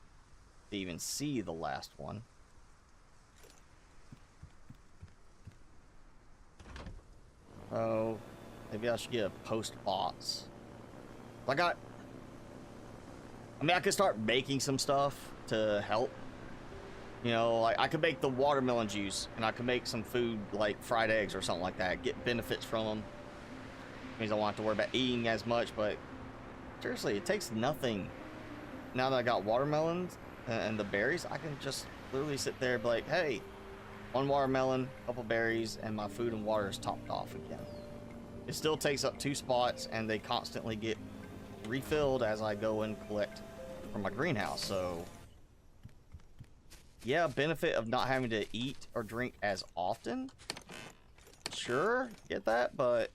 to even see the last one. Oh, maybe I should get a post box. I mean, I could start making some stuff to help. You know, like I could make the watermelon juice, and I could make some food like fried eggs or something like that. Get benefits from them. Means I won't have to worry about eating as much, but seriously, it takes nothing. Now that I got watermelons and the berries, I can just literally sit there and be like, hey, one watermelon, a couple berries, and my food and water is topped off again. It still takes up 2 spots, and they constantly get refilled as I go and collect from my greenhouse. So yeah, benefit of not having to eat or drink as often. Sure, get that, but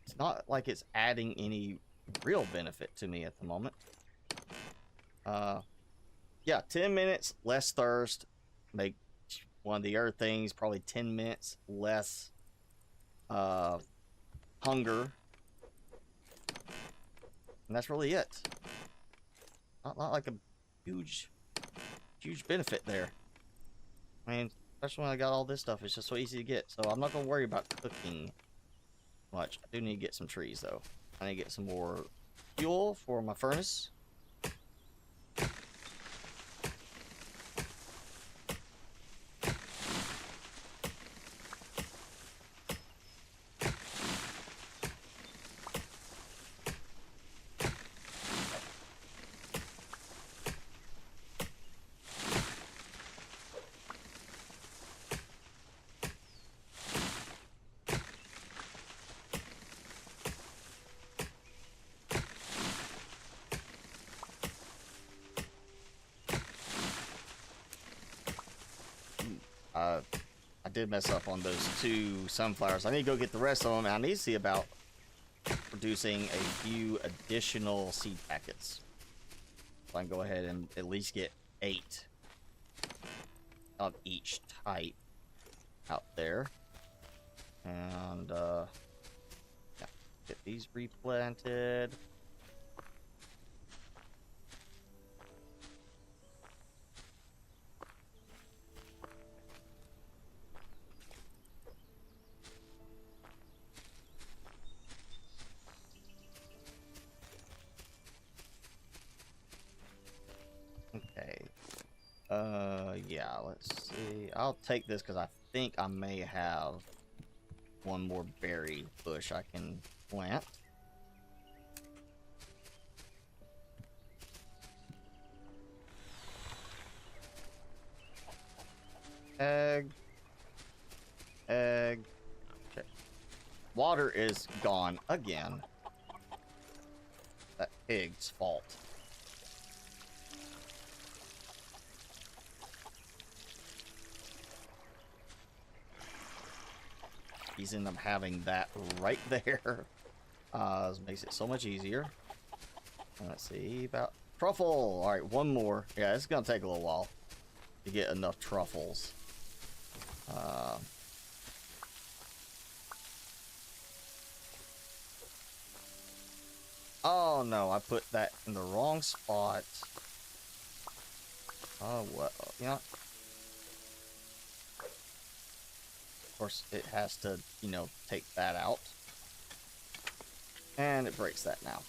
it's not like it's adding any real benefit to me at the moment. Yeah, 10 minutes less thirst. Make one of the other things probably 10 minutes less hunger. And that's really it. Not like a huge benefit there. I mean, especially when I got all this stuff, it's just so easy to get. So I'm not going to worry about cooking much. I do need to get some trees, though. I need to get some more fuel for my furnace. I did mess up on those 2 sunflowers. I need to go get the rest of them, and I need to see about producing a few additional seed packets. So I can go ahead and at least get 8 of each type out there. And, yeah, get these replanted. Okay. Yeah, let's see. I'll take this because I think I may have one more berry bush I can plant. Egg. Okay. Water is gone again. That pig's fault. He's end up having that right there. This makes it so much easier. Let's see about truffle. All right, one more. Yeah, it's gonna take a little while to get enough truffles. Oh no, I put that in the wrong spot. Oh well, you know. Of course, it has to, you know, take that out. And it breaks that now.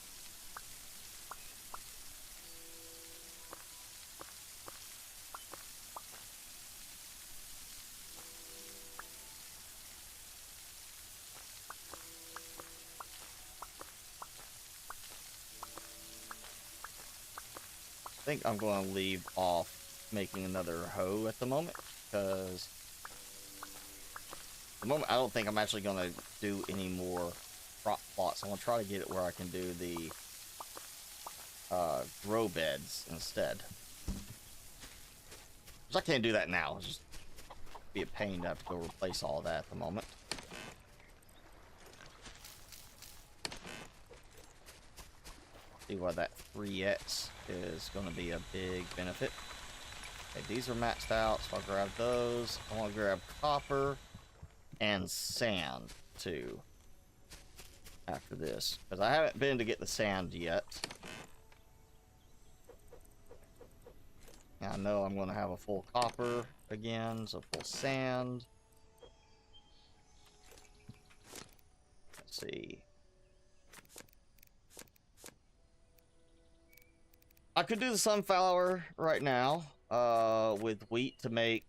think I'm going to leave off making another hoe at the moment, because at the moment I don't think I'm actually going to do any more crop plots. I'm going to try to get it where I can do the grow beds instead. Because I can't do that now. It's just be a pain to have to go replace all that at the moment. See why that 3x is going to be a big benefit. Okay, these are maxed out, so I'll grab those. I want to grab copper and sand too after this, because I haven't been to get the sand yet. I know I'm going to have a full copper again, so full sand. Let's see. I could do the sunflower right now with wheat to make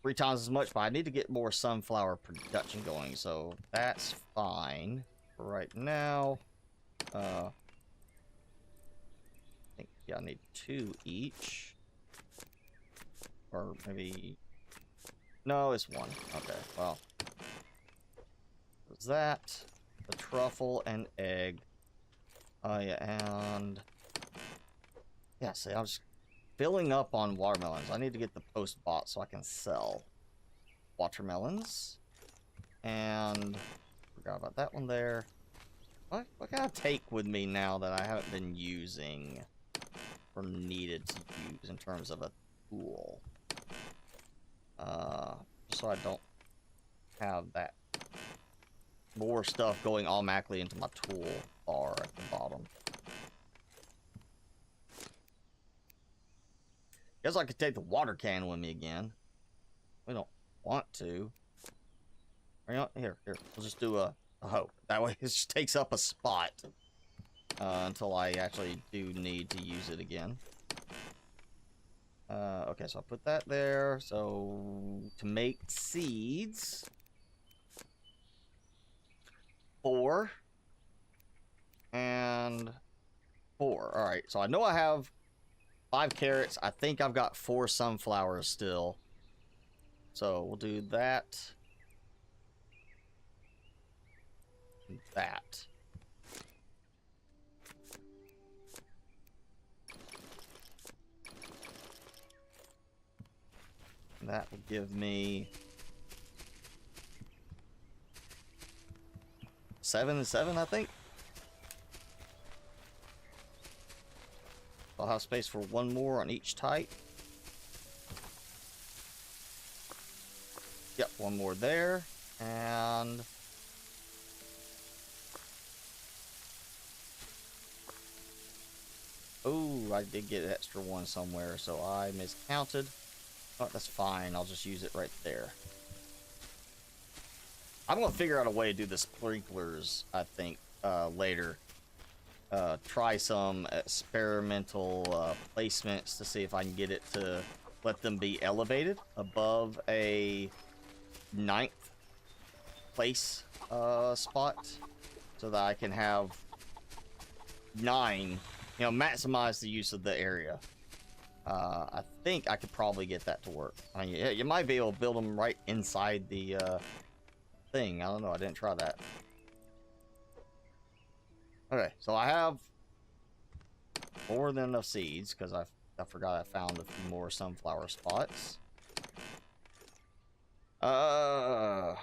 3 times as much, but I need to get more sunflower production going, so that's fine for right now. I think, yeah, I need 2 each. Or maybe... No, it's 1. Okay, well. There's that. The truffle and egg. Oh, yeah, and... Yeah, see, I was filling up on watermelons. I need to get the post bought so I can sell watermelons. And... Forgot about that one there. What can I take with me now that I haven't been using or needed to use in terms of a tool? So I don't have that more stuff going automatically into my tool bar at the bottom. Guess I could take the water can with me again. We don't want to. Here. We'll just do a hoe. That way it just takes up a spot until I actually do need to use it again. Okay, so I'll put that there. So, to make seeds. 4. And 4. Alright, so I know I have 5 carrots. I think I've got 4 sunflowers still. So, we'll do that. And that. That will give me 7 and 7, I think. I'll have space for 1 more on each type. Yep, 1 more there. And... oh, I did get an extra 1 somewhere, so I miscounted. Oh, that's fine. I'll just use it right there. I'm going to figure out a way to do the sprinklers, I think, later. Try some experimental placements to see if I can get it to let them be elevated above a 9th place spot, so that I can have 9, maximize the use of the area. I think I could probably get that to work. I mean, yeah, you might be able to build them right inside the thing. I don't know. I didn't try that. Okay, so I have more than enough seeds because I forgot I found a few more sunflower spots. I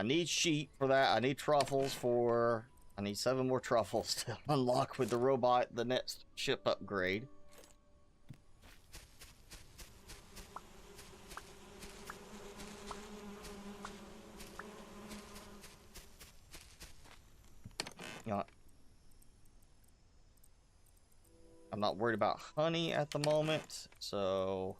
need sheep for that. I need truffles for... I need 7 more truffles to unlock with the robot, the next ship upgrade. I'm not worried about honey at the moment, so...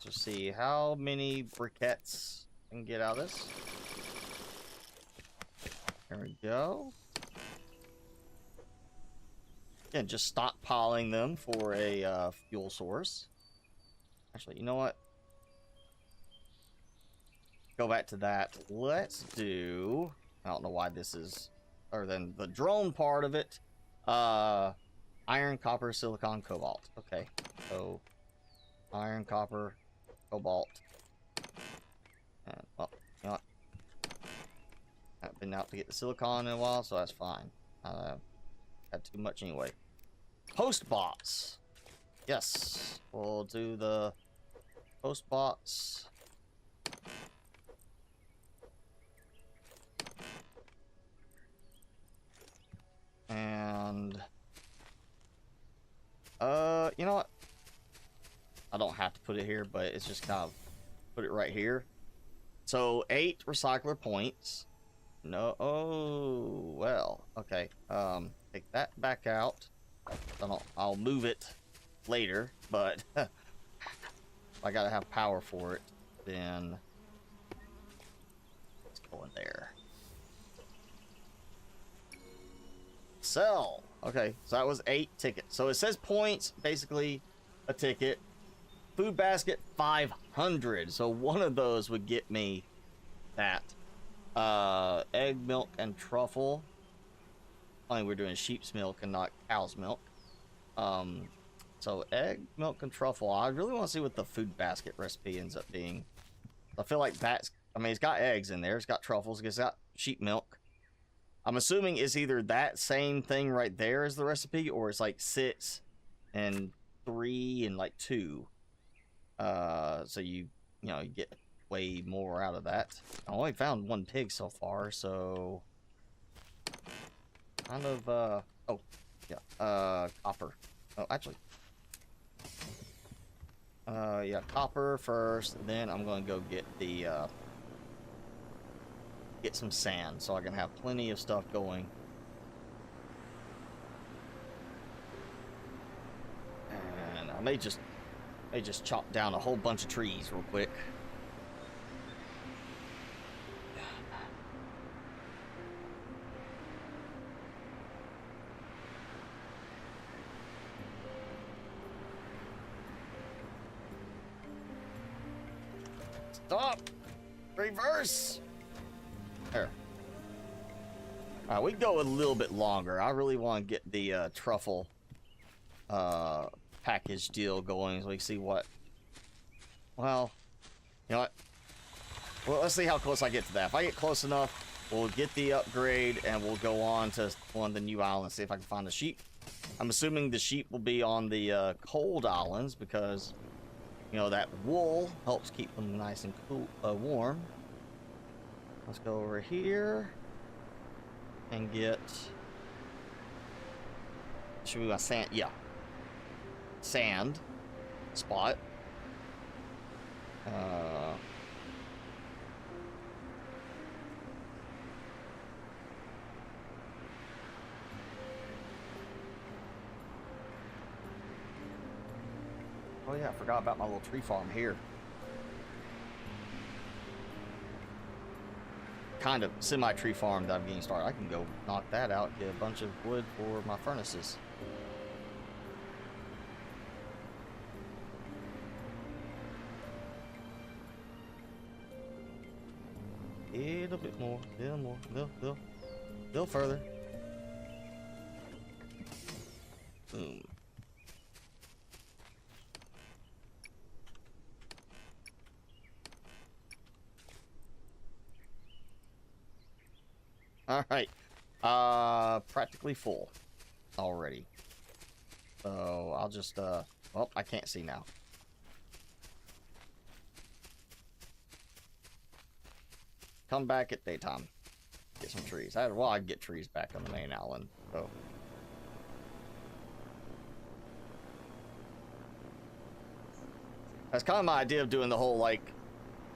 let's see how many briquettes I can get out of this. There we go. Again, just stockpiling them for a fuel source. Actually, you know what? Go back to that. Let's do... I don't know why this is... other than the drone part of it. Iron, copper, silicon, cobalt. Okay, so iron, copper, cobalt. And, well, you know what? I've been out to get the silicon in a while, so that's fine. Had too much anyway. Post bots. Yes, we'll do the post bots. And you know what? I don't have to put it here, but it's just kind of put it right here. So 8 recycler points. No, oh well, okay. Take that back out. I'll move it later, but if I gotta have power for it, then it's going there. Sell. Okay, so that was 8 tickets. So it says points, basically a ticket. Food basket 500. So one of those would get me that. Egg, milk, and truffle. Only we're doing sheep's milk and not cow's milk. So egg, milk, and truffle. I really want to see what the food basket recipe ends up being. I feel like that's, I mean, it's got eggs in there. It's got truffles. It's got sheep milk. I'm assuming it's either that same thing right there as the recipe, or it's like 6 and 3 and like 2. So you get way more out of that. I only found 1 pig so far, so kind of oh yeah, copper. Oh, actually, yeah, copper first, then I'm gonna go get the get some sand so I can have plenty of stuff going. And I may just chop down a whole bunch of trees real quick. Stop! Reverse! There. Alright, we can go a little bit longer. I really want to get the truffle package deal going so we can see what... Well, you know what? Well, let's see how close I get to that. If I get close enough, we'll get the upgrade and we'll go on to one of the new islands, see if I can find the sheep. I'm assuming the sheep will be on the cold islands because, you know, that wool helps keep them nice and cool, warm. Let's go over here and get... Should we want sand? Yeah. Sand spot. Oh yeah, I forgot about my little tree farm here. Kind of semi-tree farm that I'm getting started. I can go knock that out, get a bunch of wood for my furnaces. A little bit more, a little more, a little further. Boom. All right, practically full already. So I'll just, well, I can't see now. Come back at daytime. Get some trees. Well, I'd get trees back on the main island, so. That's kind of my idea of doing the whole, like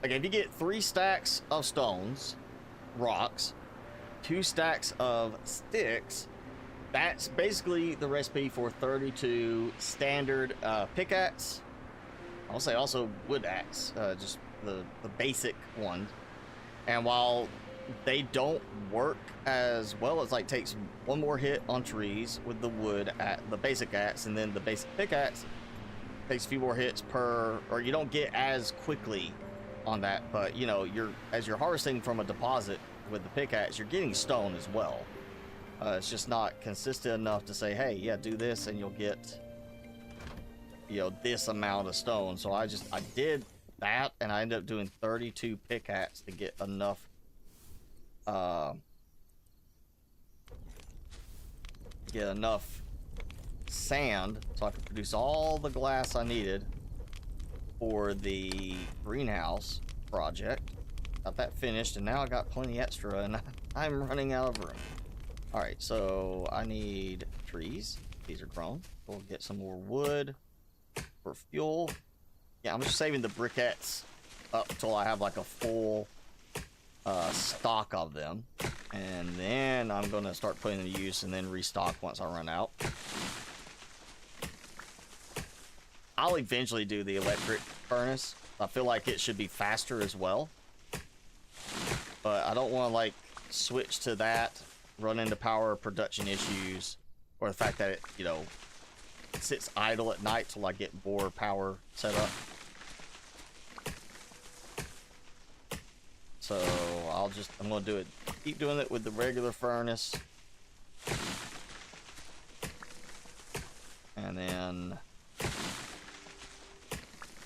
if you get 3 stacks of stones, rocks, 2 stacks of sticks, that's basically the recipe for 32 standard pickaxe. I'll say also wood axe, just the basic one. And while they don't work as well, it's like takes 1 more hit on trees with the wood at the basic axe, and then the basic pickaxe takes a few more hits per, or you don't get as quickly on that, but you know, as you're harvesting from a deposit with the pickaxe, you're getting stone as well. It's just not consistent enough to say, hey, yeah, do this and you'll get, you know, this amount of stone. So I did that, and I ended up doing 32 pickaxe to get enough sand so I could produce all the glass I needed for the greenhouse project. Got that finished, and now I got plenty extra, and I'm running out of room. All right, so I need trees. These are grown. We'll get some more wood for fuel. Yeah, I'm just saving the briquettes up until I have like a full stock of them, and then I'm gonna start putting them to use and then restock once I run out. I'll eventually do the electric furnace. I feel like it should be faster as well, but I don't want to like switch to that, run into power production issues, or the fact that it, you know, sits idle at night till I get more power set up. So I'm gonna do it, keep doing it with the regular furnace, and then, you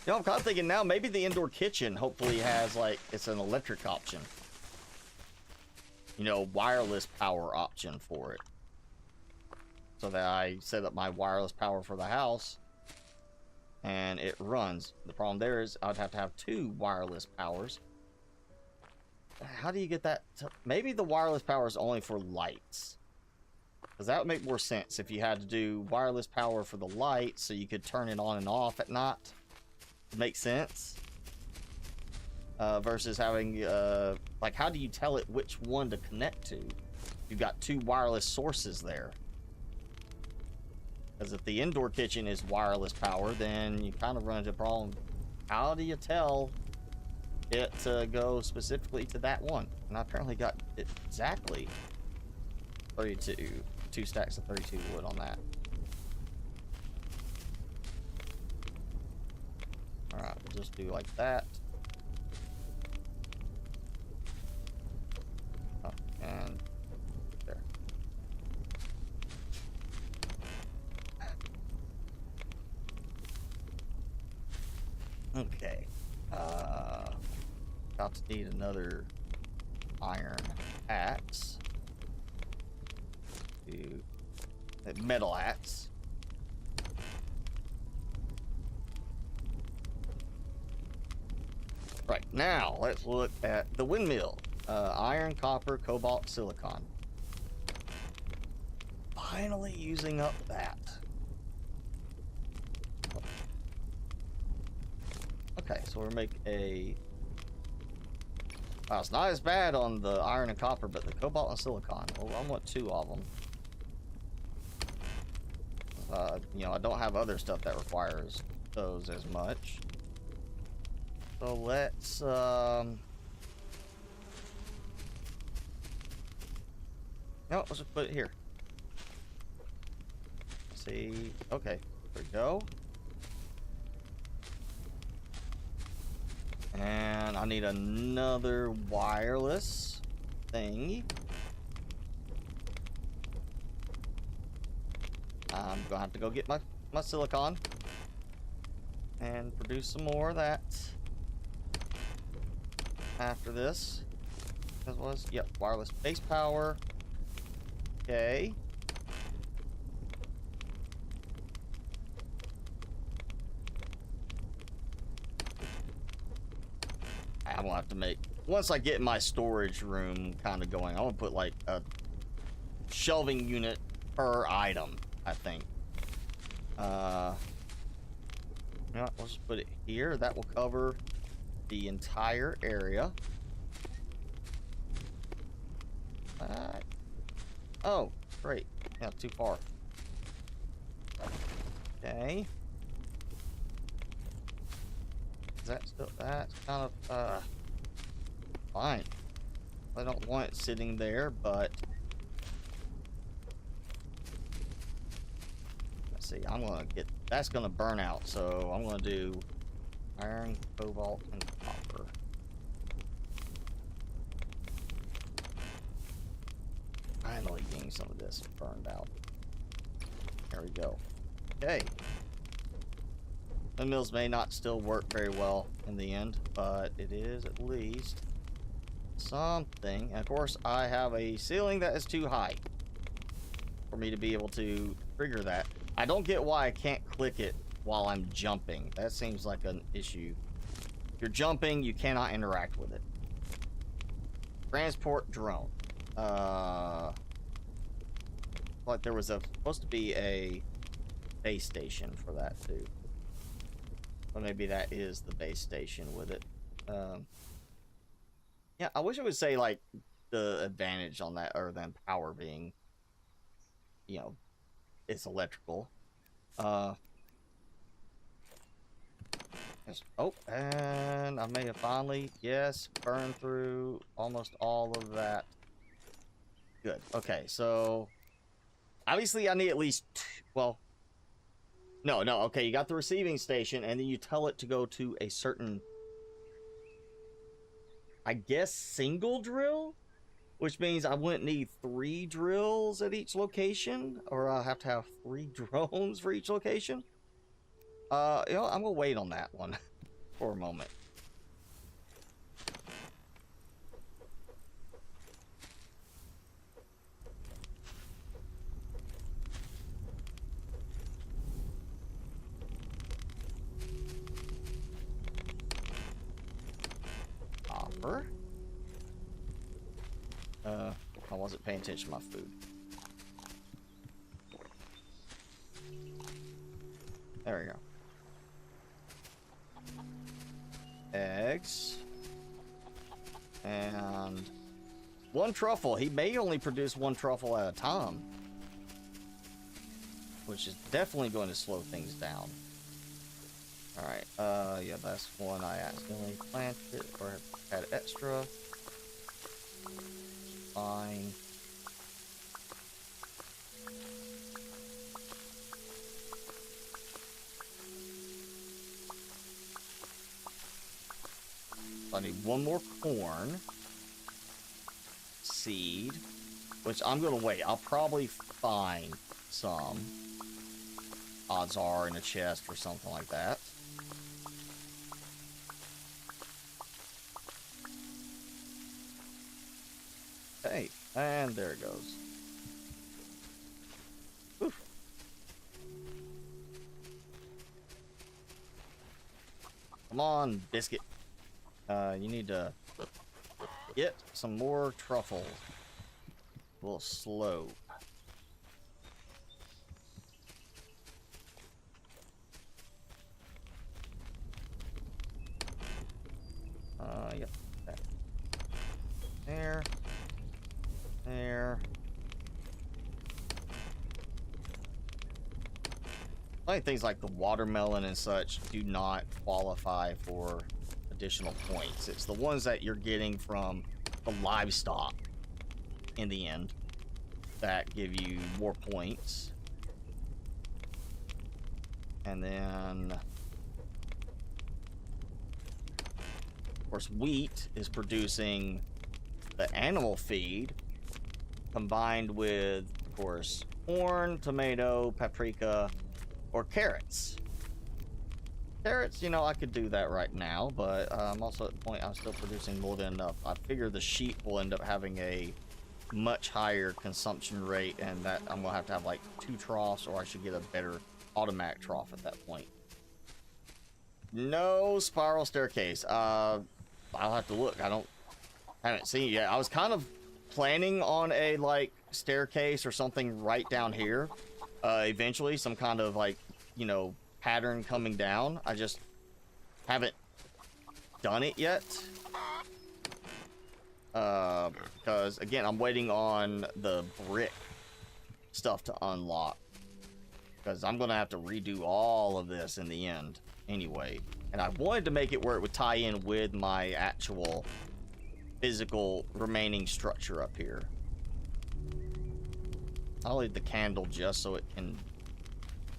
know, I'm kind of thinking now maybe the indoor kitchen hopefully has like, it's an electric option, you know, wireless power option for it, so that I set up my wireless power for the house and it runs. The problem there is I'd have to have 2 wireless powers. How do you get that maybe the wireless power is only for lights, because that would make more sense if you had to do wireless power for the lights so you could turn it on and off at night. It makes sense. Versus having like, how do you tell it which one to connect to? You've got 2 wireless sources there. Because if the indoor kitchen is wireless power, then you kind of run into a problem. How do you tell it to go specifically to that one? And I apparently got exactly 32, 2 stacks of 32 wood on that. All right, we'll just do like that. Oh, and there. Okay. About to need another iron axe. Metal axe. Right, now let's look at the windmill. Iron, copper, cobalt, silicon. Finally using up that. Okay, so we'll make a... Wow, it's not as bad on the iron and copper, but the cobalt and silicon. Well, I want 2 of them. You know, I don't have other stuff that requires those as much. So let's, no, let's just put it here. See, okay, there we go. And I need another wireless thingy. I'm gonna have to go get my silicon and produce some more of that after this. That was, yep, wireless base power. Okay. I'm gonna have to make, once I get my storage room kind of going, I'm gonna put like a shelving unit per item, I think. You know what, let's just put it here. That will cover the entire area. Oh, great. Yeah, too far. Okay. Is that still, that's kind of, fine. I don't want it sitting there, but let's see, I'm gonna get, that's gonna burn out, so I'm gonna do iron, cobalt, and copper. Finally being getting some of this burned out. There we go. Okay. Windmills may not still work very well in the end, but it is at least something. And of course, I have a ceiling that is too high for me to be able to trigger that. I don't get why I can't click it while I'm jumping. That seems like an issue. If you're jumping, you cannot interact with it. Transport drone. Like there was supposed to be a base station for that too. Or maybe that is the base station with it. Yeah, I wish it would say like the advantage on that, other than power being, you know, it's electrical. Oh, and I may have finally, yes, burned through almost all of that. Good. Okay, so obviously I need at least well, no, okay, you got the receiving station, and then you tell it to go to a certain, I guess, single drill, which means I wouldn't need 3 drills at each location, or I'll have to have 3 drones for each location. You know, I'm gonna wait on that one for a moment. Copper. I wasn't paying attention to my food. There we go. Eggs. And 1 truffle. He may only produce 1 truffle at a time, which is definitely going to slow things down. Alright, yeah, that's one I accidentally planted, or had extra. Fine. I need 1 more corn seed, which I'm gonna wait. I'll probably find some. Odds are in a chest or something like that. Okay, and there it goes. Oof. Come on, biscuit. You need to get some more truffles. A little slow. Yep. There. There. Like things like the watermelon and such do not qualify for additional points. It's the ones that you're getting from the livestock in the end that give you more points. And then, of course, wheat is producing the animal feed combined with, of course, corn, tomato, paprika, or carrots. Carrots, you know, I could do that right now, but I'm also at the point I'm still producing more than enough. I figure the sheep will end up having a much higher consumption rate, and that I'm gonna have to have like 2 troughs, or I should get a better automatic trough at that point. No spiral staircase. I'll have to look. I haven't seen it yet. I was kind of planning on a like staircase or something right down here. Eventually, some kind of like, you know, pattern coming down. I just haven't done it yet. Because again, I'm waiting on the brick stuff to unlock. Because I'm gonna have to redo all of this in the end anyway. And I wanted to make it where it would tie in with my actual physical remaining structure up here. I'll leave the candle just so it can,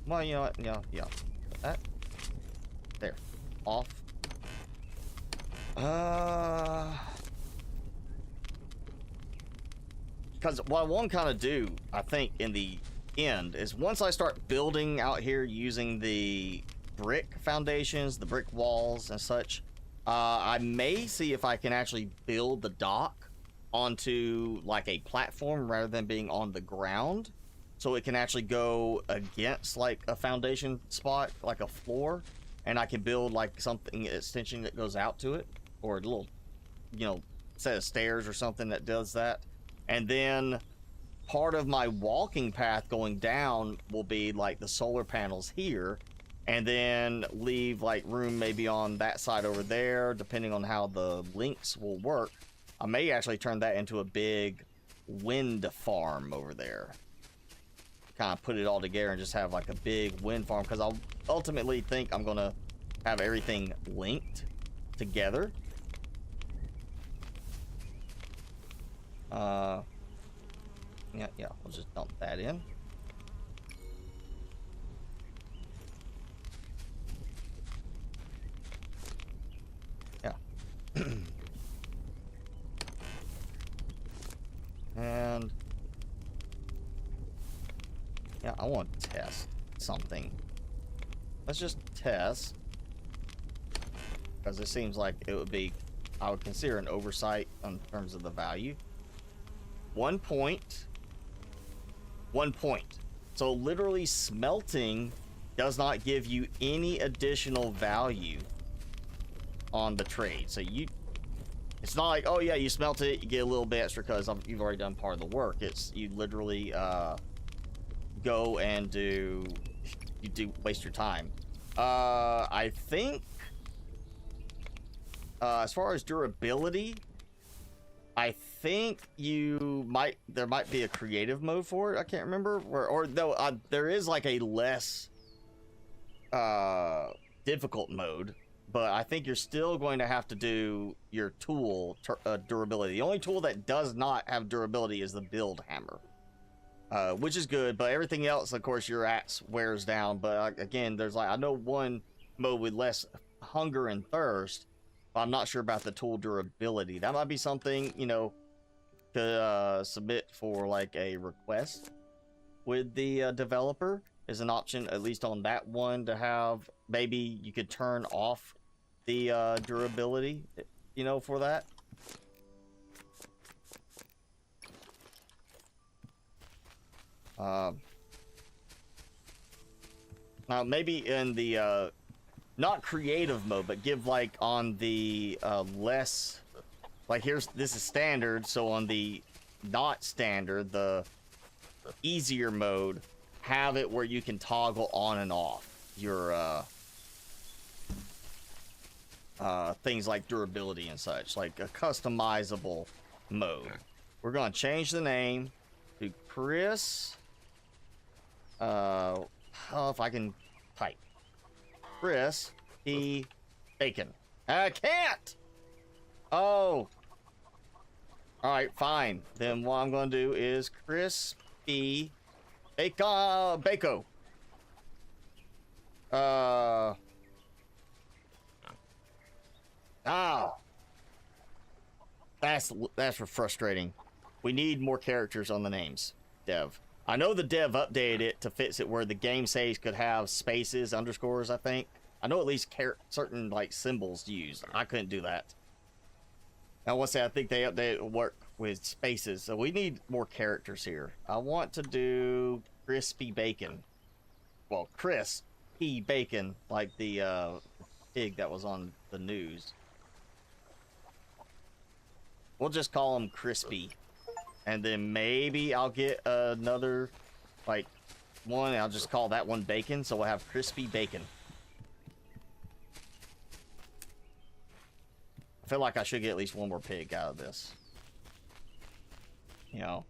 well, you know what, yeah. That. There. Off. because what I want to kind of do, I think, in the end, is once I start building out here using the brick foundations, the brick walls and such, I may see if I can actually build the dock onto like a platform rather than being on the ground, so it can actually go against like a foundation spot, like a floor, and I can build like something extension that goes out to it, or a little, you know, set of stairs or something that does that. And then part of my walking path going down will be like the solar panels here, and then leave like room maybe on that side over there, depending on how the links will work. I may actually turn that into a big wind farm over there. Kind of put it all together and just have like a big wind farm, because I'll ultimately think I'm gonna have everything linked together. Yeah, we'll just dump that in. Yeah. And yeah, I want to test something. Let's just test, because it seems like it would be, I would consider an oversight in terms of the value. 1 point. 1 point. So literally smelting does not give you any additional value on the trade. So it's not like, oh yeah, you smelt it, you get a little bit extra because you've already done part of the work. It's, you literally go and you do waste your time. I think as far as durability, I think there might be a creative mode for it. I can't remember, or though there is like a less difficult mode, but I think you're still going to have to do your tool durability. The only tool that does not have durability is the build hammer, which is good, but everything else, of course, your axe wears down. But again, there's like, I know one mode with less hunger and thirst, but I'm not sure about the tool durability. That might be something, you know, to submit for like a request with the developer, is an option, at least on that one, to have. Maybe you could turn off the durability, you know, for that. Now maybe in the not creative mode, but give like on the less, like this is standard, so on the not standard, the easier mode, have it where you can toggle on and off your things like durability and such, like a customizable mode. We're gonna change the name to Chris. Oh, if I can type Chris P. Bacon. I can't. Oh. All right, fine. Then what I'm gonna do is Chris P. Bacon. Oh. That's frustrating. We need more characters on the names, dev. I know the dev updated it to fix it where the game saves could have spaces, underscores, I think. I know at least certain like symbols used. I couldn't do that. I want to say I think they updated work with spaces, so we need more characters here. I want to do Crispy Bacon. Well, Chris P. Bacon, like the pig that was on the news. We'll just call him Crispy. And then maybe I'll get another, like, one. I'll just call that one Bacon, so we'll have Crispy Bacon. I feel like I should get at least one more pig out of this. You know.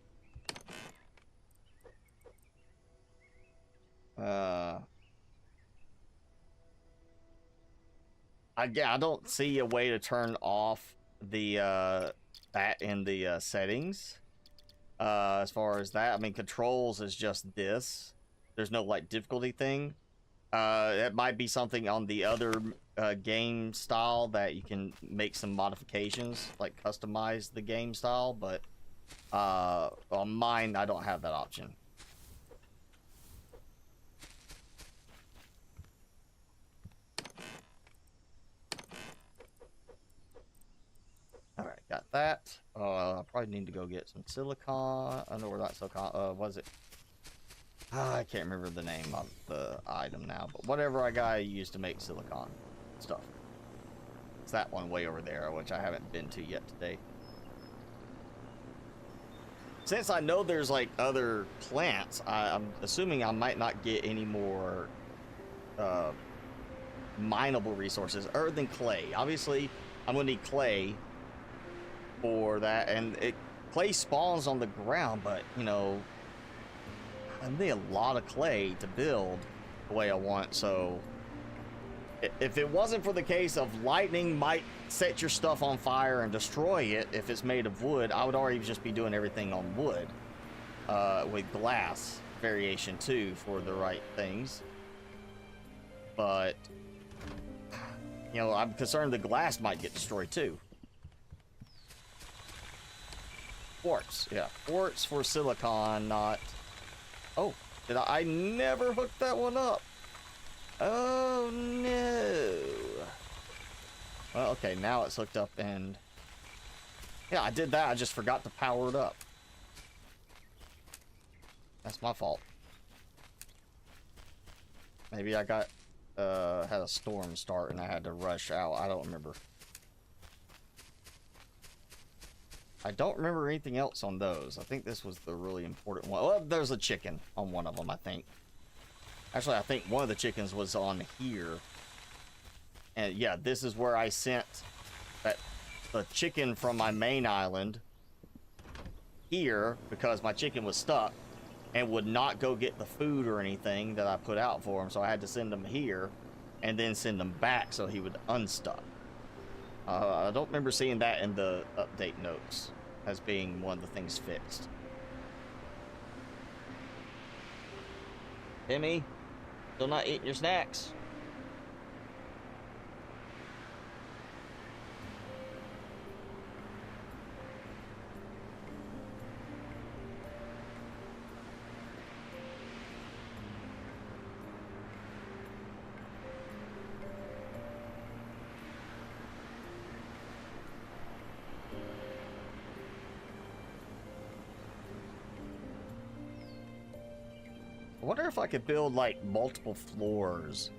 I don't see a way to turn off the that in the settings. As far as that, I mean, controls is just this. There's no like difficulty thing. It might be something on the other game style that you can make some modifications, like customize the game style, but On mine, I don't have that option. Alright, got that. I probably need to go get some silicon. I know where that silicon, was it? I can't remember the name of the item now, but whatever I got, I used to make silicon stuff. It's that one way over there, which I haven't been to yet today. Since I know there's like other plants, I'm assuming I might not get any more mineable resources other than clay. Obviously, I'm gonna need clay for that, and clay spawns on the ground, but you know, I need a lot of clay to build the way I want. So if it wasn't for the case of lightning might set your stuff on fire and destroy it if it's made of wood, I would already just be doing everything on wood, with glass variation too for the right things. But you know, I'm concerned the glass might get destroyed too. Quartz, yeah, quartz for silicon, not. Oh, did I never hooked that one up? Oh no. Well, okay, now it's hooked up, and yeah, I did that. I just forgot to power it up. That's my fault. Maybe I got had a storm start and I had to rush out. I don't remember. I don't remember anything else on those. I think this was the really important one. Well, there's a chicken on one of them, I think. Actually, I think one of the chickens was on here. And yeah, this is where I sent the chicken from my main island here because my chicken was stuck and would not go get the food or anything that I put out for him. So I had to send him here and then send him back so he would unstuck. I don't remember seeing that in the update notes as being one of the things fixed. Timmy, still not eating your snacks? I wonder if I could build like multiple floors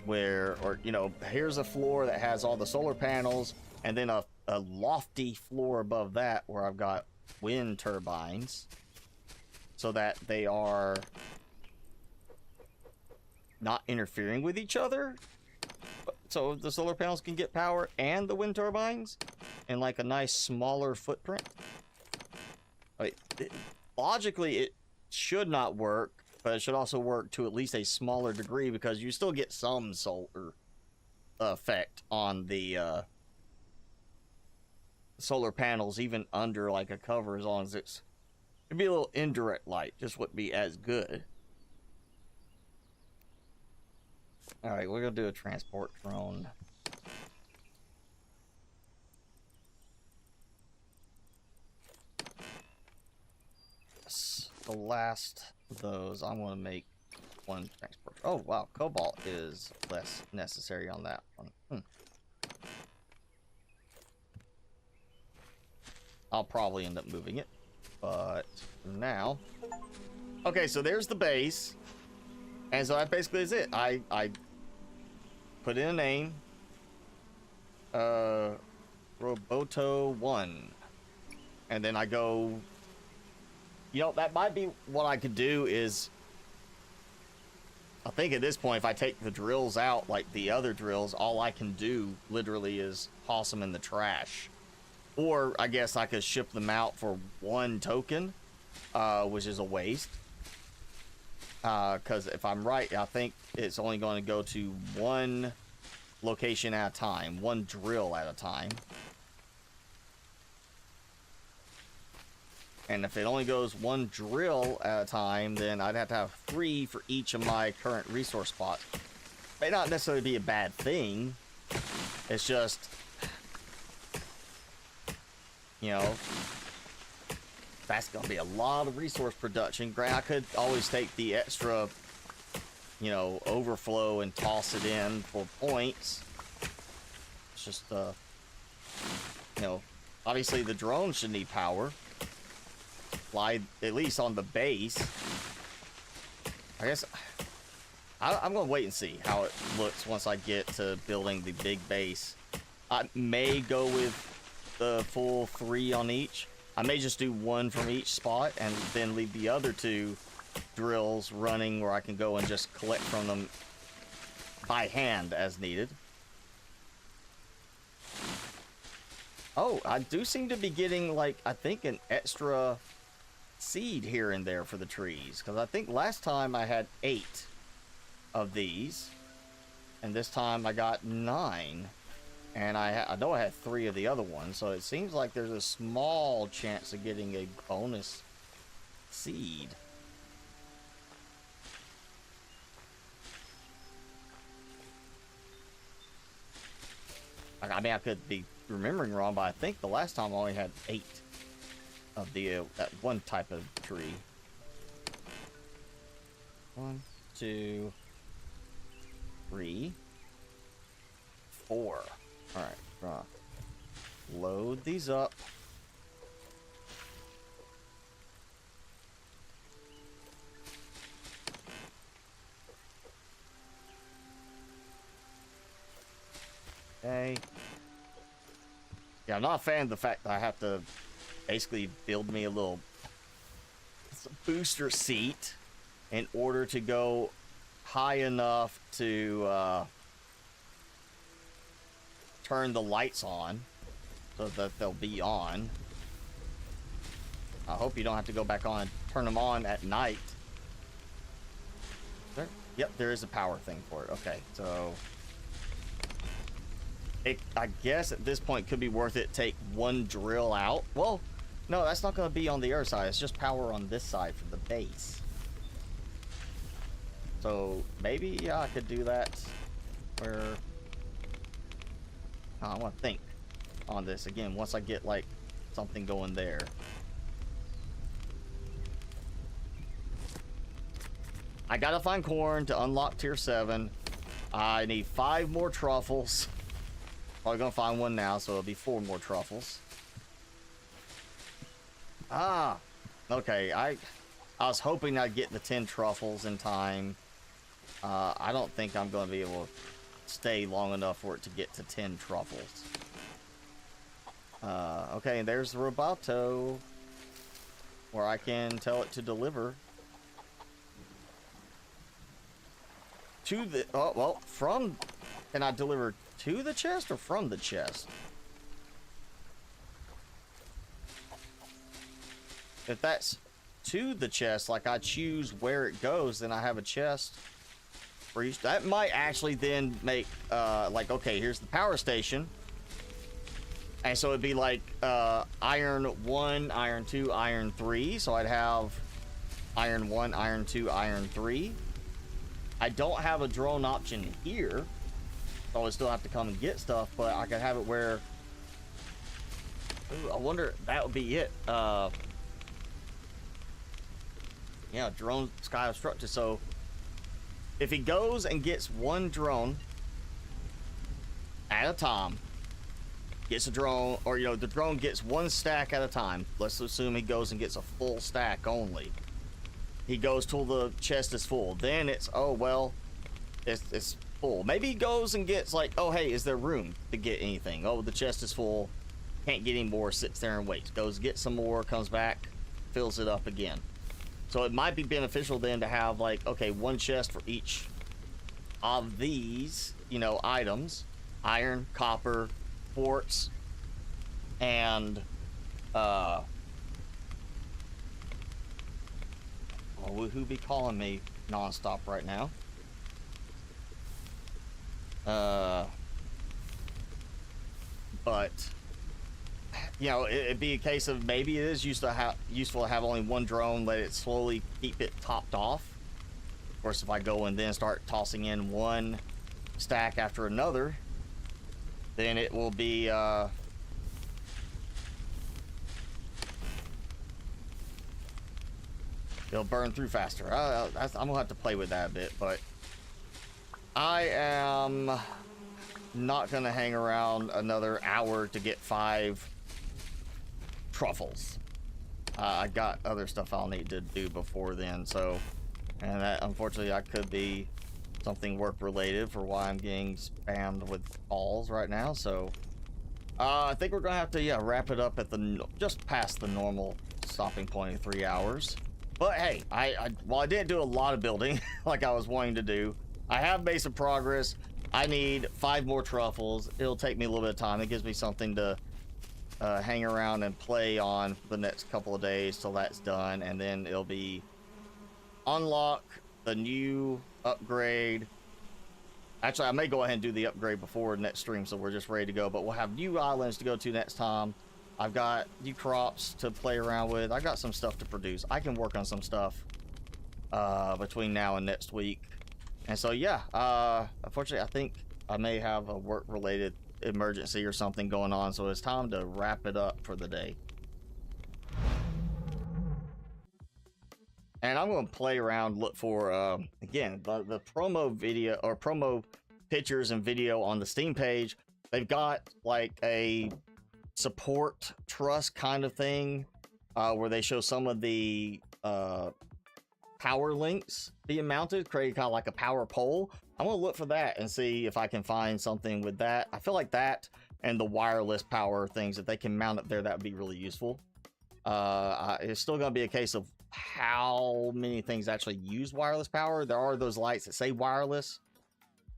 where, or you know, here's a floor that has all the solar panels and then a lofty floor above that where I've got wind turbines so that they are not interfering with each other. So the solar panels can get power and the wind turbines in like a nice smaller footprint. Like, logically it should not work, but it should also work to at least a smaller degree because you still get some solar effect on the solar panels, even under like a cover, as long as it'd be a little indirect light, just wouldn't be as good. All right, we're gonna do a transport drone. Yes, the last of those, I'm gonna make one transport. Oh wow, cobalt is less necessary on that one. I'll probably end up moving it, but for now. Okay, so there's the base, and so that basically is it. I put in a name, Roboto 1, and then I go. You know, that might be what I could do is, I think at this point, if I take the drills out, like the other drills, all I can do literally is toss them in the trash. Or I guess I could ship them out for 1 token, which is a waste. Because if I'm right, I think it's only going to go to 1 location at a time, 1 drill at a time. And if it only goes 1 drill at a time, then I'd have to have 3 for each of my current resource spots. May not necessarily be a bad thing. It's just, you know, that's gonna be a lot of resource production. Granted, I could always take the extra, you know, overflow and toss it in for points. It's just, you know, obviously the drone should need power. Fly at least on the base. I guess I'm gonna wait and see how it looks once I get to building the big base. I may go with the full 3 on each. I may just do 1 from each spot and then leave the other 2 drills running where I can go and just collect from them by hand as needed. Oh, I do seem to be getting, like, I think an extra seed here and there for the trees. Because I think last time I had 8 of these. And this time I got 9. And I know I had 3 of the other ones. So it seems like there's a small chance of getting a bonus seed. I mean, I could be remembering wrong, but I think the last time I only had 8 of the that one type of tree. 1, 2, 3, 4. All right, load these up. Okay. Yeah, I'm not a fan of the fact that I have to basically build me a little booster seat in order to go high enough to turn the lights on so that they'll be on. I hope you don't have to go back on and turn them on at night. There? Yep, there is a power thing for it. Okay, so I guess at this point could be worth it. Take 1 drill out. Well, no, that's not going to be on the other side. It's just power on this side for the base. So maybe, yeah, I could do that where I want to think on this again once I get like something going there. I gotta find corn to unlock tier 7. I need 5 more truffles. Probably gonna find 1 now, so it'll be 4 more truffles. Ah, okay. I was hoping I'd get the 10 truffles in time. I don't think I'm gonna be able to stay long enough for it to get to 10 truffles. Okay, and there's the Roboto, where I can tell it to deliver to the, oh, well, from, can I deliver to the chest or from the chest? If that's to the chest, like I choose where it goes, then I have a chest for each. That might actually then make, like, okay, here's the power station. And so it'd be like iron 1, iron 2, iron 3. So I'd have iron 1, iron 2, iron 3. I don't have a drone option here. So I would still have to come and get stuff, but I could have it where, ooh, I wonder, that would be it. Yeah, drone sky obstructed. So if he goes and gets 1 drone at a time, gets a drone, or, you know, the drone gets 1 stack at a time. Let's assume he goes and gets a full stack only. He goes till the chest is full. Then it's, oh, well, it's full. Maybe he goes and gets like, oh, hey, is there room to get anything? Oh, the chest is full. Can't get any more. Sits there and waits. Goes get some more, comes back, fills it up again. So it might be beneficial then to have like, okay, 1 chest for each of these, you know, items. Iron, copper, quartz, and who be calling me nonstop right now? But you know, it'd be a case of maybe it is useful to have only 1 drone, let it slowly keep it topped off. Of course, if I go and then start tossing in 1 stack after another, then it will be it'll burn through faster. I'm gonna have to play with that a bit, but I am not gonna hang around another hour to get 5 truffles. I got other stuff I'll need to do before then, so, and that, unfortunately, I could be something work related for why I'm getting spammed with calls right now. So I think we're gonna have to, yeah, wrap it up at the just past the normal stopping point of 3 hours. But hey, while I didn't do a lot of building like I was wanting to do, I have made some progress. I need 5 more truffles. It'll take me a little bit of time. It gives me something to hang around and play on for the next couple of days till that's done, and then it'll be unlock the new upgrade. Actually, I may go ahead and do the upgrade before next stream, so we're just ready to go, but we'll have new islands to go to next time. I've got new crops to play around with. I got some stuff to produce. I can work on some stuff between now and next week. And so yeah, unfortunately I think I may have a work related emergency or something going on, so it's time to wrap it up for the day. And I'm going to play around, look for again the promo video or promo pictures and video on the Steam page. They've got like a support trust kind of thing where they show some of the power links being mounted, create kind of like a power pole. I'm gonna look for that and see if I can find something with that. I feel like that and the wireless power things, if they can mount it there, that would be really useful. It's still gonna be a case of how many things actually use wireless power. There are those lights that say wireless.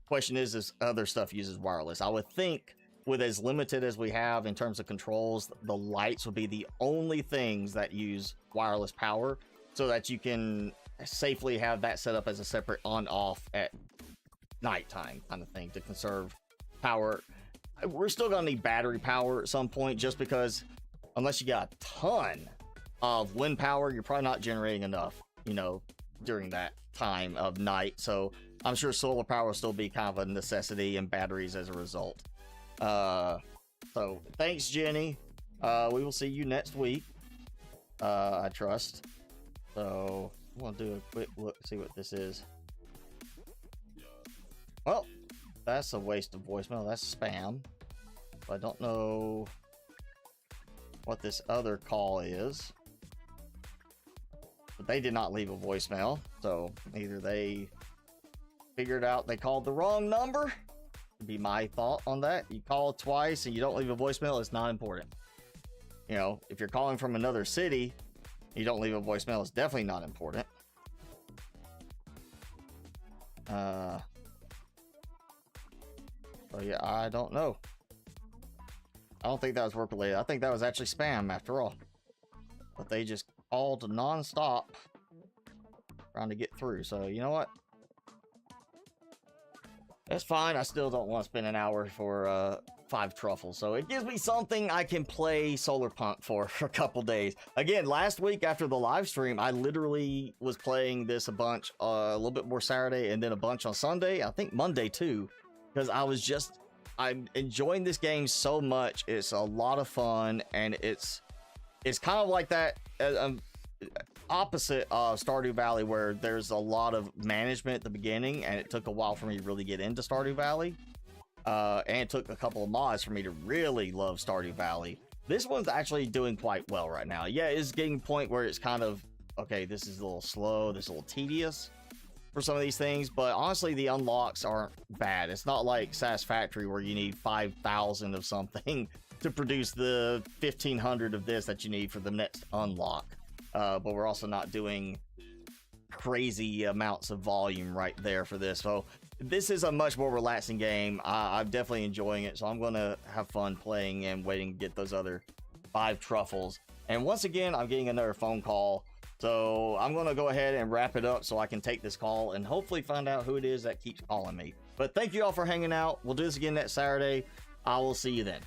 Question is other stuff uses wireless. I would think with as limited as we have in terms of controls, the lights would be the only things that use wireless power, so that you can safely have that set up as a separate on-off at nighttime kind of thing to conserve power. We're still gonna need battery power at some point, just because unless you got a ton of wind power, you're probably not generating enough, you know, during that time of night. So I'm sure solar power will still be kind of a necessity, and batteries as a result. So thanks, Jenny. We will see you next week, I trust. So I'm gonna do a quick look, see what this is. Well, that's a waste of voicemail. That's spam. I don't know what this other call is, but they did not leave a voicemail, so either they figured out they called the wrong number. Would be my thought on that. You call twice and you don't leave a voicemail, it's not important. You know, if you're calling from another city, you don't leave a voicemail, it's definitely not important. So yeah, I don't know. I don't think that was work related. I think that was actually spam after all. But they just called non-stop trying to get through. So you know what? That's fine. I still don't want to spend an hour for 5 truffles. So it gives me something I can play Solarpunk for a couple days. Again, last week after the live stream, I literally was playing this a bunch, a little bit more Saturday and then a bunch on Sunday. I think Monday too, because I'm enjoying this game so much. It's a lot of fun, and it's kind of like that opposite of Stardew Valley, where there's a lot of management at the beginning, and it took a while for me to really get into Stardew Valley. And it took a couple of mods for me to really love Stardew Valley. This one's actually doing quite well right now. Yeah, it's getting a point where it's kind of, okay, this is a little slow, this is a little tedious for some of these things, but honestly, the unlocks aren't bad. It's not like Satisfactory where you need 5,000 of something to produce the 1,500 of this that you need for the next unlock. But we're also not doing crazy amounts of volume right there for this. So this is a much more relaxing game. I'm definitely enjoying it, so I'm going to have fun playing and waiting to get those other 5 truffles. And once again, I'm getting another phone call, so I'm going to go ahead and wrap it up so I can take this call and hopefully find out who it is that keeps calling me. But thank you all for hanging out. We'll do this again next Saturday. I will see you then.